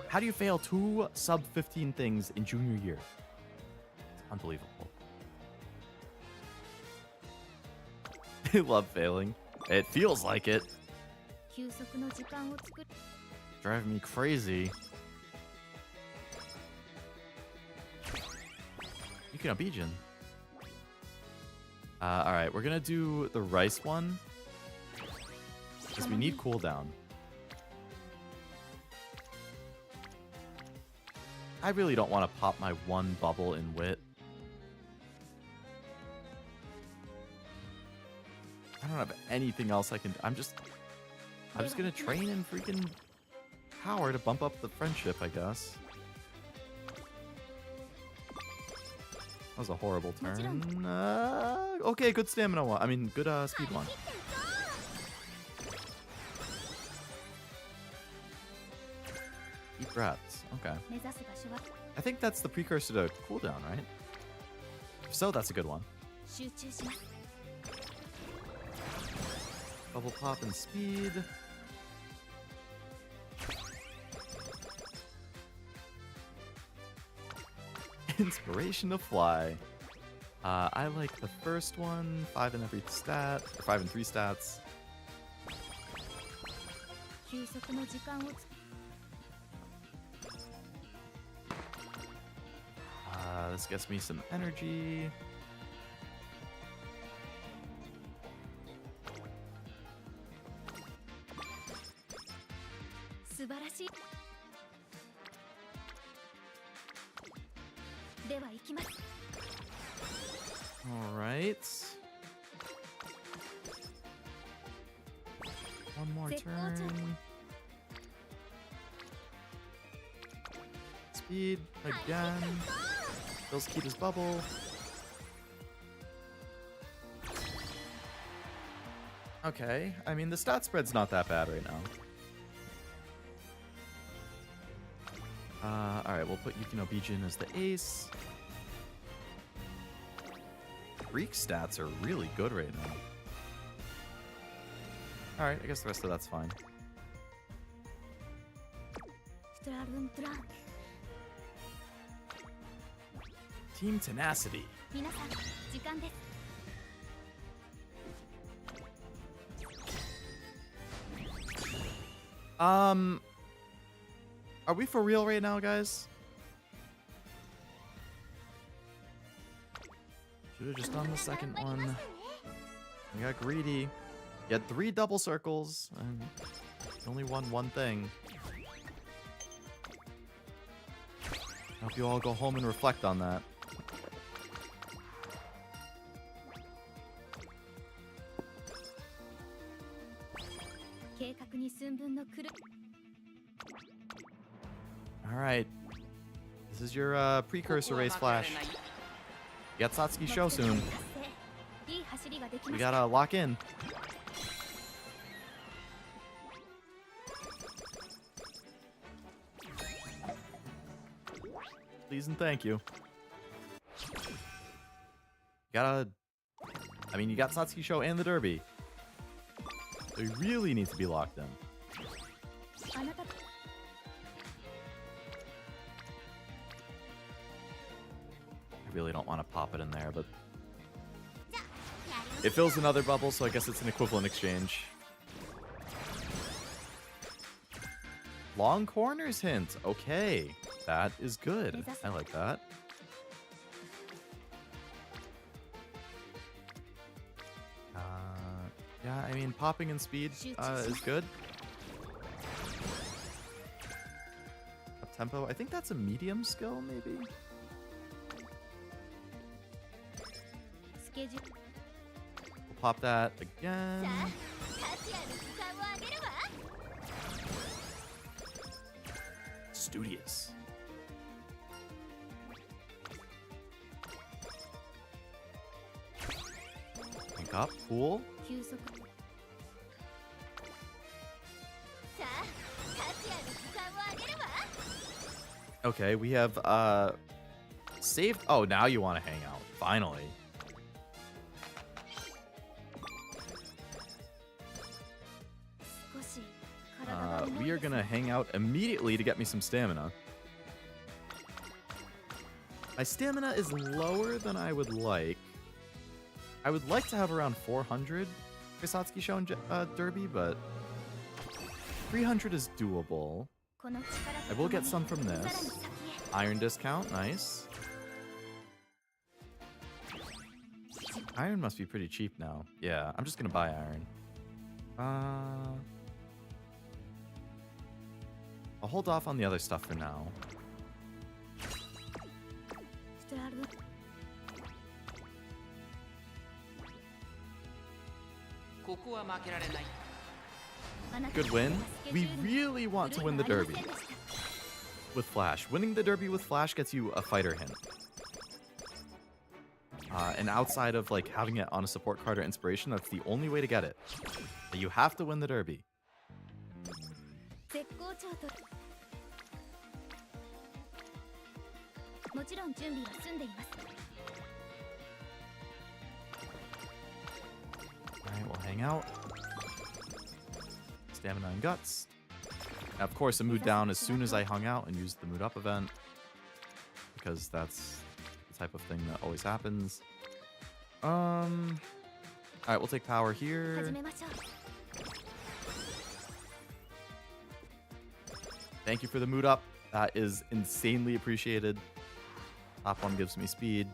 How do you fail 2 sub 15 things in junior year? It's unbelievable. I love failing. It feels like it. Driving me crazy. You can Abidjan. Alright, we're gonna do the rice one. Because we need cooldown. I really don't want to pop my 1 bubble in wit. I don't have anything else I can... I'm just gonna train in freaking power to bump up the friendship, I guess. That was a horrible turn. Okay, good stamina one. I mean, good speed one. Deep breaths. Okay. I think that's the precursor to cooldown, right? If so, that's a good one. Bubble pop and speed. Inspiration to fly. I like the first one. 5 in every stat. Or 5 in 3 stats. This gets me some energy. All right. One more turn. Speed again. Bill's keep his bubble. Okay, I mean the stat spread's not that bad right now. Alright, we'll put Yukino Bijin as the ace. Greek stats are really good right now. Alright, I guess the rest of that's fine. Team Tenacity. 皆さん時間です。 Are we for real right now, guys? Should have just done the second one. We got greedy. You had 3 double circles and only won one thing. I hope you all go home and reflect on that. Alright. This is your precursor race, Flash. You got Satsuki show soon. We gotta lock in. Please and thank you. I mean, you got Satsuki show and the Derby. So you really need to be locked in. I really don't want to pop it in there, but it fills another bubble, so I guess it's an equivalent exchange. Long corners hint. Okay, that is good. I like that. Yeah, I mean, popping in speed is good. Up tempo, I think that's a medium skill, maybe? We'll pop that again. Studious. Link up, cool. Okay, we have saved. Oh, now you want to hang out. Finally. We are gonna hang out immediately to get me some stamina. My stamina is lower than I would like. I would like to have around 400 for Satsuki Show and Derby, but 300 is doable. I will get some from this. Iron discount, nice. Iron must be pretty cheap now. Yeah, I'm just gonna buy iron. I'll hold off on the other stuff for now. Good win. We really want to win the Derby with Flash. Winning the Derby with Flash gets you a fighter hint. And outside of like having it on a support card or inspiration, that's the only way to get it. But you have to win the Derby. Alright, we'll hang out. Stamina and guts. Now, of course, a mood down as soon as I hung out and used the mood up event. Because that's the type of thing that always happens. Alright, we'll take power here. Thank you for the mood up. That is insanely appreciated. Top one gives me speed.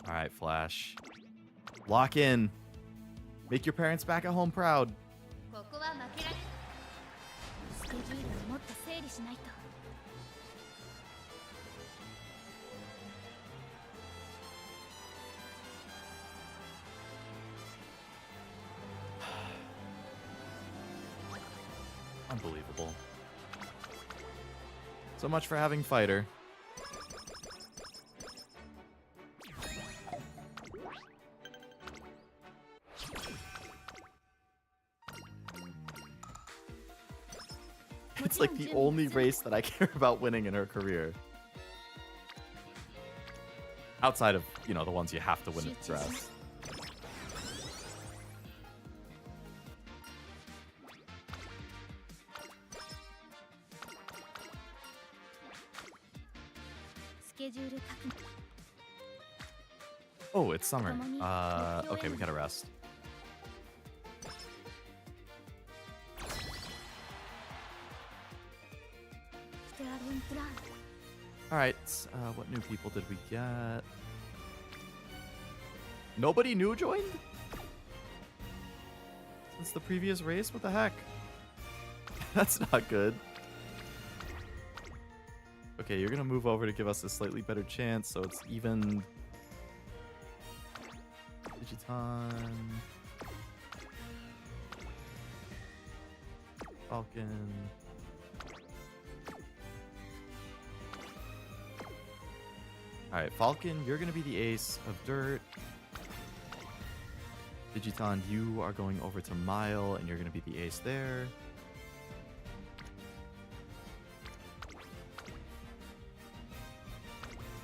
Alright, Flash. Lock in. Make your parents back at home proud. Unbelievable. So much for having fighter. It's like the only race that I care about winning in her career. Outside of, you know, the ones you have to win at dress. ケジュール確認 Oh, it's summer. Okay, we gotta rest. Alright, what new people did we get? Nobody new joined? Since the previous race? What the heck? That's not good. Okay, you're gonna move over to give us a slightly better chance, so it's even. Digiton. Falcon. Alright, Falcon, you're gonna be the ace of dirt. Digiton, you are going over to Mile, and you're gonna be the ace there.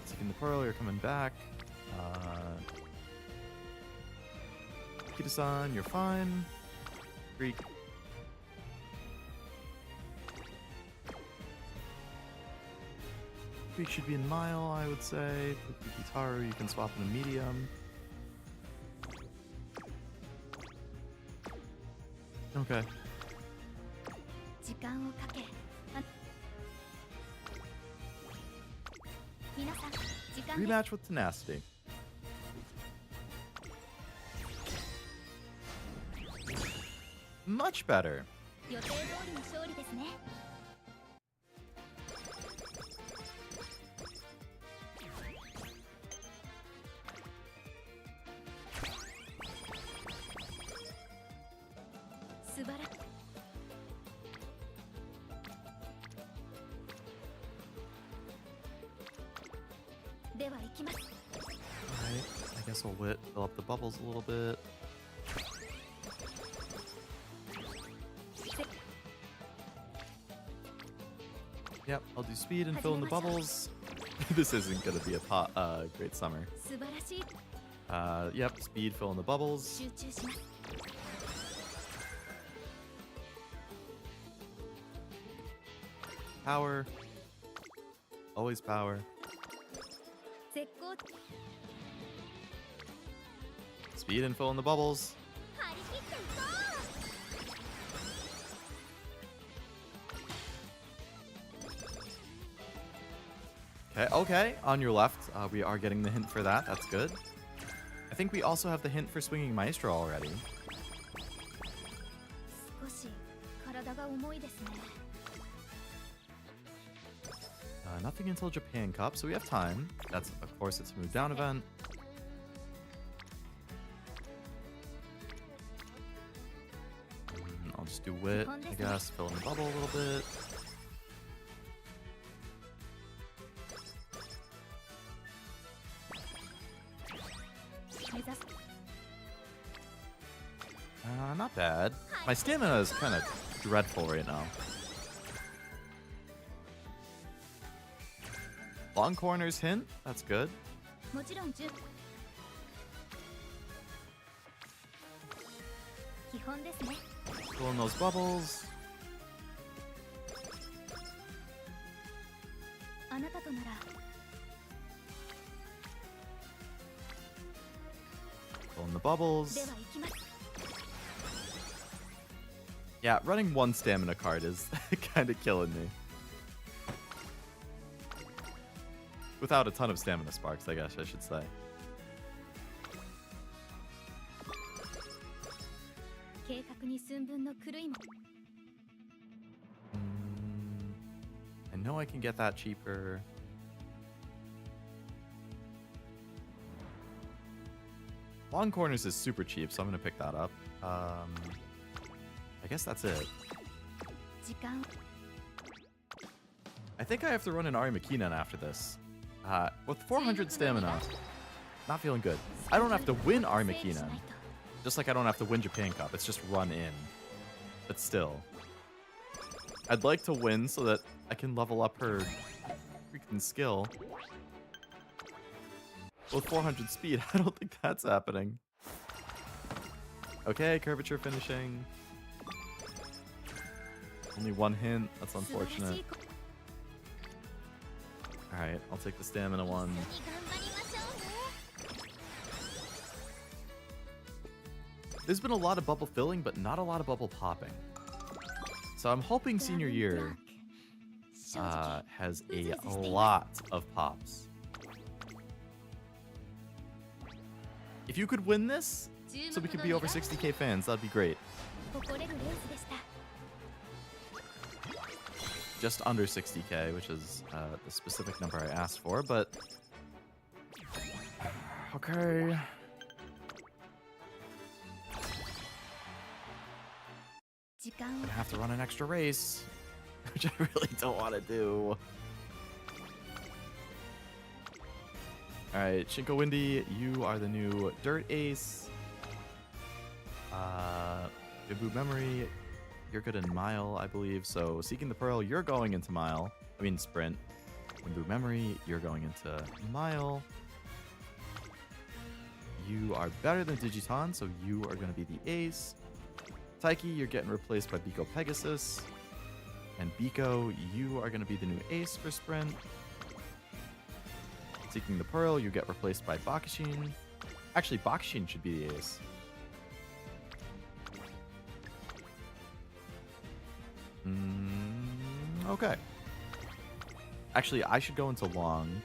Taking the Pearl, you're coming back. Kita-san, you're fine. Greek. Greek should be in Mile, I would say. Gitaru, you can swap in a medium. Okay. Rematch with Tenacity. Much better. Alright, I guess I'll fill up the bubbles a little bit. Yep, I'll do speed and fill in the bubbles. This isn't gonna be a great summer. Yep, speed, fill in the bubbles. Power. Always power. Speed and fill in the bubbles. Okay, on your left, we are getting the hint for that. That's good. I think we also have the hint for Swinging Maestro already. Nothing until Japan Cup, so we have time. That's, of course, it's a move down event. I'll just do Wit, I guess. Fill in the bubble a little bit. Not bad. My stamina is kind of dreadful right now. Long corners hint. That's good. Fill in those bubbles. Fill in the bubbles. Yeah, running one stamina card is kind of killing me. Without a ton of stamina sparks, I guess I should say. I know I can get that cheaper. Long corners is super cheap, so I'm going to pick that up. I guess that's it. I think I have to run an Ari Makinen after this. With 400 stamina, not feeling good. I don't have to win Ari Makinen. Just like I don't have to win Japan Cup. It's just run in. But still. I'd like to win so that I can level up her freaking skill. With 400 speed, I don't think that's happening. Okay, curvature finishing. Only one hint. That's unfortunate. Alright, I'll take the stamina one. 一緒に頑張りましょうね There's been a lot of bubble filling, but not a lot of bubble popping. So I'm hoping senior year 正直 has a lot of pops. If you could win this, so we could be over 60k fans, that'd be great. 誇れるレースでした Just under 60k, which is the specific number I asked for, but... Okay. Gonna have to run an extra race, which I really don't want to do. Alright, Shinko Windy, you are the new Dirt Ace. Bamboo Memory, you're good in Mile, I believe. So Seeking the Pearl, you're going into Mile. I mean Sprint. Bamboo Memory, you're going into Mile. You are better than Digiton, so you are going to be the Ace. Taiki, you're getting replaced by Biko Pegasus. And Biko, you are going to be the new Ace for Sprint. Seeking the Pearl, you get replaced by Bakashin. Actually, Bakashin should be the Ace. Okay. Actually, I should go into Long.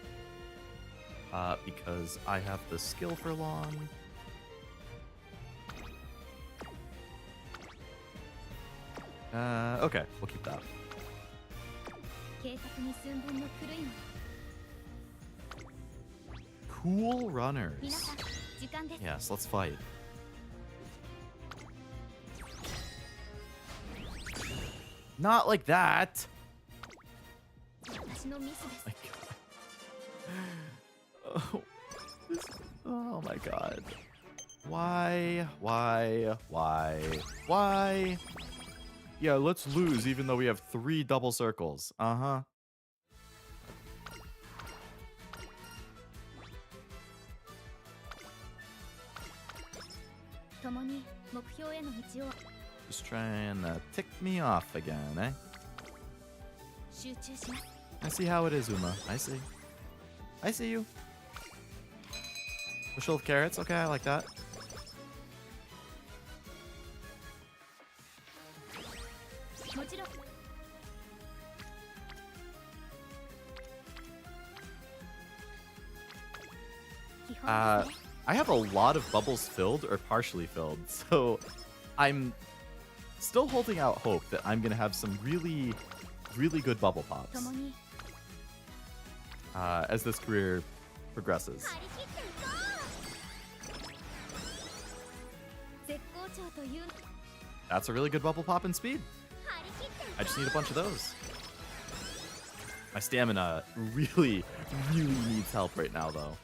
Because I have the skill for Long. Okay, we'll keep that. 計画に寸分の狂いも Cool runners. 皆さん時間です Yes, let's fight. Not like that. 私のミスです My God. Oh, oh my God. Why? Yeah, let's lose even though we have 3 double circles. Uh-huh. Just trying to tick me off again, eh? 集中します I see how it is, Uma. I see. I see you. Bushel of carrots. Okay, I like that. I have a lot of bubbles filled or partially filled, so I'm still holding out hope that I'm gonna have some really, really good bubble pops as this career progresses. 張り切っていこう絶好調という That's a really good bubble pop in speed. 張り切っていこ I just need a bunch of those. My stamina really, really needs help right now, though.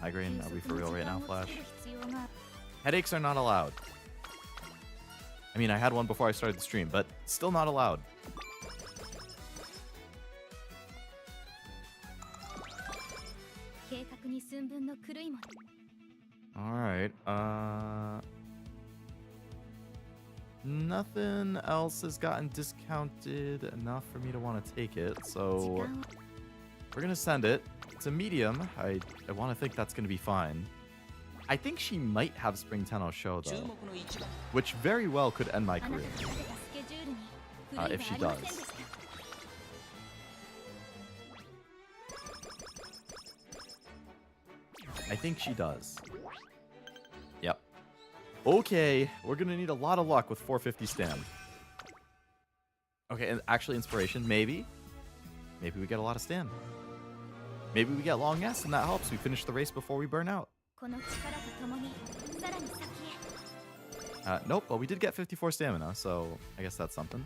Migraine, are we for real right now, Flash? Headaches are not allowed. I mean, I had one before I started the stream, but still not allowed. Alright, nothing else has gotten discounted enough for me to want to take it, so we're gonna send it. It's a medium. I want to think that's gonna be fine. I think she might have Spring Tenno Show though, which very well could end my career if she does. I think she does. Yep. Okay, we're gonna need a lot of luck with 450 stam. Okay, and actually inspiration, maybe. Maybe we get a lot of stam. Maybe we get long S and that helps. We finish the race before we burn out. Nope, but we did get 54 stamina, so I guess that's something.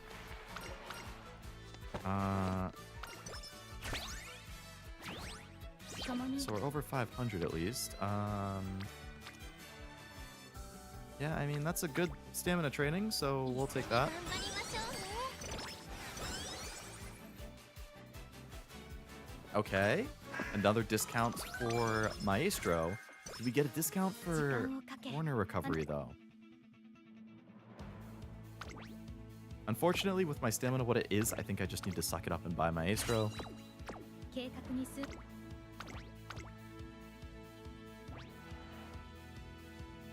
So we're over 500 at least. Yeah, I mean, that's a good stamina training, so we'll take that. Okay, another discount for Maestro. Did we get a discount for corner recovery, though? Unfortunately, with my stamina what it is, I think I just need to suck it up and buy my Astro. 計画にす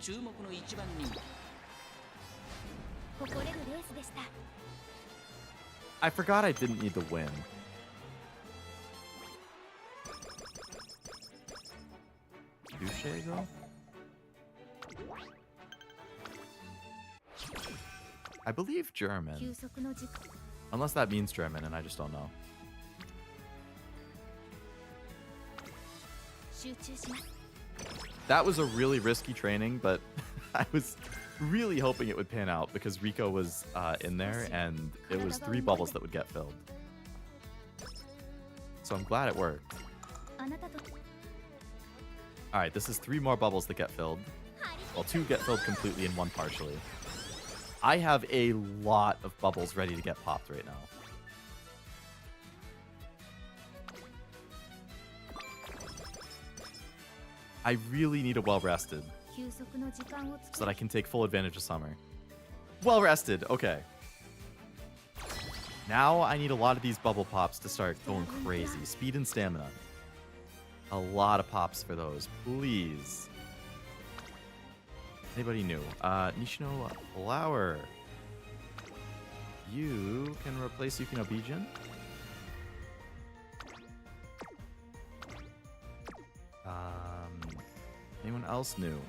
注目の一番人誇れるレースでした I forgot I didn't need to win. Touche, girl? I believe 休 German. 息の時間 Unless that means German and I just don't know. 集中します That was a really risky training, but I was really hoping it would pan out because Rico was in there and it was 3 bubbles that would get filled. So I'm glad it worked. あなたと Alright, this is 3 more bubbles that get filled. Well, 2 get filled completely and 1 partially. I have a lot of bubbles ready to get popped right now. I really need a well-rested 休息の時間を so 作 that I る can take full advantage of summer. Well-rested, okay. Now I need a lot of these bubble pops to start going crazy. Speed and stamina. A lot of pops for those, please. Anybody new? Nishino Flower. You can replace Yukino Bijin. Anyone else new?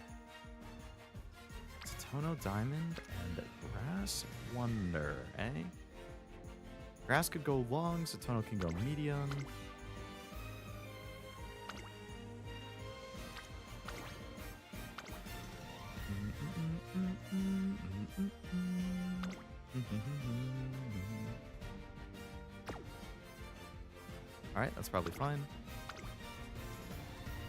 Tono Diamond and Grass Wonder, eh? Grass could go long, so Tono can go medium. Alright, that's probably fine.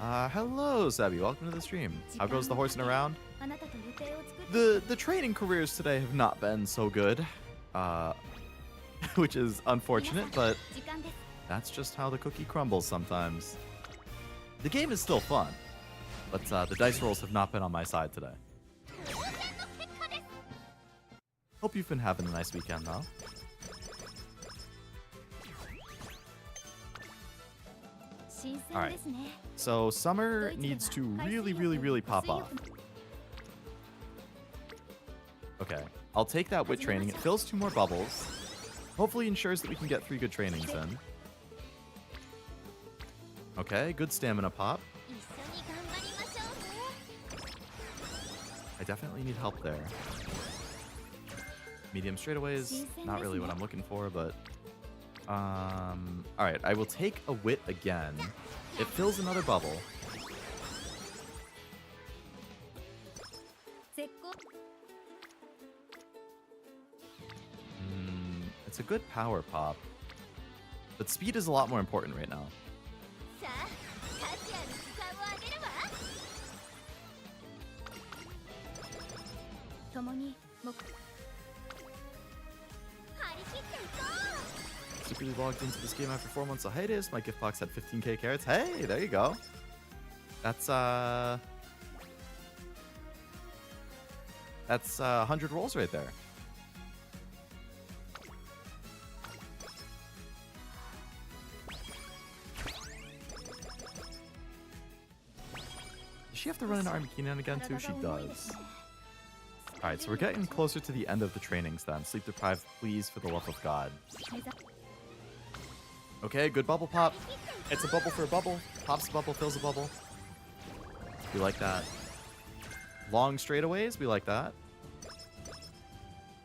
Hello, Sabi. Welcome to the stream. How goes the horsing around? あなたと予定を作って The training careers today have not been so good. Which is unfortunate, but 時間です that's just how the cookie crumbles sometimes. The game is still fun, but the dice rolls have not been on my side today. Hope you've been having a nice weekend, though. 新鮮ですね So summer needs to really pop off. Okay, I'll take that wit training. It fills 2 more bubbles. Hopefully ensures that we can get 3 good trainings in. Okay, good stamina pop. 一緒に頑張りましょうね I definitely need help there. Medium straightaways, not really what I'm looking for, but all right, I will take a wit again. It fills another bubble. 絶好 It's a good power pop, but speed is a lot more important right now. さあ価値ある時間をあげるわ共に目張り切っていこう Secretly logged into this game after 4 months of hiatus. My gift box had 15k carats. Hey, there you go. That's 100 rolls right there. Does she have to run into Armakina again too? She does. Alright, so we're getting closer to the end of the trainings then. Sleep deprived, please, for the love of God. 目指 Okay, good bubble pop. It's a bubble for a bubble. Pops a bubble, fills a bubble. We like that. Long straightaways, we like that.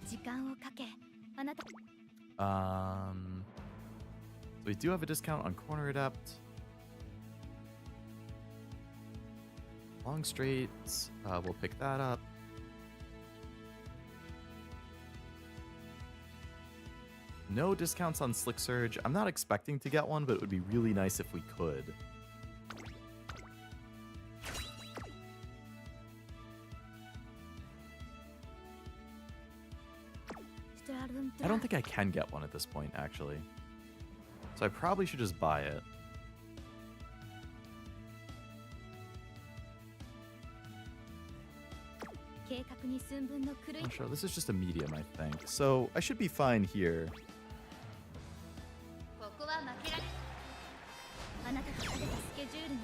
時間をかけあなた So we do have a discount on Corner Adept. Long straights, we'll pick that up. No discounts on Slick Surge. I'm not expecting to get one, but it would be really nice if we could. I don't think I can get one at this point, actually. So I probably should just buy it. に寸分の狂い Oh, sure. This is just a medium, I think. So I should be fine here. ここは負けられあなたと立てたスケジュールに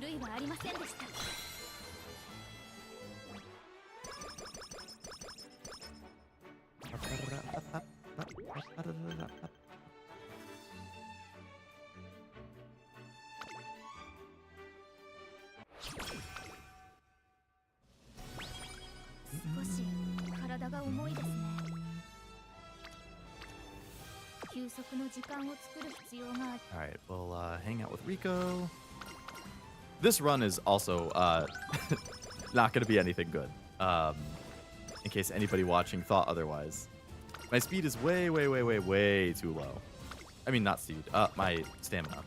狂いはありませんでした 少し体が重いですね休息の時間を作る必要がある All right, we'll hang out with Rico. This run is also not going to be anything good. In case anybody watching thought otherwise. My speed is way, way, way, way, way too low. I mean, not speed. My stamina.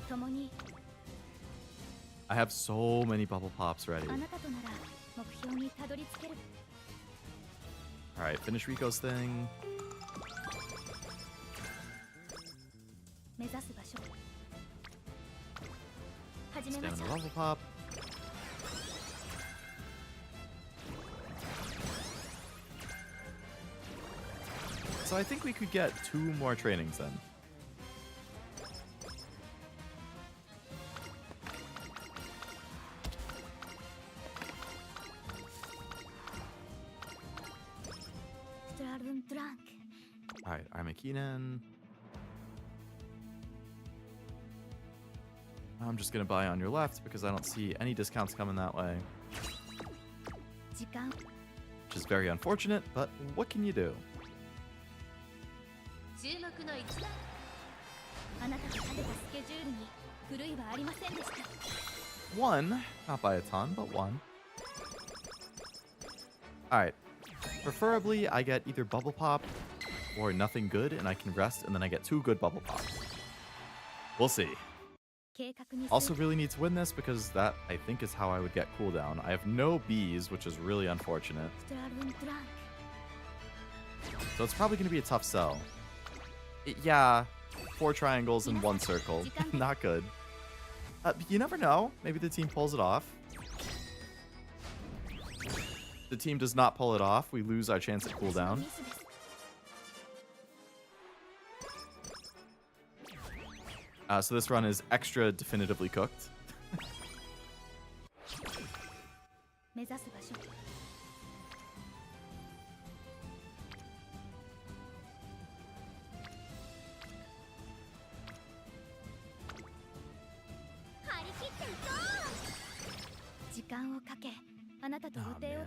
共に I have so many bubble pops ready. あなたとなら目標にたどり着ける All right, finish Rico's thing. 目指す場所始めまし Stamina ょう level pop. So I think we could get 2 more trainings then. All right, Armakinen. I'm just gonna buy on your left because I don't see any discounts coming that way, 時間 which is very unfortunate, but what can you do? 注目の一番あなたと立てたスケジュールに狂いはありませんでした 1, not by a ton, but 1. Alright. Preferably, I get either Bubble Pop or nothing good, and I can rest, and then I get 2 good Bubble Pops. We'll see. 計画に Also really need to win this because that, I think, is how I would get cooldown. I have no Bs, which is really unfortunate. ストラルントラン So it's probably going to be a tough sell. Yeah, 4 triangles and 1 circle. Not good. But you never know. Maybe the team pulls it off. The team does not pull it off. We lose our chance at cooldown. ミスです So this run is extra definitively cooked. 目指す場所張り切っていこう時間をかけあなたと予 Oh, 定を man.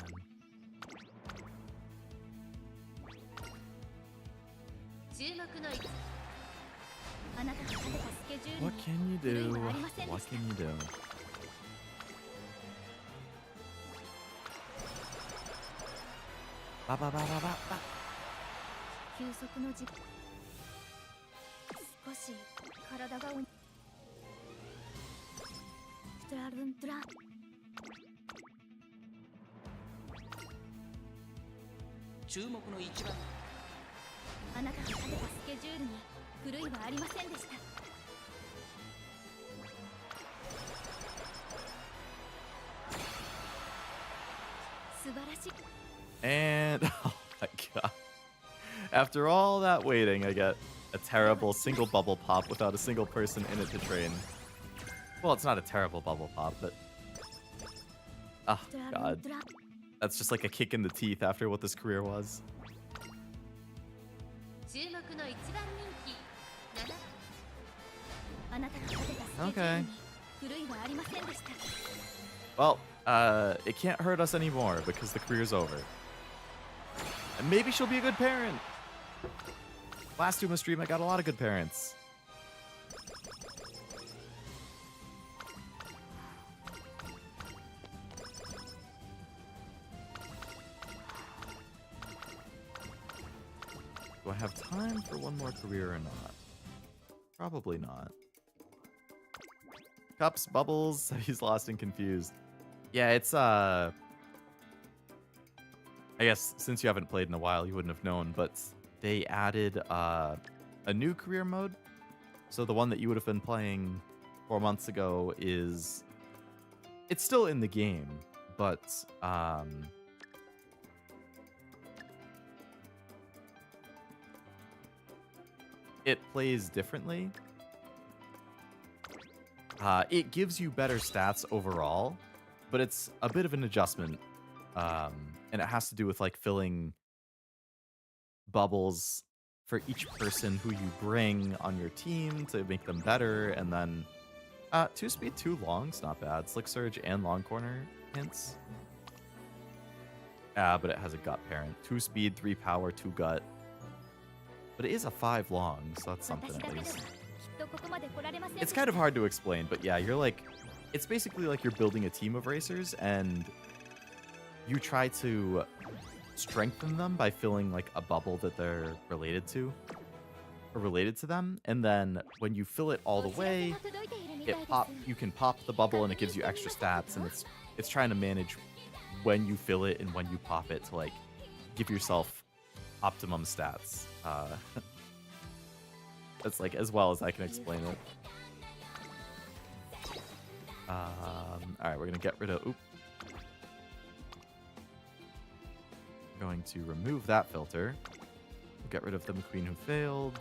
注目の一あなたと立てたスケジュール What に can you 狂い do? はありませんで What した can you do? Ba, ba, ba, ba, ba, ba. 休息の時間少し体が重いストラルントラン注目の一番あなたと立てたスケジュールに狂いはありませんでした素晴らしい And, oh my god. After all that waiting, I get a terrible single bubble pop without a single person in it to train. Well, it's not a terrible bubble pop, but... Oh, ストラルン god. トラン That's just like a kick in the teeth after what this career was. 注目の一番人気7あなたが立てたスケジュール Okay. に狂いはありませんでした Well, it can't hurt us anymore because the career's over. And maybe she'll be a good parent. Last Uma stream, I got a lot of good parents. Do I have time for one more career or not? Probably not. Cups, bubbles, he's lost and confused. Yeah, it's I guess since you haven't played in a while, you wouldn't have known, but they added a new career mode. So the one that you would have been playing 4 months ago it's still in the game, but it plays differently. It gives you better stats overall, but it's a bit of an adjustment, and it has to do with like filling bubbles for each person who you bring on your team to make them better, and then 2 speed, 2 long's not bad. Slick Surge and Long Corner hints. But it has a gut parent. 2 speed, 3 power, 2 gut. But it is a 5 long, so that's something at least. It's kind of hard to explain, but yeah, you're like, it's basically like you're building a team of racers, and you try to strengthen them by filling like a bubble that they're related to, or related to them, and then when you fill it all the way, you can pop the bubble and it gives you extra stats, and it's trying to manage when you fill it and when you pop it to like give yourself optimum stats. That's like as well as I can explain it. Alright, we're gonna get rid of going to remove that filter. Get rid of the McQueen who failed.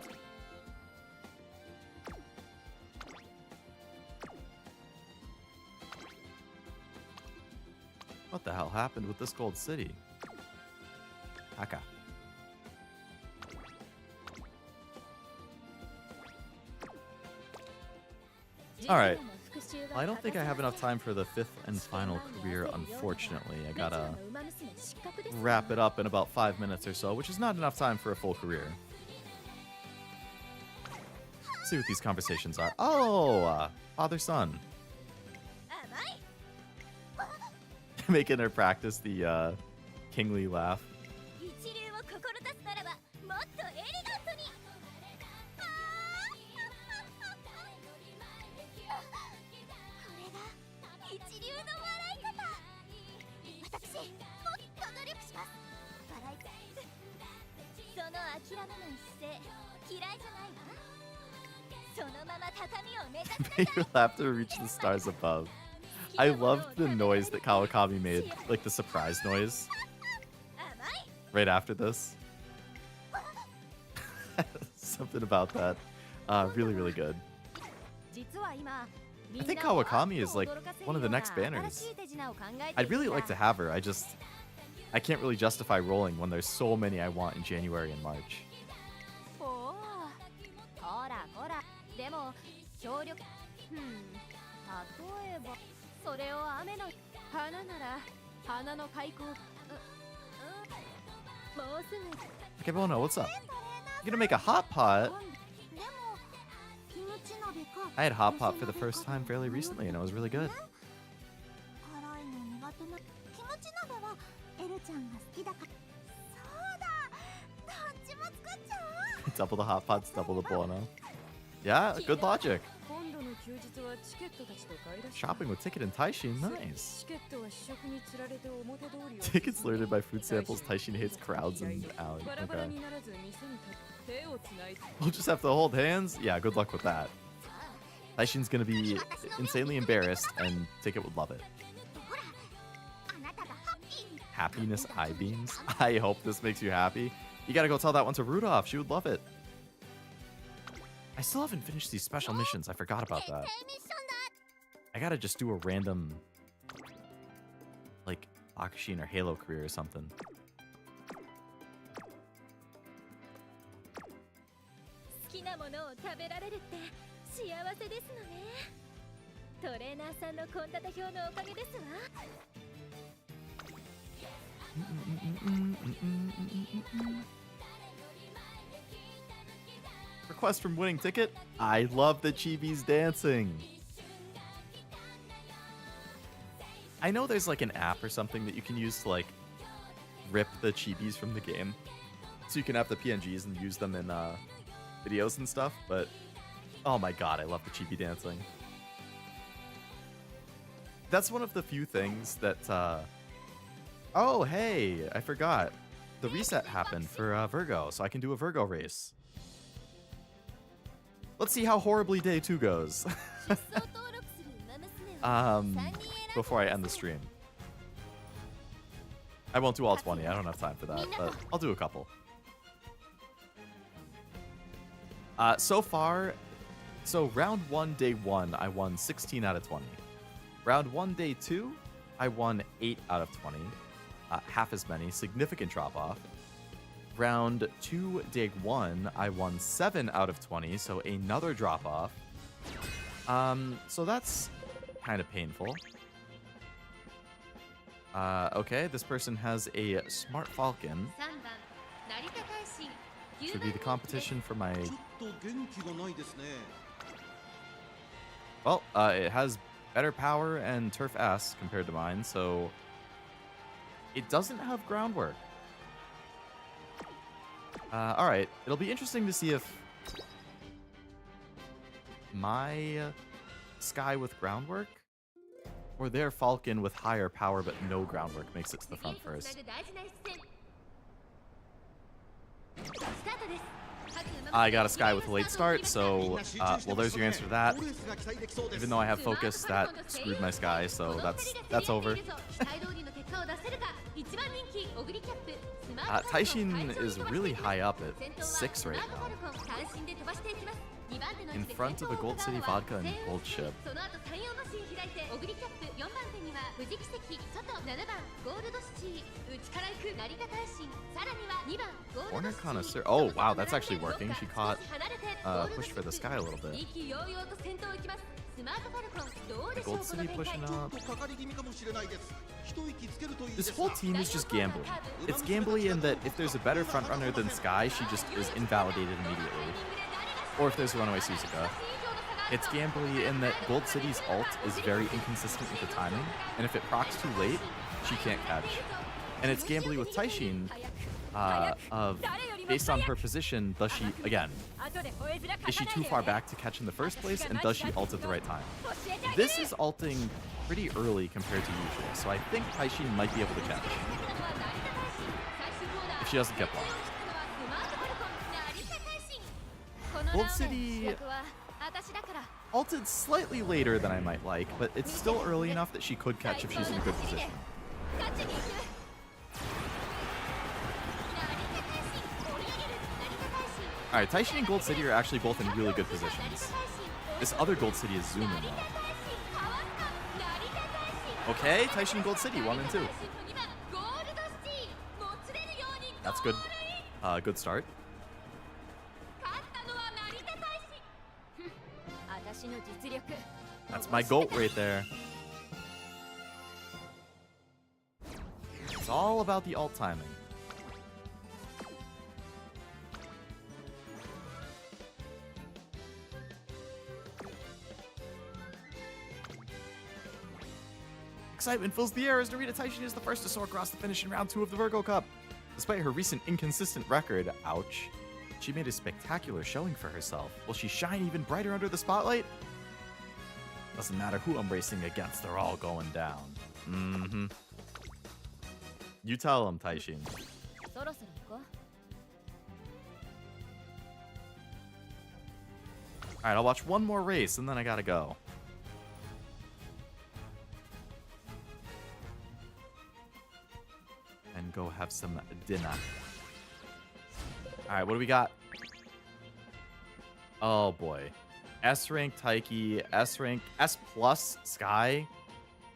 What the hell happened with this gold city? Haka. Alright. Well, I don't think I have enough time for the 5th and final career, unfortunately. I gotta wrap it up in about 5 minutes or so, which is not enough time for a full career. Let's see what these conversations are. Oh! Father-son. Making her practice the kingly laugh. You'll have to reach the stars above. I loved the noise that Kawakami made, like the surprise noise, right after this. Something about that. Really, really good. I think Kawakami is like one of the next banners. I'd really like to have her. I can't really justify rolling when there's so many I want in January and March. Okay, Bono, what's up? You gonna make a hot pot? I had hot pot for the first time fairly recently, and it was really good. Double the hot pots, double the Bono. Yeah, good logic. Shopping with Ticket and Taishin, nice. Ticket's lured by food samples. Taishin hates crowds and alley. Okay. We'll just have to hold hands? Yeah, good luck with that. Taishin's gonna be insanely embarrassed, and Ticket would love it. Happiness eye beams? I hope this makes you happy. You gotta go tell that one to Rudolph. She would love it. I still haven't finished these special missions. I forgot about that. I gotta just do a random, like, Akushin or Halo career or something. Request from winning Ticket. I love the Chibi's dancing. I know there's like an app or something that you can use to like rip the Chibis from the game, so you can have the PNGs and use them in videos and stuff. But oh my god, I love the Chibi dancing. That's one of the few things that. Oh hey, I forgot. The reset happened for Virgo, so I can do a Virgo race. Let's see how horribly day 2 goes. Before I end the stream. I won't do all 20. I don't have time for that, but I'll do a couple. So far, so round 1, day 1, I won 16 out of 20. Round 1, day 2, I won 8 out of 20. Half as many, significant drop off. Round 2, day 1, I won 7 out of 20, so another drop off. So that's kind of painful. Okay, this person has a smart falcon. 3番成田大臣 Should be the competition for my... ちょっと元気がないですね。 Well, it has better power and turf S compared to mine, so it doesn't have groundwork. All right, it'll be interesting to see if my Sky with groundwork or their Falcon with higher power but no groundwork makes it to the front 次につな first. ぐ大事な一戦スタートです。各馬 I got a Sky with a late start, so, well, there's your answer to that. レースが期待できそうです。 Even though I have focus, that screwed my Sky, so that's over. 期待通りの結果を出せるか。一番人気オグリキャップスマートファルコン Taishin is really high up at 6 right スマートファル now. コン単身で飛ばしていきます。2番手の位 In 置で front of the Gold City 先頭を Vodka 伺う and のは Gold Ship. その後3、4馬身開いてオグリキャップ4番手には富士奇跡外7番ゴールドシティ内から行く成田大臣さらには2番ゴール Corner ドシティ Connoisseur. Oh, wow, that's actually working. She caught, 少し離れて pushed for the Sky a little bit. 意気揚々と先頭を行きますスマートファルコンどうでしょう Gold この City 展 pushing 開 up. かかり気味かもしれないです。一息つけるといいで This す whole が。 team is just gambling. It's gambly in that if there's a better frontrunner than Sky, she just is invalidated immediately. Or if there's a runaway Suzuka. It's gambly in that Gold City's ult is very inconsistent with the timing, and if it procs too late, she can't catch. And it's gambly with Taishin, of based on her position, does she, again, is she too far back to catch in the first place, and does she ult at the right time? This is ulting pretty early compared to usual, so I think Taishin might be able to catch. If she doesn't get blocked. Gold City ulted slightly later than I might like, but it's still early enough that she could catch if she's in a good position. Alright, Taishin and Gold City are actually both in really good positions. This other Gold City is zooming though. Okay, Taishin and Gold City, 1 and 2. That's good. Good start. That's my goat right there. It's all about the ult timing. Excitement fills the air as Narita Taishin is the first to soar across the finish in round 2 of the Virgo Cup. Despite her recent inconsistent record, ouch, she made a spectacular showing for herself. Will she shine even brighter under the spotlight? Doesn't matter who I'm racing against, they're all going down. Mm-hmm. You tell him, Taishin. そろそろ行こう Alright, I'll watch one more race and then I gotta go. And go have some dinner. Alright, what do we got? Oh boy. S rank Taiki, S rank, S plus Sky,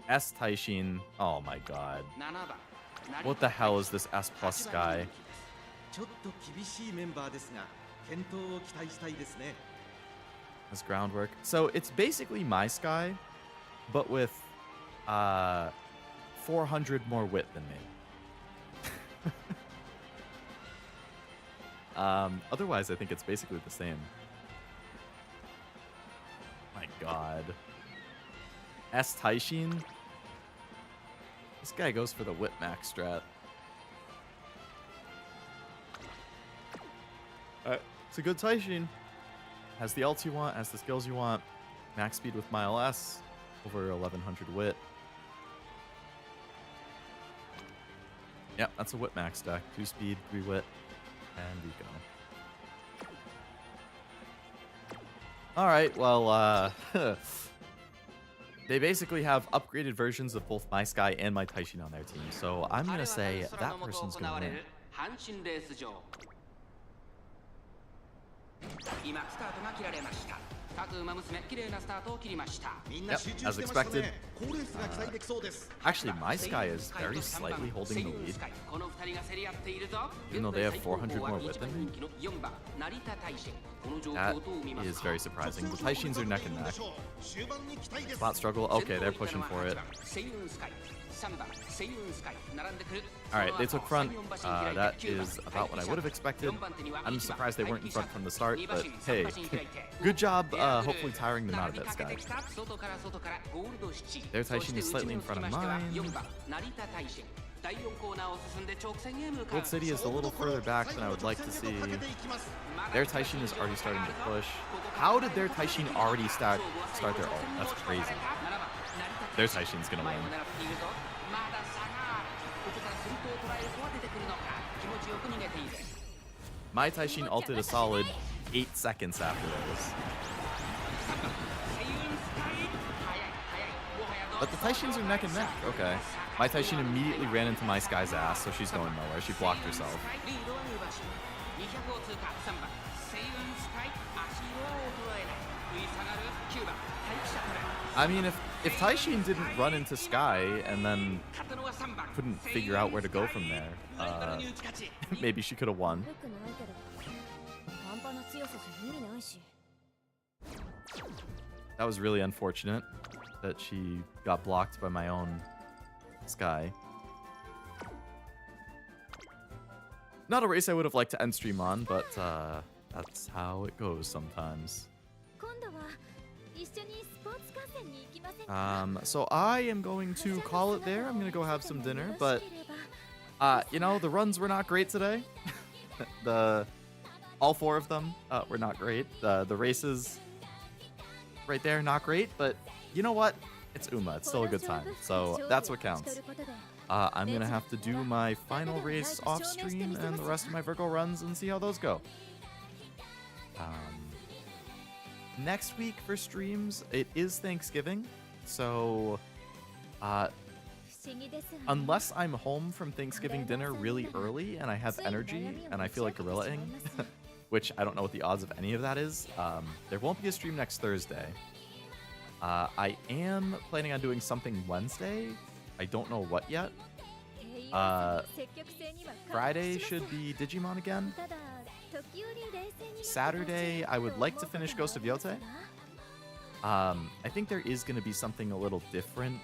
S Taishin. Oh my god. 7番 What the hell is this S plus Sky? ちょっと厳しいメンバーですが、健闘を期待したいですね。 This groundwork. So it's basically my Sky, but with 400 more wit than me. Otherwise, I think it's basically the same. My god. S Taishin? This guy goes for the whip max strat. It's a good Taishin. Has the ults you want, has the skills you want. Max speed with Mile S. Over 1100 wit. Yep, that's a whip max stack. 2 speed, 3 wit, and we go. Alright, well, They basically have upgraded versions of both my Sky and my Taishin on their team, so I'm gonna say that person's gonna win. 阪神レース場今スタートが切られました各馬娘綺麗なスタートを切りました Yep, as expected. Actually, my Sky is very slightly holding the lead, この2人が競り合っているぞ even though they have 400 more with them. 4番成田大臣この状 That 況をどう見ます is か very surprising. The Taishins are neck and neck. Spot struggle. Okay, they're pushing for it. セイウンスカイ3番セイウンスカイ並んでくる Alright, they took front. That is about what I would have expected. I'm surprised they weren't in front from the start, but hey, good job hopefully tiring them out a bit, Sky. Their Taishin is slightly in front of mine. Gold City is a little further back than I would like to see. Their Taishin is already starting to push. How did their Taishin already start their ult? That's crazy. Their Taishin's gonna win. My Taishin ulted a solid 8 seconds after this. But the Taishins are neck and neck. Okay. My Taishin immediately ran into my Sky's ass, so she's going nowhere. She blocked herself. I mean, if Taishin didn't run into Sky and then couldn't figure out where to go from there, maybe she could have won. 悪くないけど半端な強さじゃ意味ないし That was really unfortunate that she got blocked by my own Sky. Not a race I would have liked to end stream on, but that's how it goes sometimes. 今度は一緒にスポーツ観戦に行きませんか So I am going to call it there. I'm going to go have some dinner, but you know, the runs were not great today. All 4 of them were not great. The races right there, not great, but you know what? It's Uma. It's still a good time. So that's what counts. I'm going to have to do my final race off stream and the rest of my Virgo runs and see how those go. Next week for streams, it is Thanksgiving. So unless I'm home from Thanksgiving dinner really early and I have energy and I feel like gorillaing, which I don't know what the odds of any of that is, there won't be a stream next Thursday. I am planning on doing something Wednesday. I don't know what yet. Friday should be Digimon again. Saturday, I would like to finish Ghost of Yote. I think there is going to be something a little different,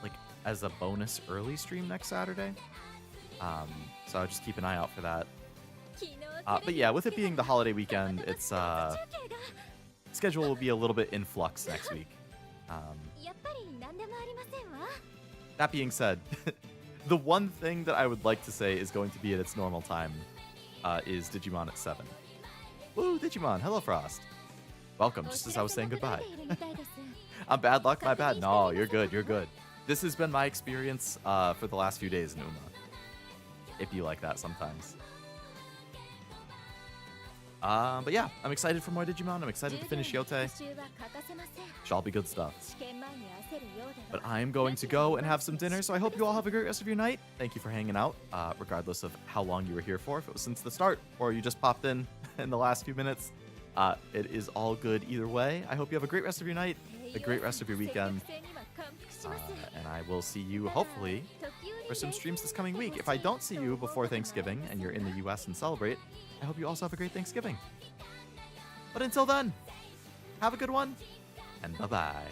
like as a bonus early stream next Saturday. So I'll just keep an eye out for that. But yeah, with it being the holiday weekend, its schedule will be a little bit in flux next week. やっぱり何でもありませんわ That being said, the one thing that I would like to say is going to be at its normal time is Digimon at 7. Woo, Digimon. Hello, Frost. Welcome, just as I was saying goodbye. I'm bad luck, my bad. No, you're good, you're good. This has been my experience for the last few days in Uma. It be like that sometimes. But yeah, I'm excited for more Digimon. I'm excited to finish Yote. Should all be good stuff. But I'm going to go and have some dinner, so I hope you all have a great rest of your night. Thank you for hanging out, regardless of how long you were here for, if it was since the start or you just popped in the last few minutes. It is all good either way. I hope you have a great rest of your night, a great rest of your weekend, and I will see you, hopefully, for some streams this coming week. If I don't see you before Thanksgiving and you're in the US and celebrate, I hope you also have a great Thanksgiving. But until then, have a good one, and bye-bye.